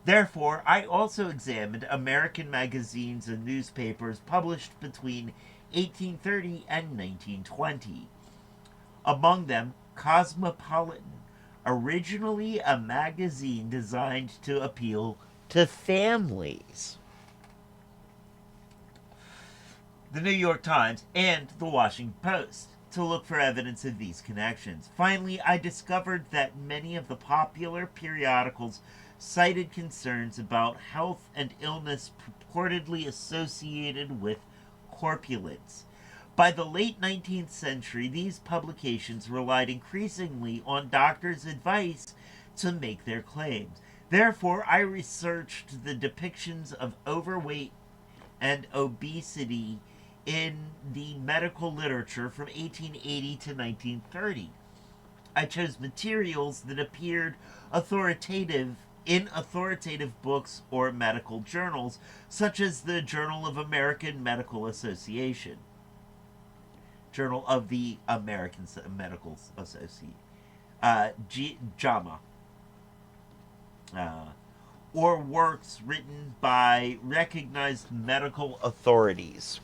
Therefore, I also examined American magazines and newspapers published between 1830 and 1920. Among them, Cosmopolitan, originally a magazine designed to appeal to families. The New York Times, and the Washington Post, to look for evidence of these connections. Finally, I discovered that many of the popular periodicals cited concerns about health and illness purportedly associated with corpulence. By the late 19th century, these publications relied increasingly on doctors' advice to make their claims. Therefore, I researched the depictions of overweight and obesity in the medical literature from 1880 to 1930. I chose materials that appeared authoritative in authoritative books or medical journals, such as the Journal of American Medical Association, Journal of the American Medical Association, JAMA, or works written by recognized medical authorities.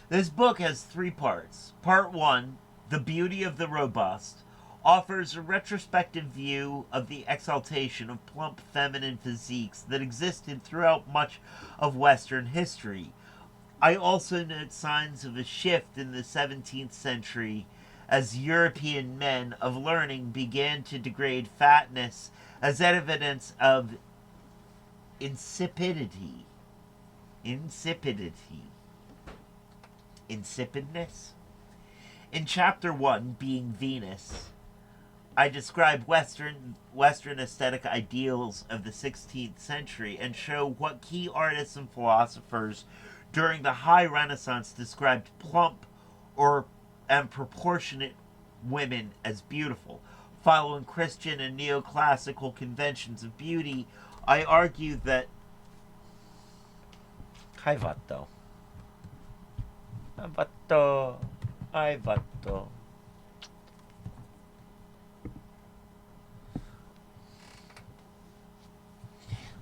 This book has 3 parts. Part 1, The Beauty of the Robust, offers a retrospective view of the exaltation of plump feminine physiques that existed throughout much of Western history. I also note signs of a shift in the 17th century as European men of learning began to degrade fatness as evidence of insipidness. In chapter 1, Being Venus, I describe Western aesthetic ideals of the 16th century and show what key artists and philosophers during the High Renaissance described plump and proportionate women as beautiful. Following Christian and neoclassical conventions of beauty, I argue that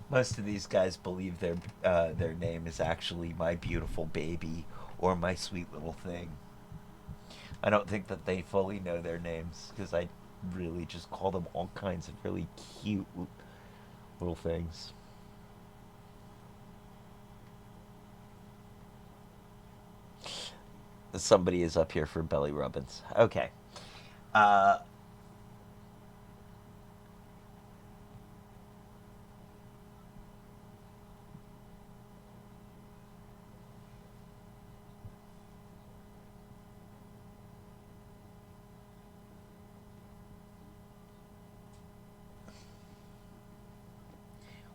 most of these guys believe their name is actually my beautiful baby or my sweet little thing. I don't think that they fully know their names because I really just call them all kinds of really cute little things. Somebody is up here for belly rubbins. Okay.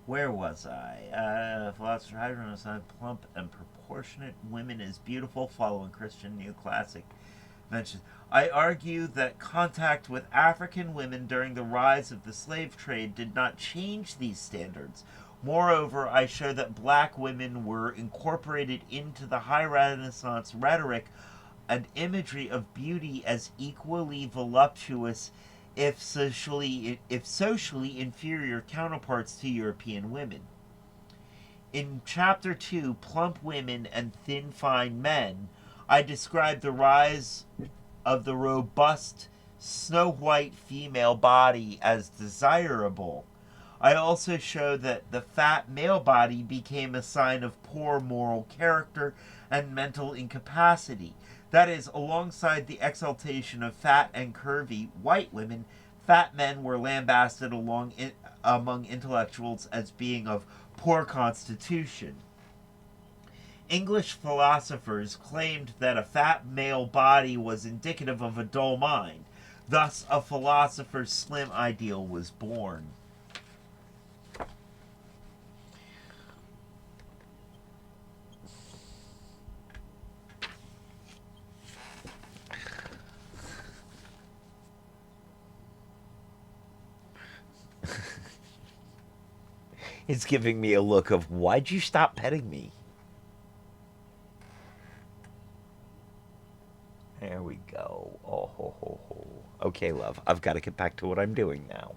Where was I? Philosopher Hydron assigned plump and proportionate women as beautiful following Christian neoclassic mentions. I argue that contact with African women during the rise of the slave trade did not change these standards. Moreover, I show that black women were incorporated into the High Renaissance rhetoric and imagery of beauty as equally voluptuous if socially inferior counterparts to European women. In chapter 2, Plump Women and Thin Fine Men, I describe the rise of the robust, snow-white female body as desirable. I also show that the fat male body became a sign of poor moral character and mental incapacity. That is, alongside the exaltation of fat and curvy white women, fat men were lambasted among intellectuals as being of poor constitution. English philosophers claimed that a fat male body was indicative of a dull mind. Thus, a philosopher's slim ideal was born. It's giving me a look of, why'd you stop petting me? There we go. Oh, ho, ho, ho. Okay, love. I've got to get back to what I'm doing now.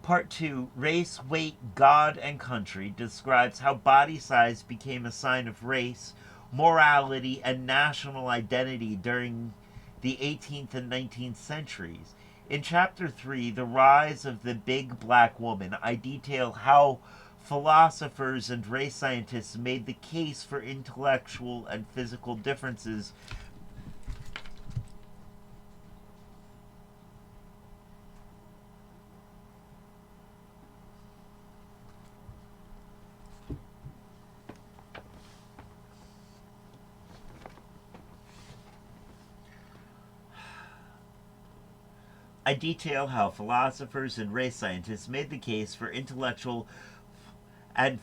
Part 2, Race, Weight, God, and Country, describes how body size became a sign of race, morality, and national identity during the 18th and 19th centuries. In Chapter 3, The Rise of the Big Black Woman, I detail how philosophers and race scientists made the case for intellectual and physical differences I detail how philosophers and race scientists made the case for intellectual and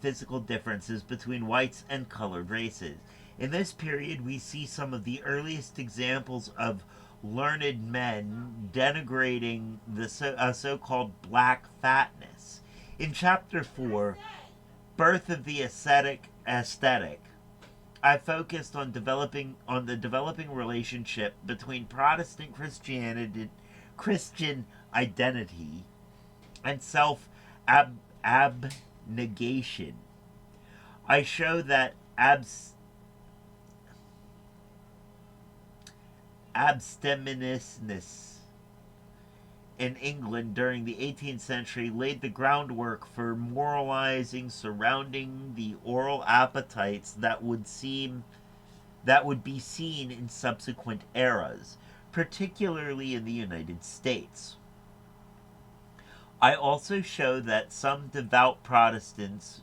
physical differences between whites and colored races. In this period, we see some of the earliest examples of learned men denigrating the so-called black fatness. In Chapter 4, Birth of the Aesthetic, I focused on the developing relationship between Protestant Christian identity and self abnegation. I show that abstemiousness in England during the 18th century laid the groundwork for moralizing surrounding the oral appetites that would be seen in subsequent eras, particularly in the United States. I also show that some devout Protestants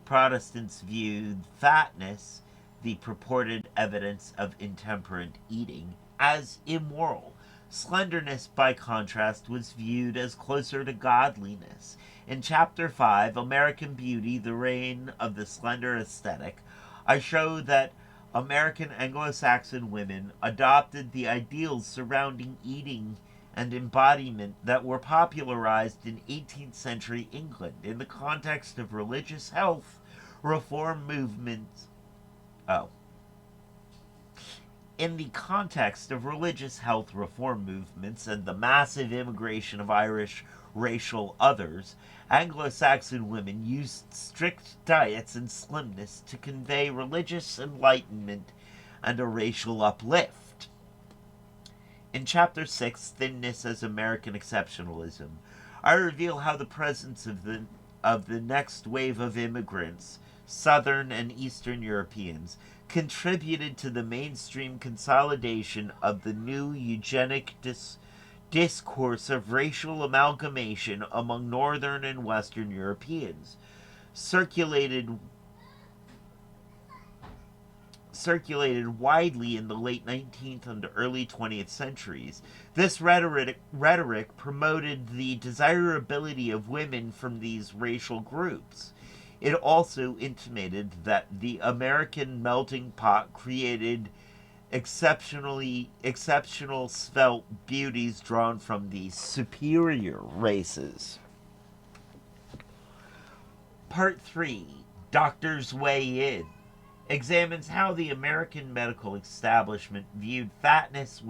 viewed fatness, the purported evidence of intemperate eating, as immoral. Slenderness, by contrast, was viewed as closer to godliness. In Chapter 5, American Beauty, the Reign of the Slender Aesthetic, I show that American Anglo-Saxon women adopted the ideals surrounding eating and embodiment that were popularized in 18th century England in the context of religious health reform movements. In the context of religious health reform movements and the massive immigration of Irish racial others, Anglo-Saxon women used strict diets and slimness to convey religious enlightenment and a racial uplift. In Chapter 6, Thinness as American Exceptionalism, I reveal how the presence of the next wave of immigrants, Southern and Eastern Europeans, contributed to the mainstream consolidation of the new eugenic discourse of racial amalgamation among Northern and Western Europeans, circulated widely in the late 19th and early 20th centuries. This rhetoric promoted the desirability of women from these racial groups. It also intimated that the American melting pot created exceptional svelte beauties drawn from the superior races. Part 3, Doctors Weigh In, examines how the American medical establishment viewed fatness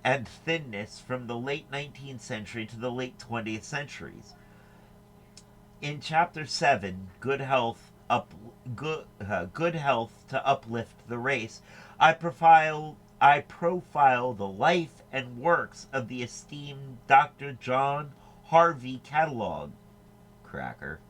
and thinness from the late 19th century to the late 20th centuries. In Chapter 7, Good Health to Uplift the Race, I profile the life and works of the esteemed Dr. John Harvey Kellogg cracker.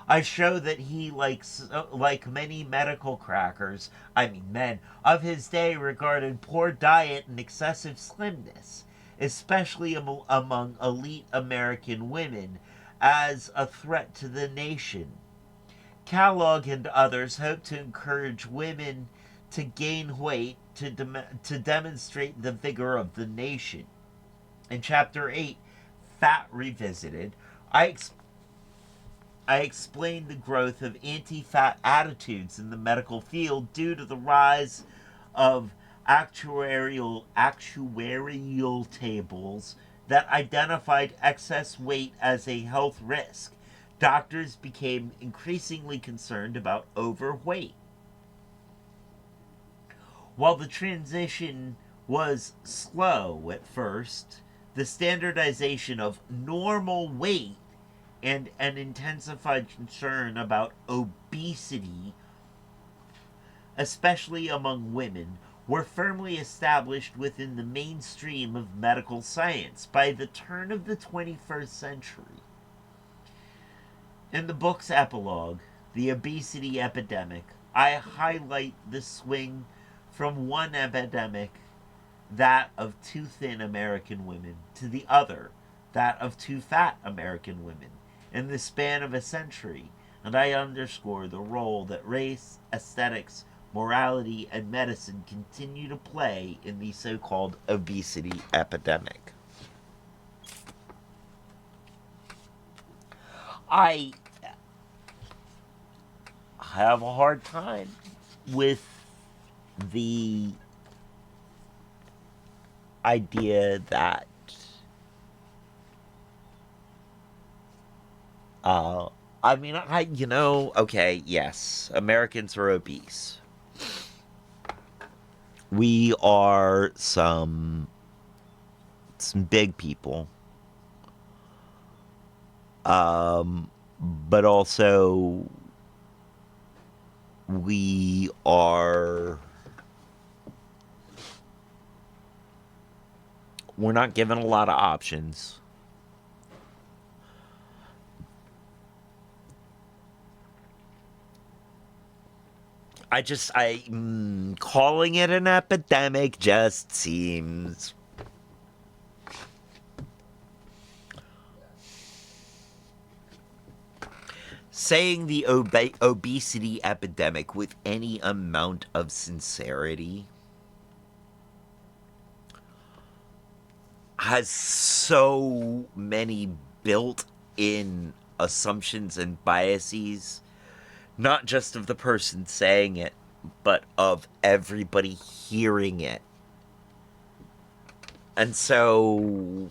I show that he, like many medical crackers, men of his day, regarded poor diet and excessive slimness, especially among elite American women, as a threat to the nation. Kellogg and others hoped to encourage women to gain weight to demonstrate the vigor of the nation. In Chapter 8, Fat Revisited, I explained the growth of anti-fat attitudes in the medical field due to the rise of actuarial tables that identified excess weight as a health risk. Doctors became increasingly concerned about overweight. While the transition was slow at first, the standardization of normal weight and an intensified concern about obesity, especially among women, were firmly established within the mainstream of medical science by the turn of the 21st century. In the book's epilogue, The Obesity Epidemic, I highlight the swing from one epidemic, that of too thin American women, to the other, that of too fat American women, in the span of a century, and I underscore the role that race, aesthetics, morality, and medicine continue to play in the so-called obesity epidemic. I have a hard time with the idea that okay, yes, Americans are obese. We are some big people. But also we're not given a lot of options. Calling it an epidemic just seems saying the obesity epidemic with any amount of sincerity has so many built-in assumptions and biases, not just of the person saying it, but of everybody hearing it. And so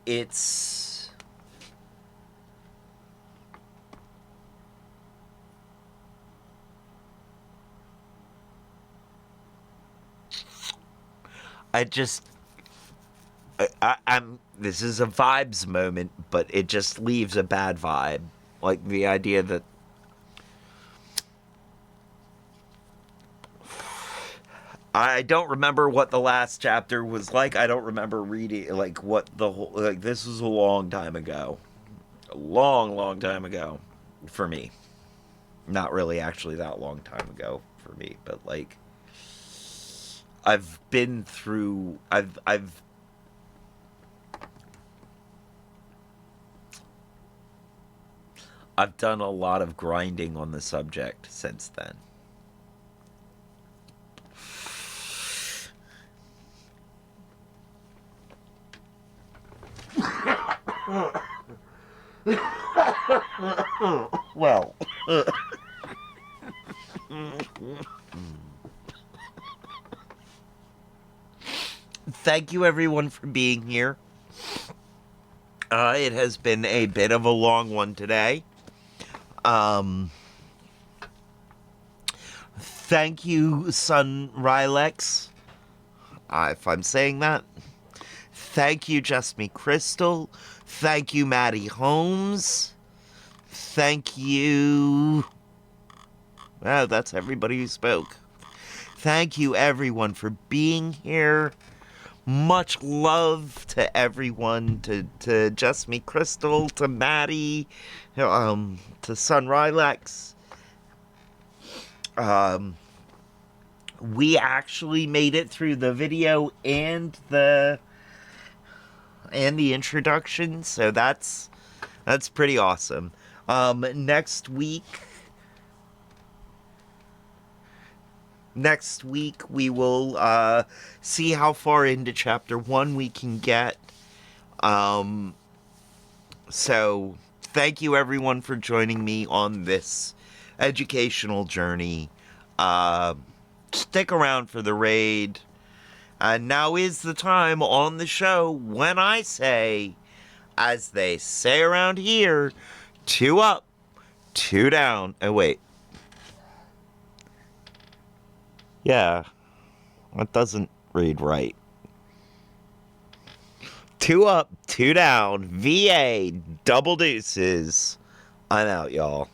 it's I'm this is a vibes moment, but it just leaves a bad vibe. Like the idea that I don't remember what the last chapter was like. I don't remember reading like what the whole like this was a long time ago. A long time ago for me. Not really actually that long time ago for me, but like I've been through I've done a lot of grinding on the subject since then. Well, thank you everyone for being here. It has been a bit of a long one today. Thank you, Sun Rilex, if I'm saying that. Thank you, Just Me Crystal. Thank you, Maddie Holmes. Thank you. Wow, that's everybody who spoke. Thank you, everyone, for being here. Much love to everyone, to Just Me Crystal, to Maddie, to Sun Rilex. We actually made it through the video and the introduction, so that's pretty awesome. Next week we will see how far into chapter 1 we can get. So thank you everyone for joining me on this educational journey. Stick around for the raid. And now is the time on the show when I say, as they say around here, 2 up, 2 down. Oh, wait. Yeah, that doesn't read right. 2 up, 2 down. VA, double deuces. I'm out, y'all.